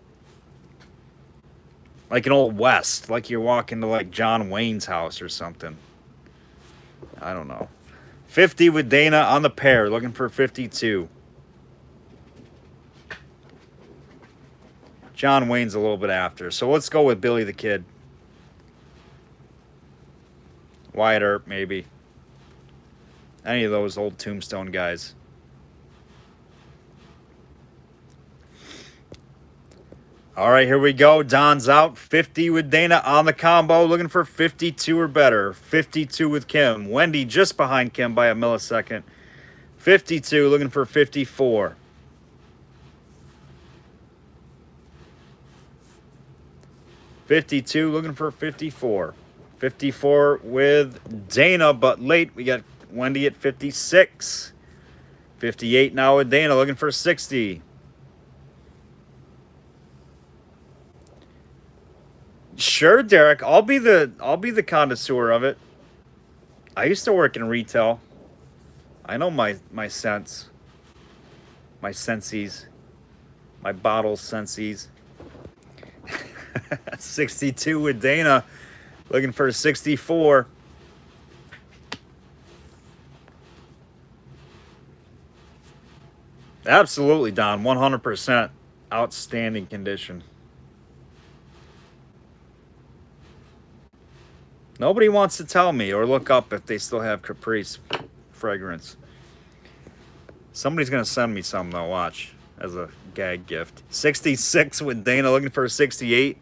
Like an old West, like you're walking to like John Wayne's house or something. I don't know. 50 with Dana on the pair, looking for 52. John Wayne's a little bit after, so let's go with Billy the Kid. Wyatt Earp, maybe. Any of those old Tombstone guys. All right, here we go. Don's out. 50 with Dana on the combo. Looking for 52 or better. 52 with Kim. Wendy just behind Kim by a millisecond. 52, looking for 54. Looking for 54. 54 with Dana, but late. We got Wendy at 56. 58 now with Dana, looking for 60. Sure, Derek. I'll be the connoisseur of it. I used to work in retail. I know my scents. My sensies. My bottle sensies. 62 with Dana. Looking for 64. Absolutely, Don. 100%. Outstanding condition. Nobody wants to tell me or look up if they still have Caprice fragrance. Somebody's going to send me some, though. Watch. As a gag gift. 66 with Dana, looking for 68.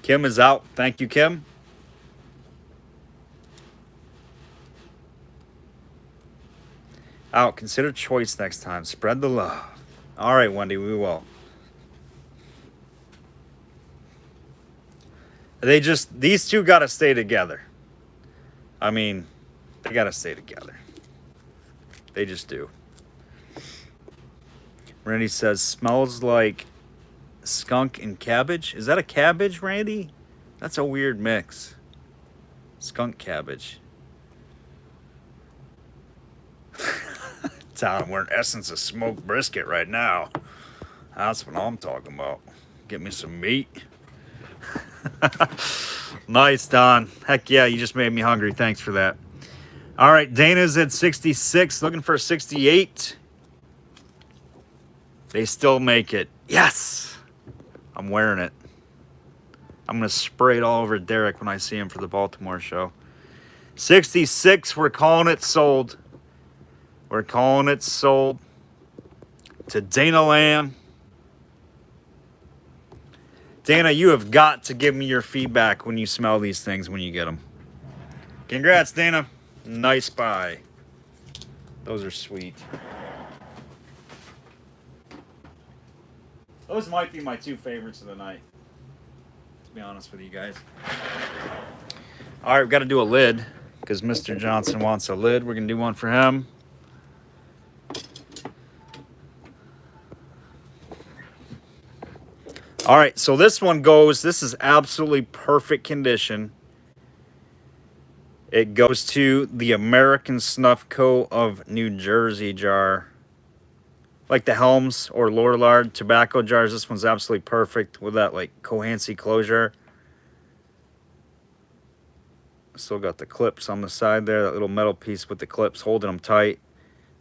Kim is out. Thank you, Kim. Out. Consider choice next time. Spread the love. All right, Wendy, we will. These two got to stay together. I mean, they got to stay together. They just do. Randy says, smells like skunk and cabbage. Is that a cabbage, Randy? That's a weird mix. Skunk cabbage. Tom, we're in essence of smoked brisket right now. That's what I'm talking about. Get me some meat. Nice, Don. Heck yeah, you just made me hungry. Thanks for that. All right, Dana's at 66, looking for 68. They still make it. Yes! I'm wearing it. I'm going to spray it all over Derek when I see him for the Baltimore show. 66, we're calling it sold. We're calling it sold to Dana Lamb. Dana, you have got to give me your feedback when you smell these things when you get them. Congrats, Dana. Nice buy. Those are sweet. Those might be my two favorites of the night, to be honest with you guys. All right, we've got to do a lid because Mr. Johnson wants a lid. We're going to do one for him. All right, so this one goes, this is absolutely perfect condition. It goes to the American Snuff Co. of New Jersey jar. Like the Helms or Lorillard tobacco jars, this one's absolutely perfect with that like Cohancy closure. Still got the clips on the side there, that little metal piece with the clips holding them tight.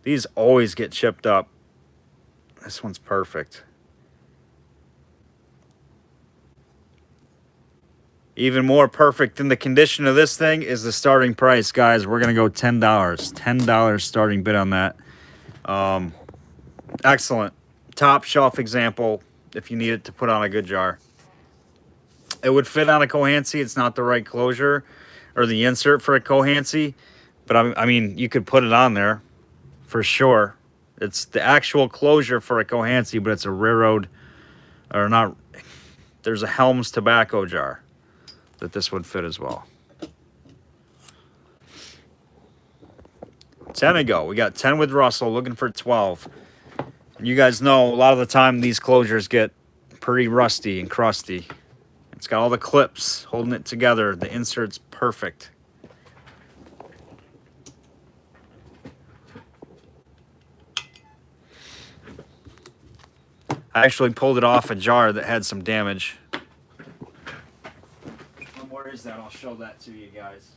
These always get chipped up. This one's perfect. Even more perfect than the condition of this thing is the starting price, guys. We're going to go $10. $10 starting bid on that. Excellent. Top shelf example if you need it to put on a good jar. It would fit on a Cohancy. It's not the right closure or the insert for a Cohancy. But, I mean, you could put it on there for sure. It's the actual closure for a Cohancy, but it's a railroad or not. There's a Helms tobacco jar that this would fit as well. 10 to go. We got 10 with Russell, looking for 12. And you guys know a lot of the time these closures get pretty rusty and crusty. It's got all the clips holding it together. The insert's perfect. I actually pulled it off a jar that had some damage. Where is that? I'll show that to you guys.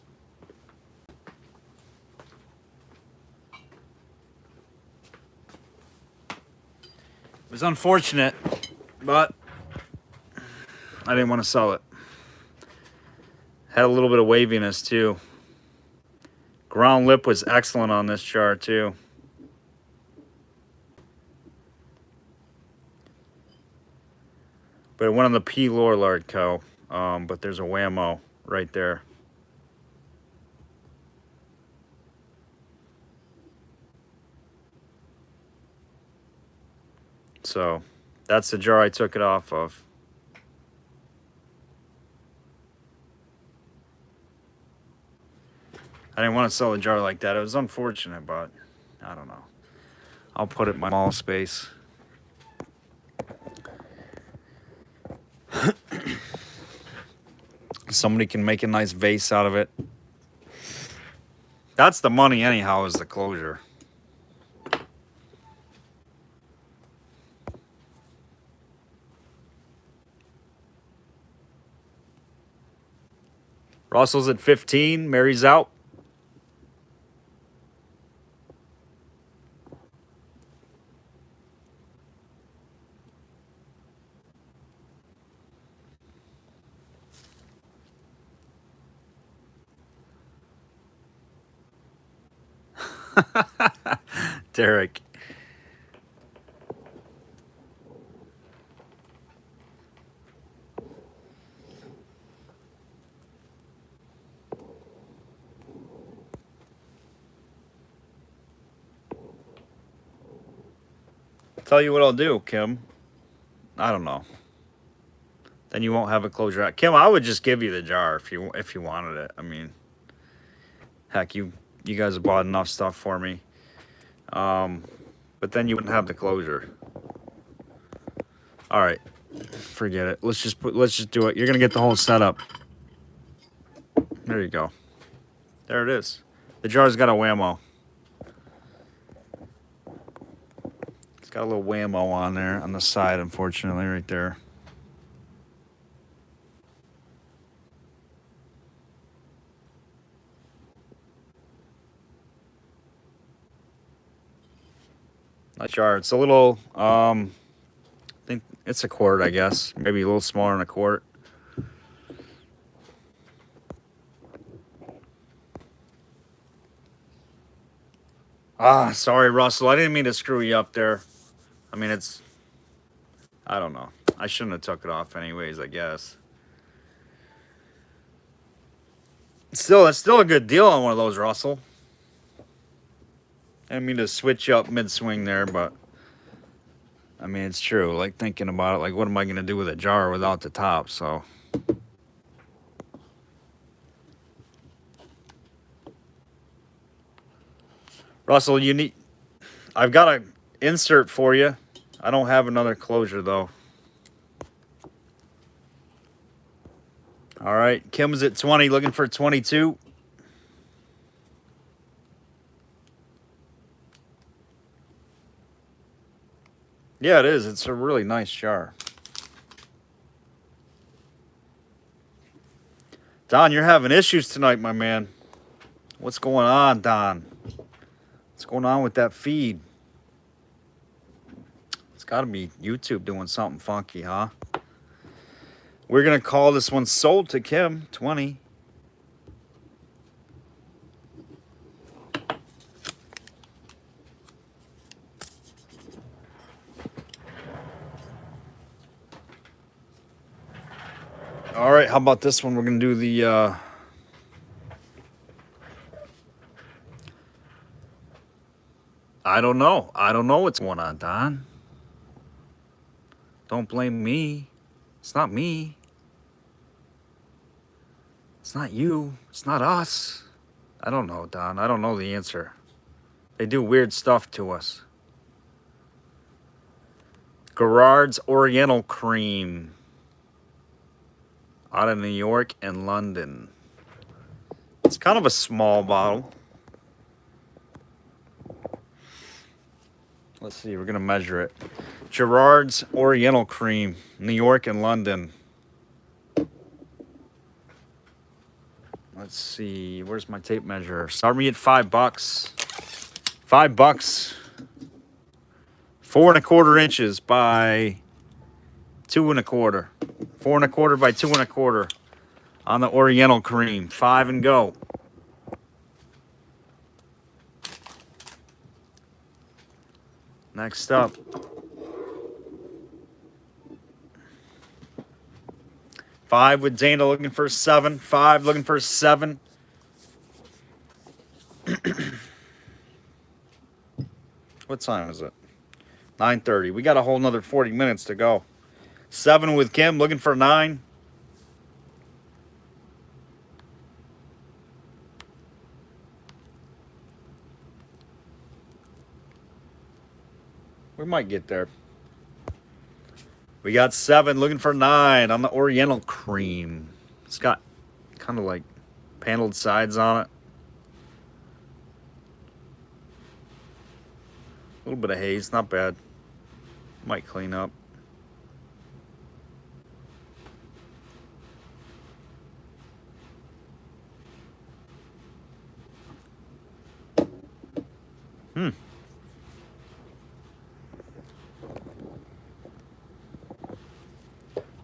It was unfortunate, but I didn't want to sell it. Had a little bit of waviness too. Ground lip was excellent on this jar too. But it went on the P. Lorillard Co. But there's a whammo right there. So that's the jar I took it off of. I didn't want to sell a jar like that. It was unfortunate, but I don't know. I'll put it in my mall space. Somebody can make a nice vase out of it. That's the money anyhow, is the closure. Russell's at 15. Mary's out. Derek. Tell you what I'll do, Kim. I don't know. Then you won't have a closure. Kim, I would just give you the jar if you wanted it. I mean, heck, you guys have bought enough stuff for me. But then you wouldn't have the closure. All right, forget it. Let's just do it. You're gonna get the whole setup. There you go. There it is. The jar's got a whammo. It's got a little whammo on there on the side, unfortunately, right there. Nice jar. It's a little, I think it's a quart, I guess. Maybe a little smaller than a quart. Ah, sorry, Russell. I didn't mean to screw you up there. I mean, I don't know. I shouldn't have took it off anyways, I guess. It's still a good deal on one of those, Russell. I didn't mean to switch you up mid-swing there, but I mean, it's true. Like, thinking about it, like, what am I going to do with a jar without the top? So, Russell, I've got an insert for you. I don't have another closure, though. All right, Kim's at 20, looking for 22. Yeah, it is. It's a really nice jar. Don, you're having issues tonight, my man. What's going on, Don? What's going on with that feed? It's got to be YouTube doing something funky, huh? We're going to call this one sold to Kim, 20. All right, how about this one? We're going to do the... I don't know. I don't know what's going on, Don. Don't blame me. It's not me. It's not you. It's not us. I don't know, Don. I don't know the answer. They do weird stuff to us. Gerard's Oriental Cream. Out of New York and London. It's kind of a small bottle. Let's see, we're going to measure it. Gerard's Oriental Cream, New York and London. Let's see, where's my tape measure? Start me at $5. $5. 4 1/4 inches by 2 1/4. 4 1/4 by 2 1/4 on the Oriental Cream. 5 and go. Next up. Five with Dana looking for 7. 5 looking for 7. What time is it? 9:30. We got a whole nother 40 minutes to go. 7 with Kim looking for 9. We might get there. We got 7 looking for 9 on the Oriental Cream. It's got kind of like paneled sides on it. A little bit of haze, not bad. Might clean up.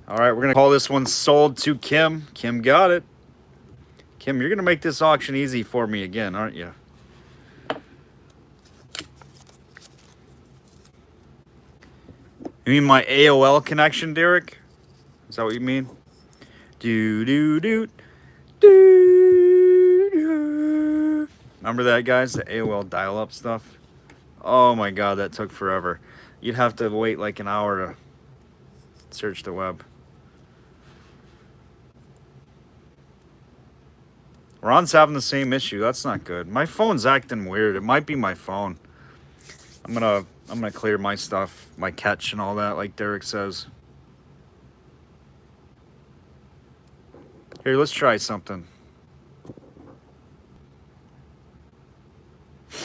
All right, we're going to call this one sold to Kim. Kim got it. Kim, you're going to make this auction easy for me again, aren't you? You mean my AOL connection, Derek? Is that what you mean? Do. Remember that, guys? The AOL dial-up stuff? Oh my God, that took forever. You'd have to wait like an hour to search the web. Ron's having the same issue. That's not good. My phone's acting weird. It might be my phone. I'm gonna clear my stuff, my catch and all that, like Derek says. Here, let's try something.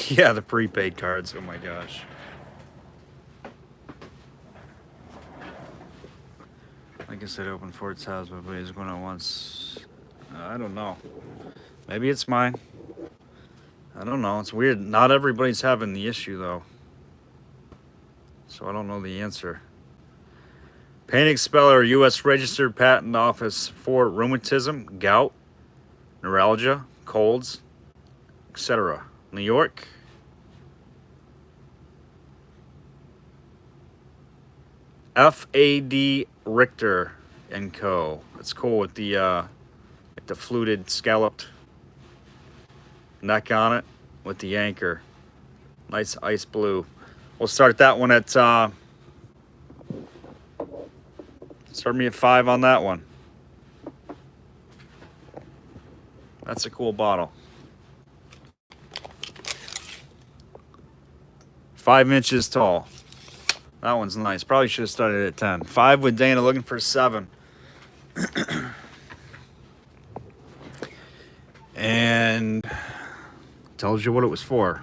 Yeah, the prepaid cards. Oh my gosh. Like I said, open for its house, but it's going on once. I don't know. Maybe it's mine. I don't know. It's weird. Not everybody's having the issue, though. So I don't know the answer. Pain Expeller, U.S. Registered Patent Office for rheumatism, gout, neuralgia, colds, etc. New York. F.A.D. Richter & Co. That's cool with the fluted, scalloped neck on it with the anchor. Nice ice blue. We'll start that one at start me at 5 on that one. That's a cool bottle. 5 inches tall. That one's nice. Probably should have started at 10. 5 with Dana looking for 7. And tells you what it was for.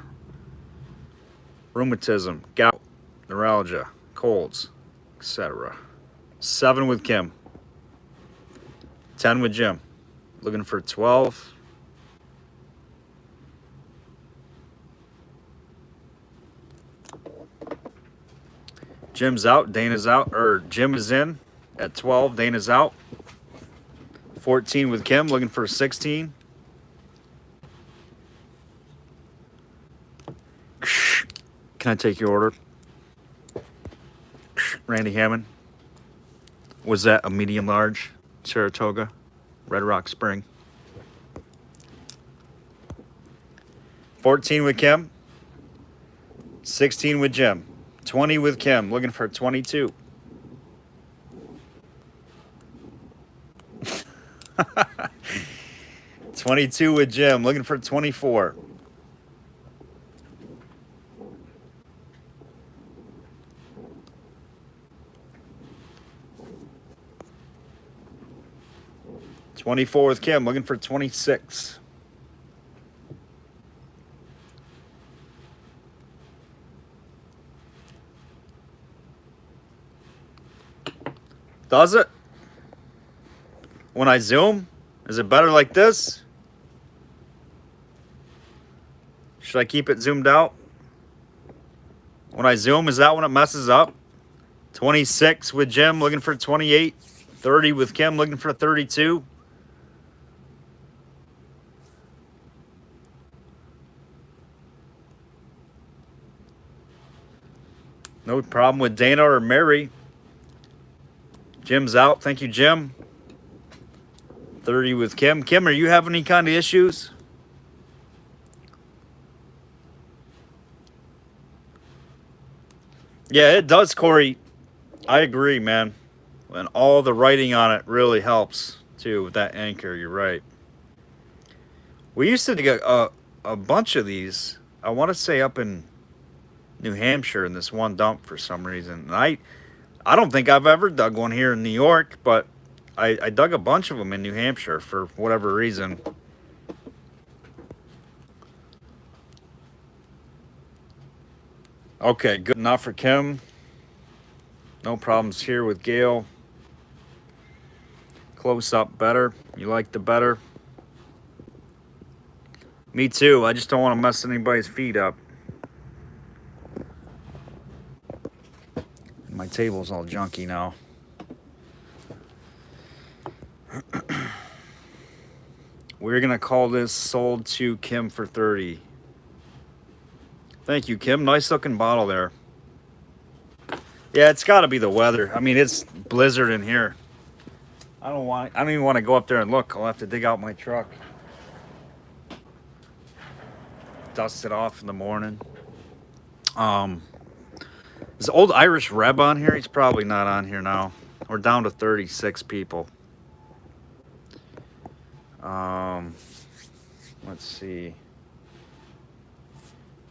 Rheumatism, gout, neuralgia, colds, etc. 7 with Kim. 10 with Jim. Looking for 12. Jim's out, Dana's out, or Jim is in at 12, Dana's out. 14 with Kim, looking for 16. Can I take your order? Randy Hammond. Was that a medium large? Saratoga, Red Rock Spring. 14 with Kim. 16 with Jim. 20 with Kim, looking for 22. $22 with Jim, looking for 24. 24 with Kim, looking for 26. Does it? When I zoom, is it better like this? Should I keep it zoomed out? When I zoom, is that when it messes up? 26 with Jim, looking for 28. 30 with Kim, looking for 32. No problem with Dana or Mary. Jim's out. Thank you, Jim. 30 with Kim. Kim, are you having any kind of issues? Yeah, it does, Corey. I agree, man. And all the writing on it really helps, too, with that anchor. You're right. We used to get a bunch of these, I want to say up in New Hampshire in this one dump for some reason. And I don't think I've ever dug one here in New York, but I dug a bunch of them in New Hampshire for whatever reason. Okay, good enough for Kim. No problems here with Gail. Close up better. You like the better? Me too. I just don't want to mess anybody's feet up. My table's all junky now. We're going to call this sold to Kim for 30. Thank you, Kim. Nice looking bottle there. Yeah, it's got to be the weather. I mean, it's blizzard in here. I don't even want to go up there and look. I'll have to dig out my truck. Dust it off in the morning. Is old Irish Reb on here? He's probably not on here now. We're down to 36 people. Let's see.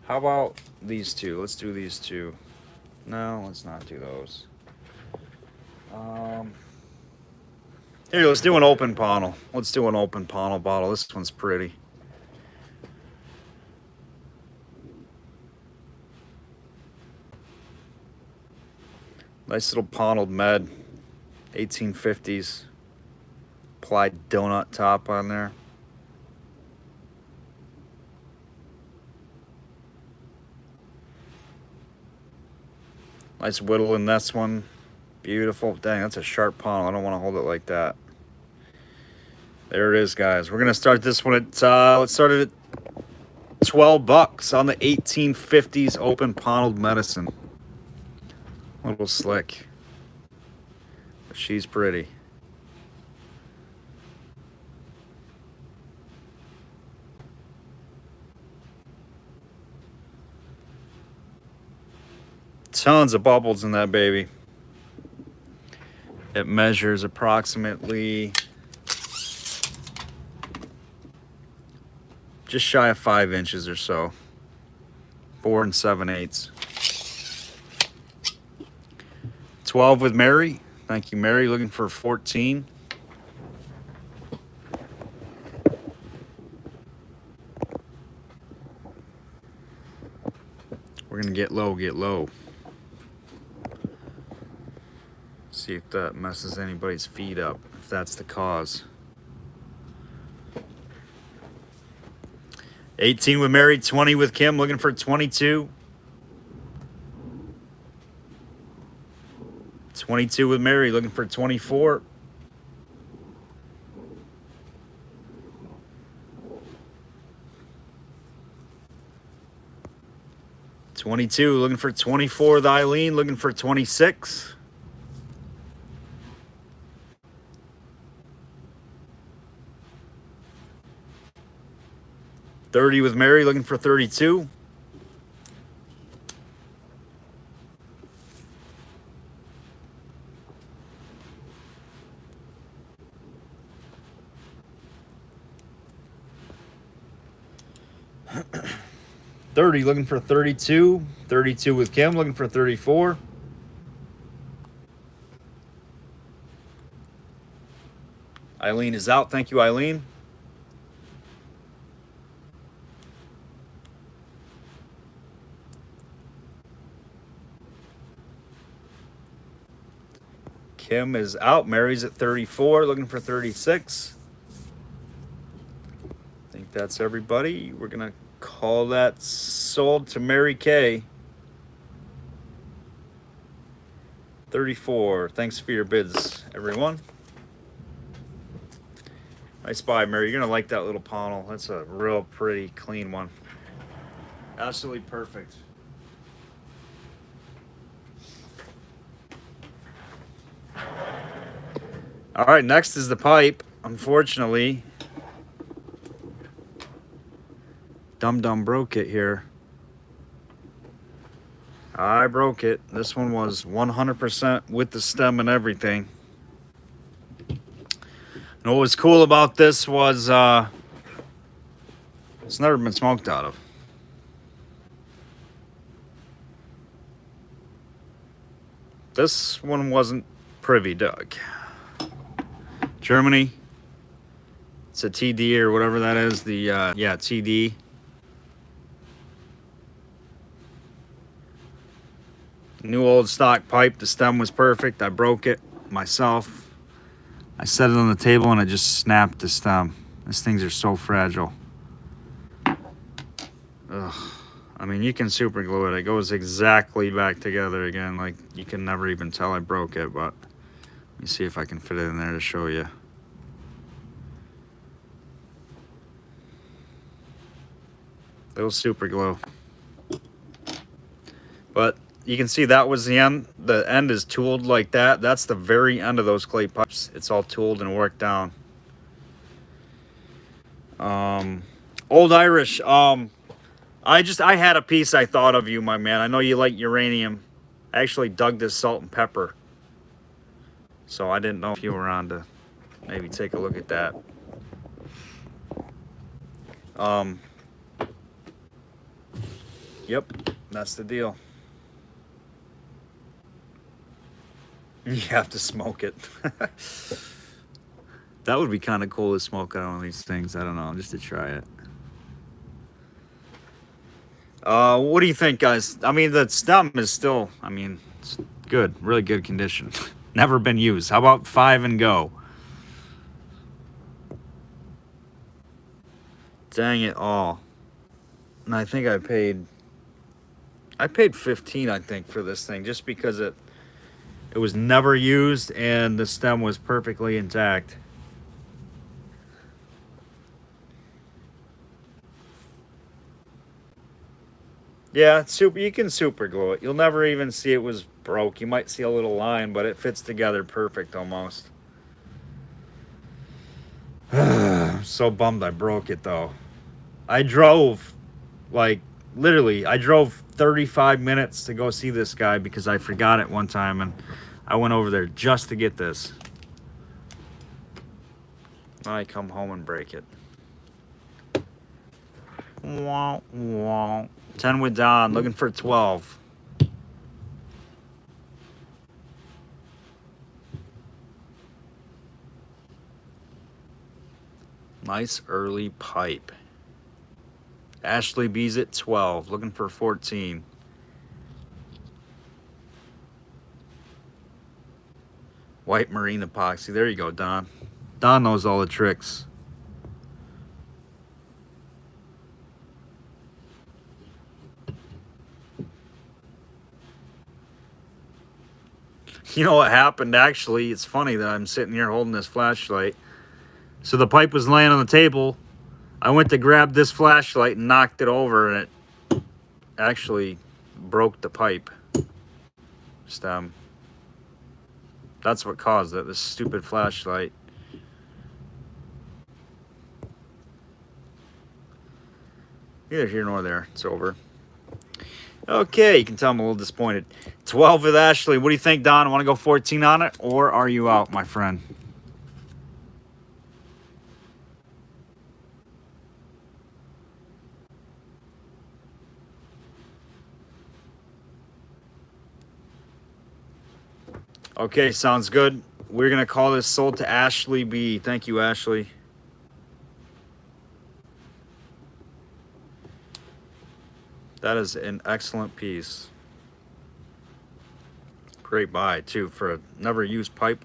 How about these two? Let's do these two. No, let's not do those. Here, let's do an open panel. Let's do an open panel bottle. This one's pretty. Nice little paneled med. 1850s. Clyde donut top on there. Nice whittle in this one. Beautiful. Dang, that's a sharp panel. I don't want to hold it like that. There it is, guys. We're going to start this one at, let's start it at $12 on the 1850s open paneled medicine. A little slick. But she's pretty. Tons of bubbles in that baby. It measures approximately just shy of 5 inches or so. 4 7/8. 12 with Mary. Thank you, Mary. Looking for 14. We're gonna get low, get low. See if that messes anybody's feet up, if that's the cause. 18 with Mary, 20 with Kim, looking for 22. 22 with Mary, looking for 24. 22, looking for 24 with Eileen, looking for 26. 30 with Mary, looking for 32. 30, looking for 32. 32 with Kim, looking for 34. Eileen is out. Thank you, Eileen. Kim is out. Mary's at 34, looking for 36. I think that's everybody. We're going to call that sold to Mary Kay. 34. Thanks for your bids, everyone. Nice buy, Mary. You're going to like that little panel. That's a real pretty, clean one. Absolutely perfect. All right, next is the pipe. Unfortunately, Dum Dum broke it here. I broke it. This one was 100% with the stem and everything. And what was cool about this was it's never been smoked out of. This one wasn't privy dug. Germany. It's a TD or whatever that is. The yeah, TD. New old stock pipe. The stem was perfect. I broke it myself. I set it on the table and I just snapped the stem. These things are so fragile. Ugh. I mean, you can super glue it. It goes exactly back together again. Like, you can never even tell I broke it, but let me see if I can fit it in there to show you. Little super glue. But you can see that was the end. The end is tooled like that. That's the very end of those clay pipes. It's all tooled and worked down. Old Irish. I had a piece I thought of you, my man. I know you like uranium. I actually dug this salt and pepper. So I didn't know if you were on to maybe take a look at that. Yep, that's the deal. You have to smoke it. That would be kind of cool to smoke on one of these things. I don't know, just to try it. What do you think, guys? I mean, the stem is still, I mean, it's good, really good condition. Never been used. How about 5 and go? Dang it all. And I think I paid 15, I think, for this thing, just because it was never used and the stem was perfectly intact. Yeah, it's super. You can super glue it. You'll never even see it was broke. You might see a little line, but it fits together perfect almost. I'm so bummed I broke it though. I drove, like, literally, I drove 35 minutes to go see this guy because I forgot it one time, and I went over there just to get this. I come home and break it. Wah, wah. 10 with Don, looking for 12. Nice early pipe. Ashley B's at 12, looking for 14. White marine epoxy. There you go, Don. Don knows all the tricks. You know what happened, actually? It's funny that I'm sitting here holding this flashlight. So the pipe was laying on the table. I went to grab this flashlight and knocked it over, and it actually broke the pipe stem. That's what caused it, this stupid flashlight. Neither here nor there. It's over. Okay, you can tell I'm a little disappointed. 12 with Ashley. What do you think, Don? Want to go 14 on it, or are you out, my friend? Okay, sounds good. we're going to call this sold to Ashley B. Thank you, Ashley. That is an excellent piece. Great buy, too, for a never used pipe.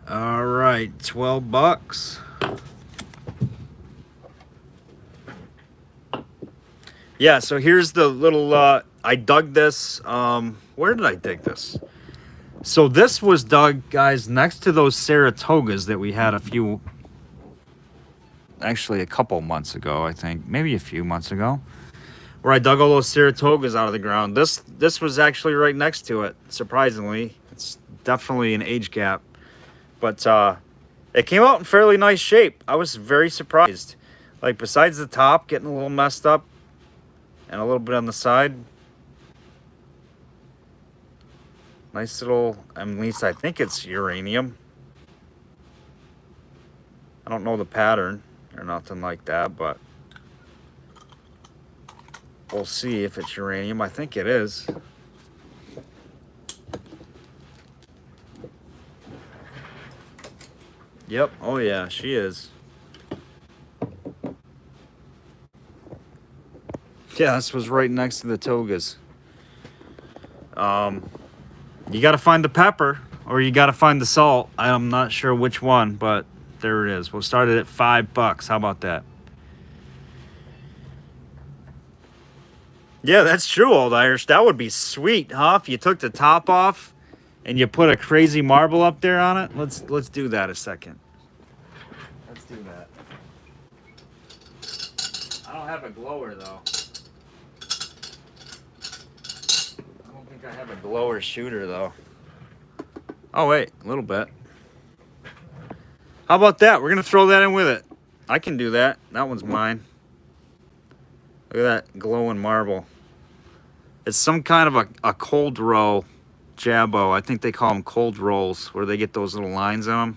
All right, 12 bucks. Yeah, so here's the little, I dug this. Where did I dig this? So this was dug, guys, next to those Saratogas that we had actually a couple months ago, I think. Maybe a few months ago. Where I dug all those Saratogas out of the ground. This was actually right next to it, surprisingly. It's definitely an age gap. But it came out in fairly nice shape. I was very surprised. Like, besides the top getting a little messed up, and a little bit on the side. Nice little, at least I think it's uranium. I don't know the pattern or nothing like that, but we'll see if it's uranium. I think it is. Yep, oh yeah, she is. Yeah, this was right next to the togas. You got to find the pepper, or you got to find the salt. I'm not sure which one, but there it is. We'll start it at $5. How about that? Yeah, that's true, Old Irish. That would be sweet, huh? If you took the top off and you put a crazy marble up there on it. Let's do that a second. Let's do that. I don't have a glower though. I have a glower shooter though. Oh wait, a little bit. How about that? We're gonna throw that in with it. I can do that. That one's mine. Look at that glowing marble. It's some kind of a cold roll jabbo. I think they call them cold rolls, where they get those little lines on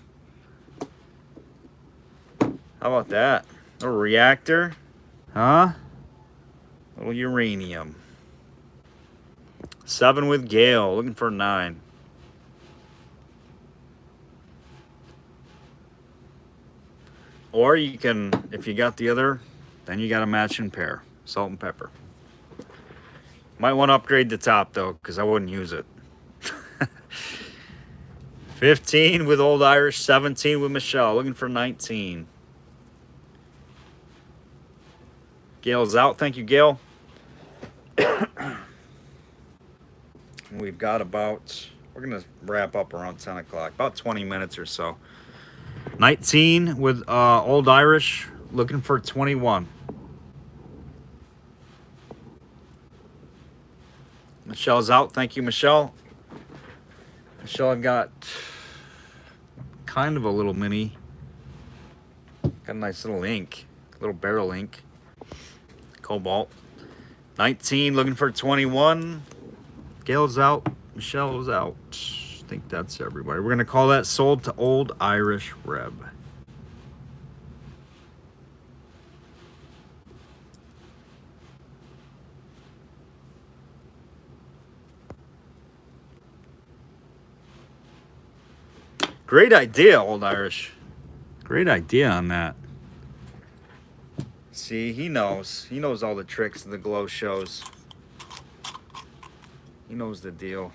them. How about that? A reactor, huh? A little uranium. 7 with Gale, looking for 9. Or you can, if you got the other, then you got a matching pair, salt and pepper. Might want to upgrade the top though, because I wouldn't use it. 15 with Old Irish, 17 with Michelle, looking for 19. Gail's out, thank you, Gail. We've got about, we're going to wrap up around 10 o'clock, about 20 minutes or so. 19 with Old Irish, looking for 21. Michelle's out. Thank you, Michelle. Michelle, I've got kind of a little mini. Got a nice little ink, little barrel ink. Cobalt. 19, looking for 21. Gail's out. Michelle's out. I think that's everybody. We're going to call that sold to Old Irish Reb. Great idea, Old Irish. Great idea on that. See, he knows. He knows all the tricks of the glow shows. He knows the deal.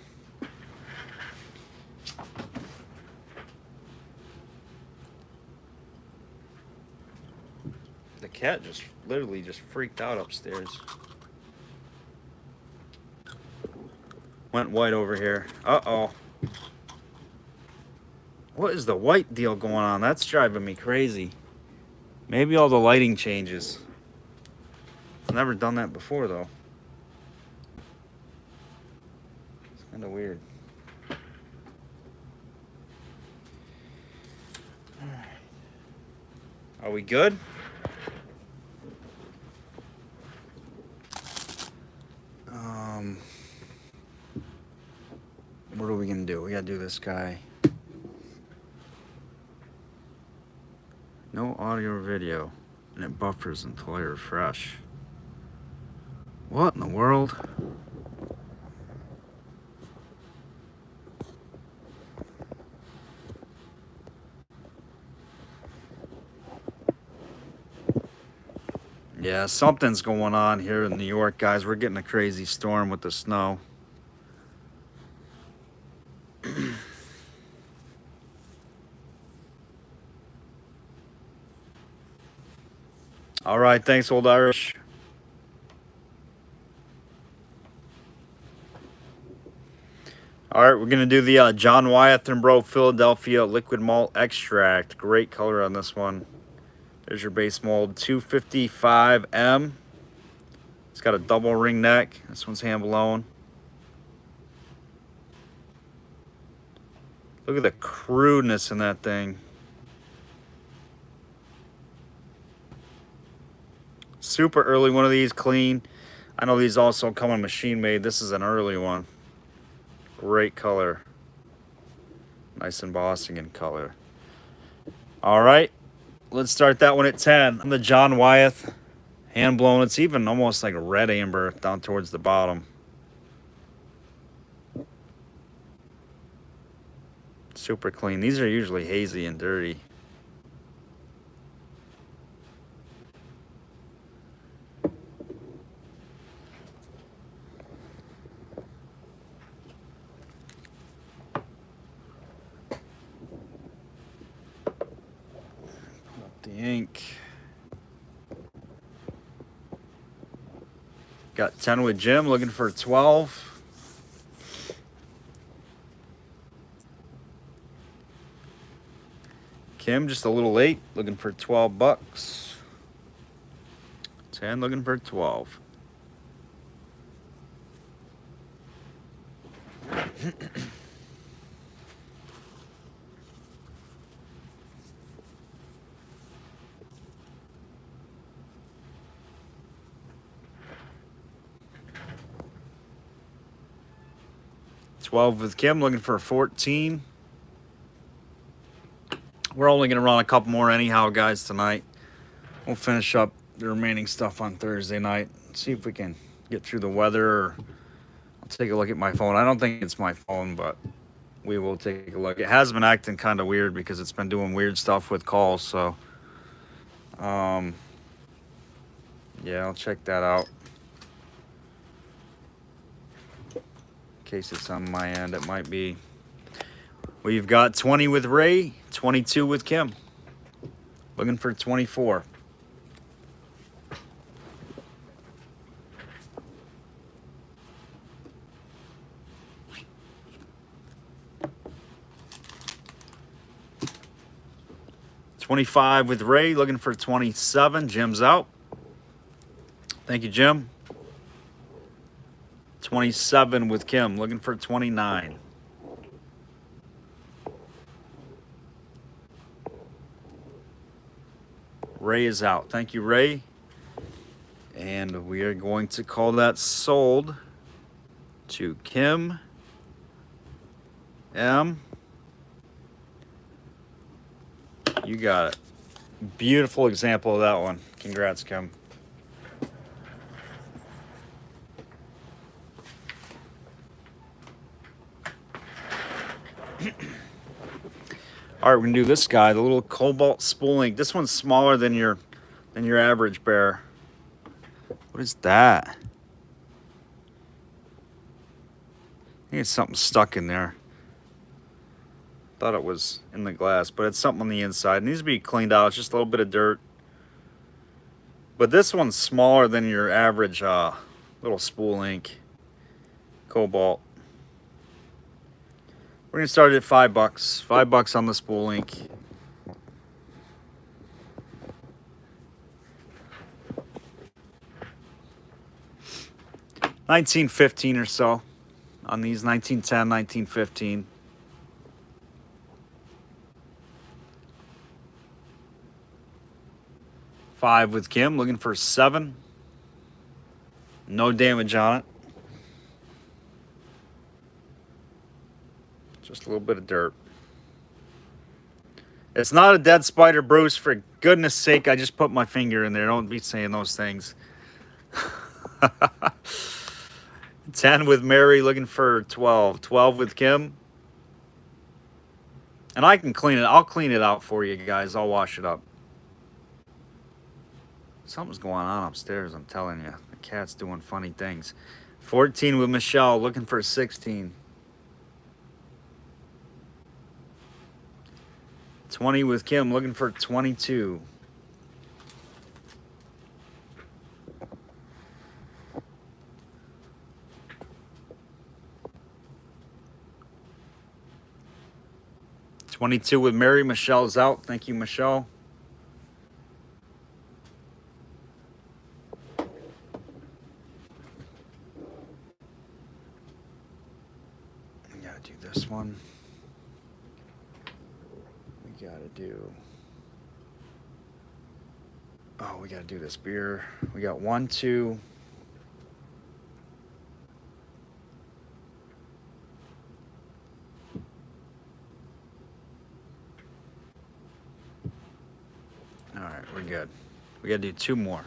The cat just literally just freaked out upstairs. Went white over here. Uh-oh. What is the white deal going on? That's driving me crazy. Maybe all the lighting changes. I've never done that before though. It's kind of weird. Are we good? What are we gonna do? We gotta do this guy. No audio or video, and it buffers until I refresh. What in the world? Yeah, something's going on here in New York, guys. We're getting a crazy storm with the snow. All right, thanks, Old Irish. All right, we're going to do the John Wyeth and Bro Philadelphia Liquid Malt Extract. Great color on this one. There's your base mold, 255M. It's got a double ring neck. This one's hand blown. Look at the crudeness in that thing. Super early one of these, clean. I know these also come in machine made. This is an early one. Great color. Nice embossing in color. All right, let's start that one at 10. I'm the John Wyeth, hand blown. It's even almost like a red amber down towards the bottom. Super clean. These are usually hazy and dirty. The ink. Got 10 with Jim, looking for 12. Kim, just a little late, looking for 12 bucks. 10, looking for 12. $12 with Kim, looking for 14. We're only going to run a couple more anyhow, guys, tonight. We'll finish up the remaining stuff on Thursday night. See if we can get through the weather. Or I'll take a look at my phone. I don't think it's my phone, but we will take a look. It has been acting kind of weird because it's been doing weird stuff with calls. So, yeah, I'll check that out. In case it's on my end, it might be. We've got 20 with Ray, 22 with Kim. Looking for 24. $25 with Ray, looking for 27. Jim's out. Thank you, Jim. 27 with Kim, looking for 29. Ray is out. Thank you, Ray. And we are going to call that sold to Kim M. You got it. Beautiful example of that one. Congrats, Kim. All right, we're gonna do this guy, the little cobalt spool ink. This one's smaller than your average bear. What is that? I think it's something stuck in there. Thought it was in the glass, but it's something on the inside. It needs to be cleaned out. It's just a little bit of dirt. But this one's smaller than your average little spool ink. Cobalt. We're gonna start it at $5. $5 on the spool ink. $19.15 or so on these. $19.10, $19.15. $5 with Kim, looking for 7. No damage on it. Just a little bit of dirt. It's not a dead spider, Bruce. For goodness sake, I just put my finger in there. Don't be saying those things. 10 with Mary, looking for 12. 12 with Kim. And I can clean it. I'll clean it out for you guys. I'll wash it up. Something's going on upstairs, I'm telling you. The cat's doing funny things. 14 with Michelle, looking for 16. 20 with Kim, looking for 22. $22 with Mary. Michelle's out. Thank you, Michelle. We gotta do this one. We gotta do... Oh, we gotta do this beer. We got 1, 2... All right, we're good. We gotta do 2 more.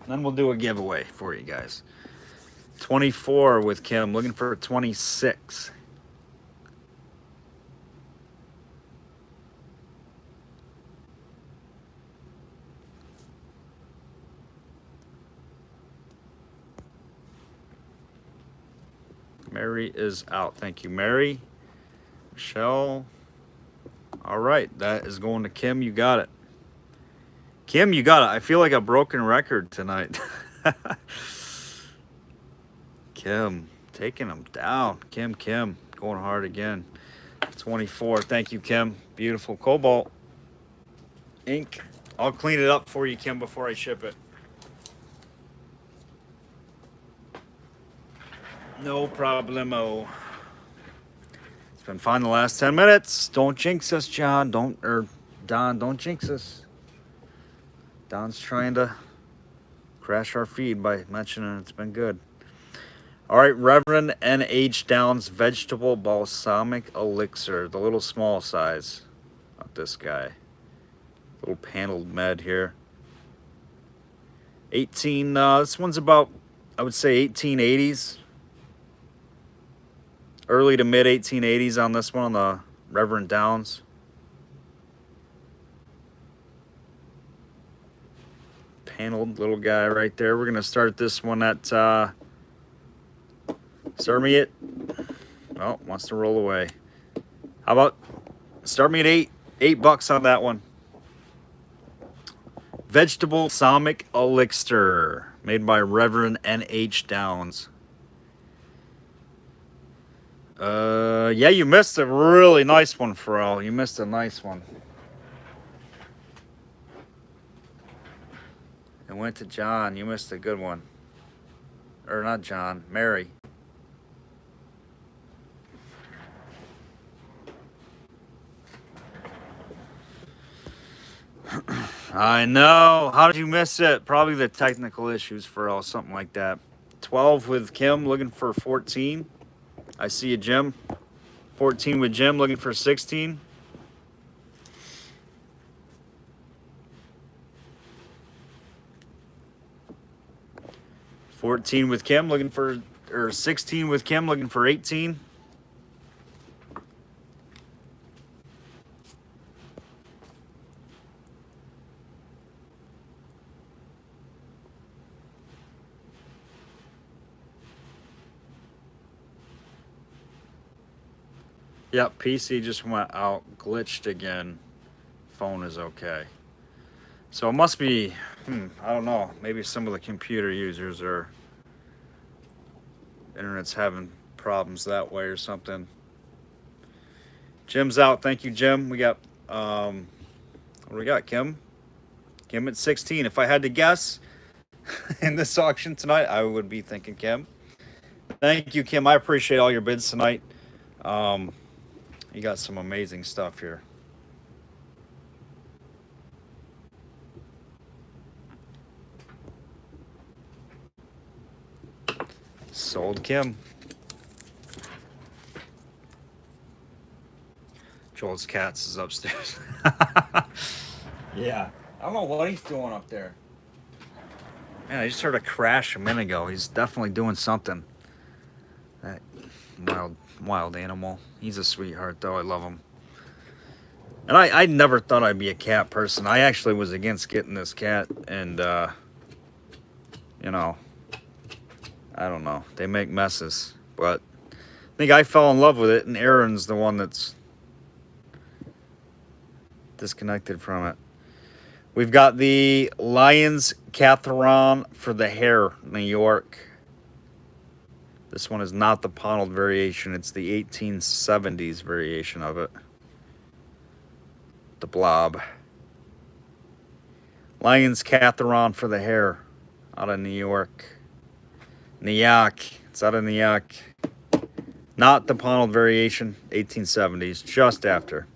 Then we'll do a giveaway for you guys. 24 with Kim, looking for 26. Mary is out. Thank you, Mary. Michelle. All right, that is going to Kim. You got it. Kim, you got it. I feel like a broken record tonight. Kim, taking them down. Kim, going hard again. 24. Thank you, Kim. Beautiful cobalt ink. I'll clean it up for you, Kim, before I ship it. No problemo. It's been fun the last 10 minutes. Don't jinx us, John. Don, don't jinx us. Don's trying to crash our feed by mentioning it's been good. All right, Reverend N.H. Downs Vegetable Balsamic Elixir, the little small size. Not this guy. Little paneled med here. 18, this one's about, I would say 1880s. Early to mid 1880s on this one, on the Reverend Downs. Paneled little guy right there. We're going to start this one at, start me at, oh, wants to roll away. How about, start me at $8 on that one. Vegetable Balsamic Elixir, made by Reverend N.H. Downs. Yeah, you missed a really nice one, Pharrell. You missed a nice one. It went to John. You missed a good one. Or not John, Mary. I know. How did you miss it? Probably the technical issues, Pharrell, something like that. 12 with Kim, looking for 14. I see you, Jim. 14 with Jim, looking for 16. $14 with Kim, looking for, or 16 with Kim, looking for 18. Yep, PC just went out, glitched again. Phone is okay. So it must be, I don't know, maybe some of the computer users are, internet's having problems that way or something. Jim's out. Thank you, Jim. We got, what do we got, Kim? Kim at 16. If I had to guess in this auction tonight, I would be thinking Kim. Thank you, Kim. I appreciate all your bids tonight. You got some amazing stuff here. Sold Kim. Joel's Cats is upstairs. Yeah. I don't know what he's doing up there. Man, I just heard a crash a minute ago. He's definitely doing something. That wild animal. He's a sweetheart, though. I love him. And I never thought I'd be a cat person. I actually was against getting this cat, and you know, I don't know. They make messes. But I think I fell in love with it, and Aaron's the one that's disconnected from it. We've got the Lions Catharon for the hair, New York. This one is not the Ponald variation. It's the 1870s variation of it. The blob. Lions Catharon for the hair out of New York. Nyack. It's out of Nyack. Not the Ponald variation. 1870s. Just after.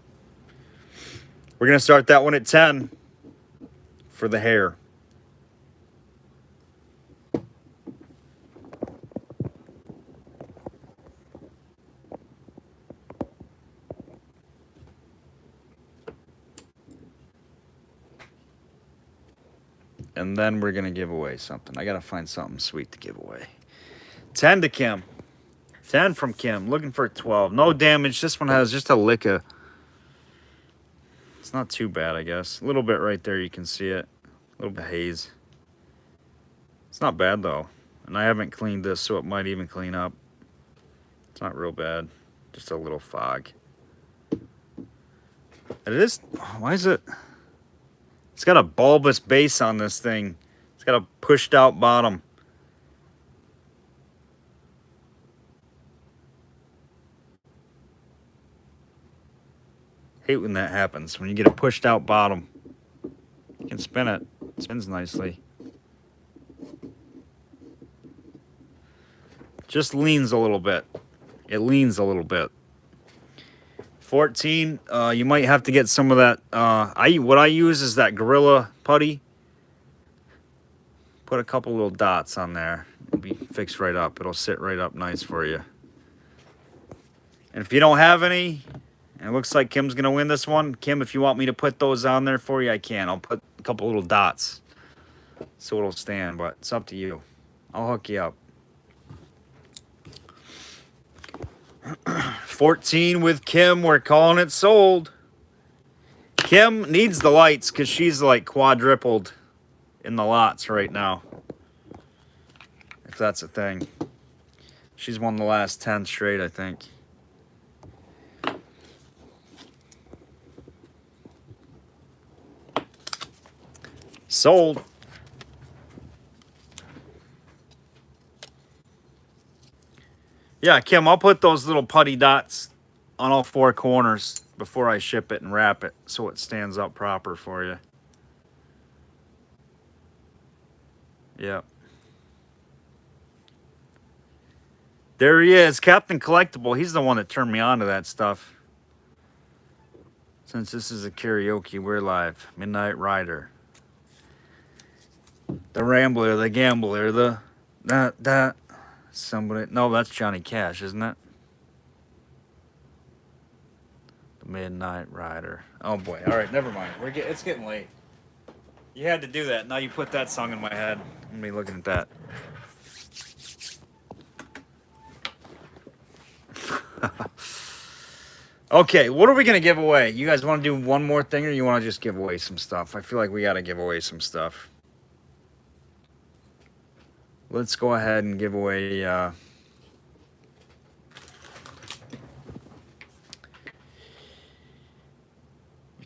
We're going to start that one at 10 for the hair. And then we're going to give away something. I got to find something sweet to give away. 10 to Kim. 10 from Kim. Looking for 12. No damage. This one has just a lick of... It's not too bad, I guess. A little bit right there. You can see it. A little bit of haze. It's not bad, though. And I haven't cleaned this, so it might even clean up. It's not real bad. Just a little fog. It is... Why is it... It's got a bulbous base on this thing. It's got a pushed out bottom. Hate when that happens. When you get a pushed out bottom. You can spin it. It spins nicely. Just leans a little bit. It leans a little bit. 14, you might have to get some of that. What I use is that Gorilla putty. Put a couple little dots on there. It'll be fixed right up. It'll sit right up nice for you. And if you don't have any, and it looks like Kim's going to win this one. Kim, if you want me to put those on there for you, I can. I'll put a couple little dots so it'll stand, but it's up to you. I'll hook you up. 14 with Kim. We're calling it sold. Kim needs the lights because she's like quadrupled in the lots right now. If that's a thing. She's won the last 10 straight, I think. Sold. Yeah, Kim, I'll put those little putty dots on all four corners before I ship it and wrap it so it stands up proper for you. Yep. There he is, Captain Collectible. He's the one that turned me on to that stuff. Since this is a karaoke, we're live. Midnight Rider. The Rambler, the Gambler, the... Somebody, no, that's Johnny Cash, isn't it? The Midnight Rider. Oh boy! All right, never mind. It's getting late. You had to do that. Now you put that song in my head. I'm gonna be looking at that. Okay, what are we gonna give away? You guys want to do one more thing, or you want to just give away some stuff? I feel like we got to give away some stuff. Let's go ahead and give away, you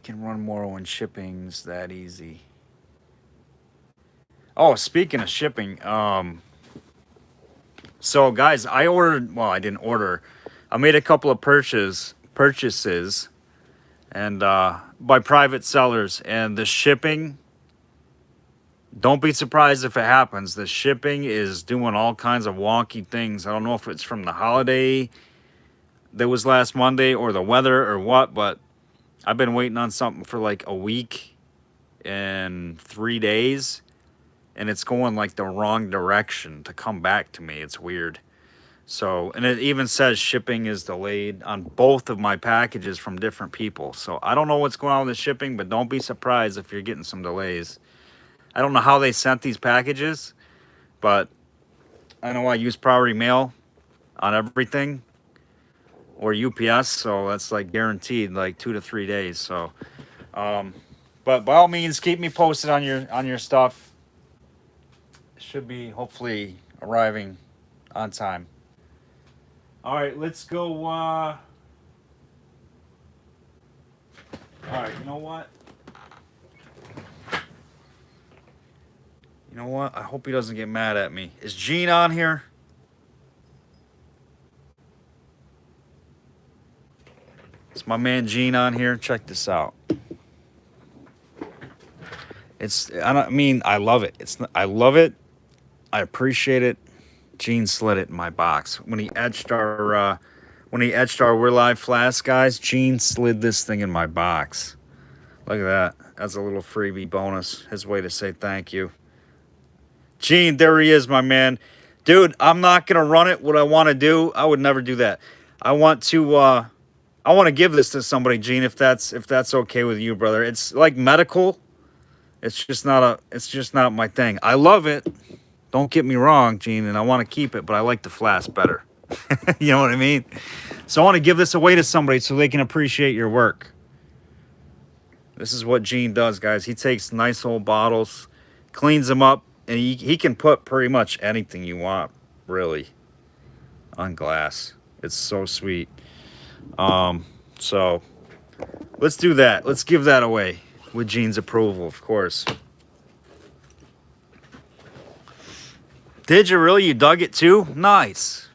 can run more when shipping's that easy. Oh, speaking of shipping, so guys, I ordered, well, I didn't order. I made a couple of purchases and by private sellers, and the shipping, don't be surprised if it happens. The shipping is doing all kinds of wonky things. I don't know if it's from the holiday that was last Monday or the weather or what, but I've been waiting on something for like a week and 3 days, and it's going like the wrong direction to come back to me. It's weird. So, and it even says shipping is delayed on both of my packages from different people. So I don't know what's going on with the shipping, but don't be surprised if you're getting some delays. I don't know how they sent these packages, but I know I use priority mail on everything, or UPS, so that's like guaranteed like 2 to 3 days. So, but by all means, keep me posted on your stuff. should be hopefully arriving on time. All right, let's go. All right, you know what? You know what? I hope he doesn't get mad at me. Is Gene on here? Is my man Gene on here? Check this out. I love it. I love it. I appreciate it. Gene slid it in my box. When he etched our We'reLive Flasks, guys, Gene slid this thing in my box. Look at that. That's a little freebie bonus. His way to say thank you. Gene, there he is, my man. Dude, I'm not going to run it. What I want to do, I would never do that. I want to give this to somebody, Gene, if that's okay with you, brother. It's like medical. It's just not my thing. I love it. Don't get me wrong, Gene, and I want to keep it, but I like the Flask better. You know what I mean? So I want to give this away to somebody so they can appreciate your work. This is what Gene does, guys. He takes nice old bottles, cleans them up, and he can put pretty much anything you want, really, on glass. It's so sweet. So let's do that. Let's give that away with Gene's approval, of course. Did you really? You dug it too? Nice.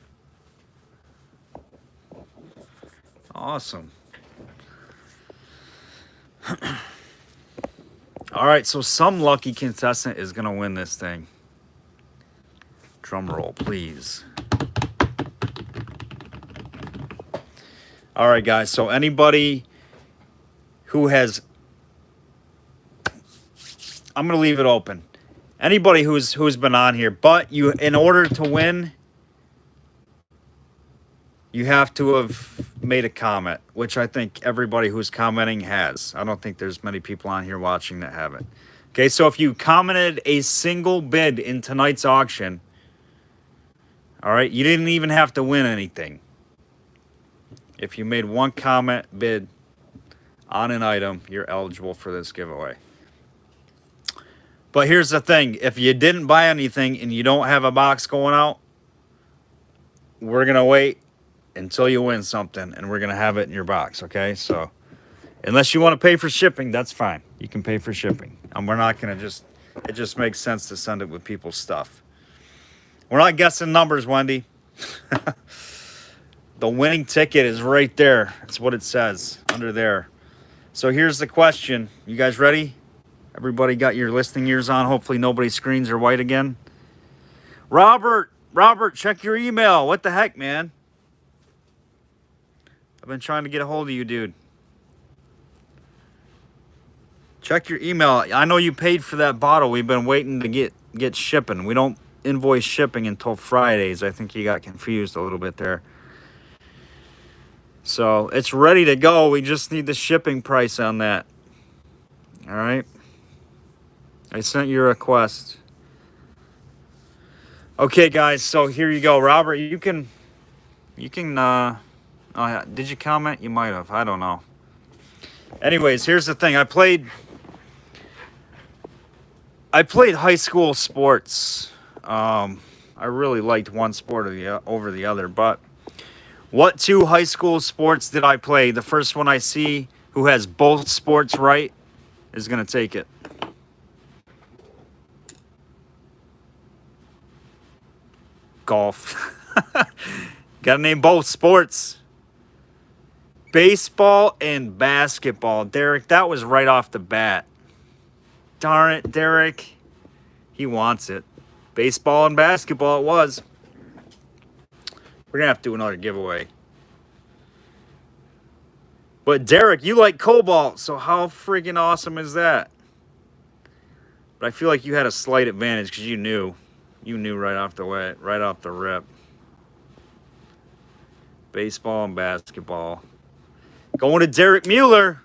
Awesome. All right, so some lucky contestant is going to win this thing. Drum roll, please. All right, guys, so anybody who has... I'm going to leave it open. Anybody who's been on here, but in order to win, you have to have made a comment, which I think everybody who's commenting has. I don't think there's many people on here watching that haven't. Okay, so if you commented a single bid in tonight's auction, all right, you didn't even have to win anything. If you made one comment bid on an item, you're eligible for this giveaway. But here's the thing. If you didn't buy anything and you don't have a box going out, we're going to wait until you win something, and we're going to have it in your box, okay? So unless you want to pay for shipping, that's fine. You can pay for shipping. And we're not going to it just makes sense to send it with people's stuff. We're not guessing numbers, Wendy. The winning ticket is right there. That's what it says under there. So here's the question. You guys ready? Everybody got your listening ears on? Hopefully nobody's screens are white again. Robert, check your email. What the heck, man? I've been trying to get a hold of you, dude. Check your email. I know you paid for that bottle. We've been waiting to get shipping. We don't invoice shipping until Fridays. I think you got confused a little bit there. So it's ready to go. We just need the shipping price on that. All right. I sent you a request. Okay, guys. So here you go, Robert. You can. Oh, yeah. Did you comment? You might have. I don't know. Anyways, here's the thing. I played high school sports. I really liked one sport over the other, but what two high school sports did I play? The first one I see who has both sports right is going to take it. Golf. Got to name both sports. Baseball and basketball. Derek, that was right off the bat. Darn it, Derek. He wants it. Baseball and basketball it was. We're going to have to do another giveaway. But Derek, you like cobalt, so how freaking awesome is that? But I feel like you had a slight advantage because you knew. You knew right off the rip. Baseball and basketball. Going to Derek Mueller.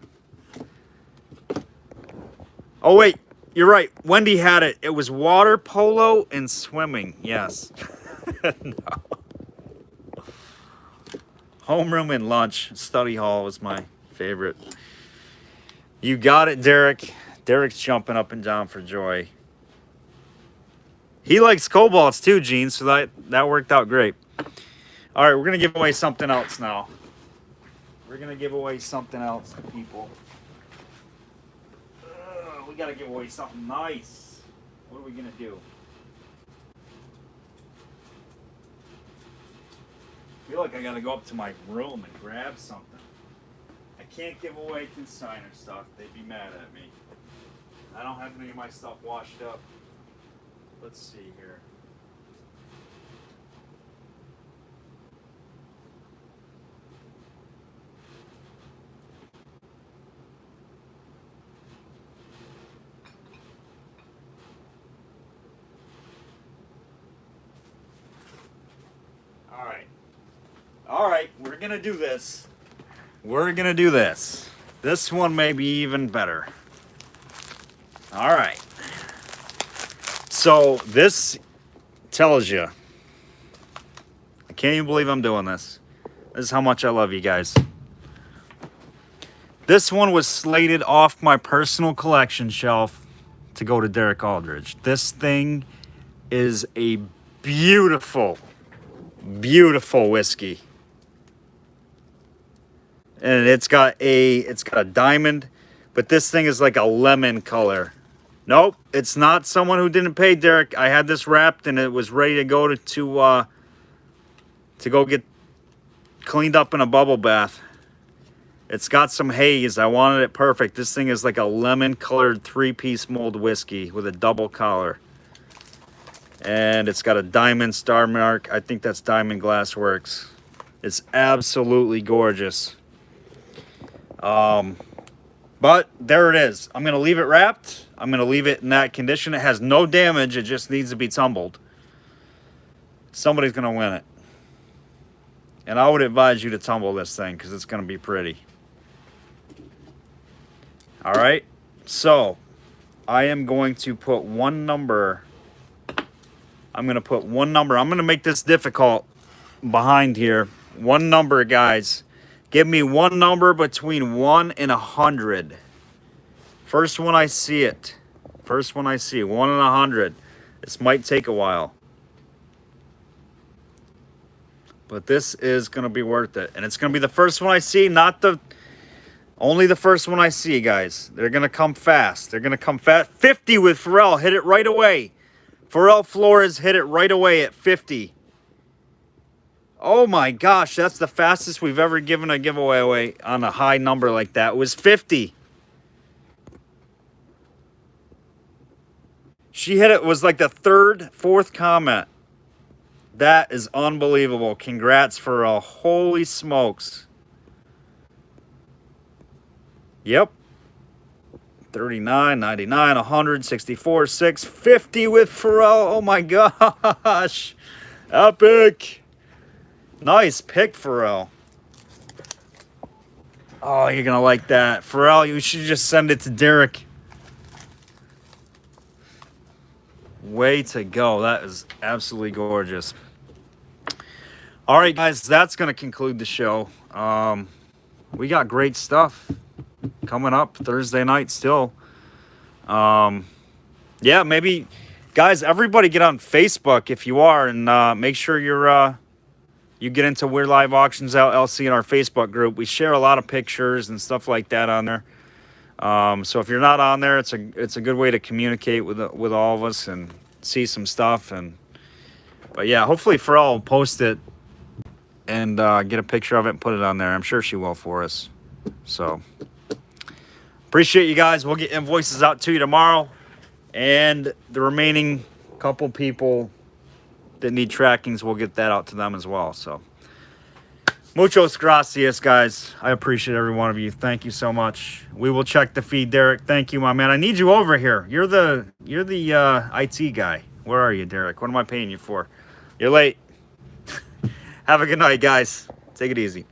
Oh, wait. You're right. Wendy had it. It was water polo and swimming. Yes. No. Homeroom and lunch. Study hall was my favorite. You got it, Derek. Derek's jumping up and down for joy. He likes cobalts too, Gene, so that worked out great. All right, we're going to give away something else now. We're going to give away something else to people. We got to give away something nice. What are we going to do? I feel like I got to go up to my room and grab something. I can't give away consignor stuff. They'd be mad at me. I don't have any of my stuff washed up. Let's see here. All right, we're gonna do this. We're gonna do this. This one may be even better. All right. So this tells you. I can't even believe I'm doing this. This is how much I love you guys. This one was slated off my personal collection shelf to go to Derek Aldridge. This thing is a beautiful, beautiful whiskey. And it's got a diamond, but this thing is like a lemon color. Nope, it's not someone who didn't pay Derek. I had this wrapped and it was ready to go to go get cleaned up in a bubble bath. It's got some haze. I wanted it perfect. This thing is like a lemon colored 3-piece mold whiskey with a double collar. And it's got a diamond star mark. I think that's Diamond Glass Works. It's absolutely gorgeous. But there it is. I'm going to leave it wrapped. I'm going to leave it in that condition. It has no damage. It just needs to be tumbled. Somebody's going to win it. And I would advise you to tumble this thing because it's going to be pretty. All right. So I am going to put one number. I'm going to put one number. I'm going to make this difficult behind here. One number, guys. Give me one number between 1 and 100. First one I see it. First one I see. 1 and 100. This might take a while. But this is going to be worth it. And it's going to be the first one I see, only the first one I see, guys. They're going to come fast. They're going to come fast. 50 with Pharrell. Hit it right away. Pharrell Flores hit it right away at 50. Oh my gosh, that's the fastest we've ever given a giveaway away on a high number like that. It was 50. She hit it, was like the third, fourth comment. That is unbelievable. Congrats, Pharrell. Holy smokes. Yep. 39, 99, 100, 64, 6, 50 with Pharrell. Oh my gosh. Epic. Nice pick, Pharrell. Oh, you're going to like that. Pharrell, you should just send it to Derek. Way to go. That is absolutely gorgeous. All right, guys, that's going to conclude the show. We got great stuff coming up Thursday night still. Yeah, maybe, guys, everybody get on Facebook if you are, and make sure you get into We'reLive Auctions LLC in our Facebook group. We share a lot of pictures and stuff like that on there. So if you're not on there, it's a good way to communicate with all of us and see some stuff. But yeah, hopefully Pharrell will post it and get a picture of it and put it on there. I'm sure she will for us. So appreciate you guys. We'll get invoices out to you tomorrow, and the remaining couple people that need trackings, we'll get that out to them as well. So muchos gracias, guys. I appreciate every one of you. Thank you so much. We will check the feed, Derek. Thank you, my man. I need you over here. You're the IT guy. Where are you, Derek? What am I paying you for? You're late. Have a good night, guys. Take it easy.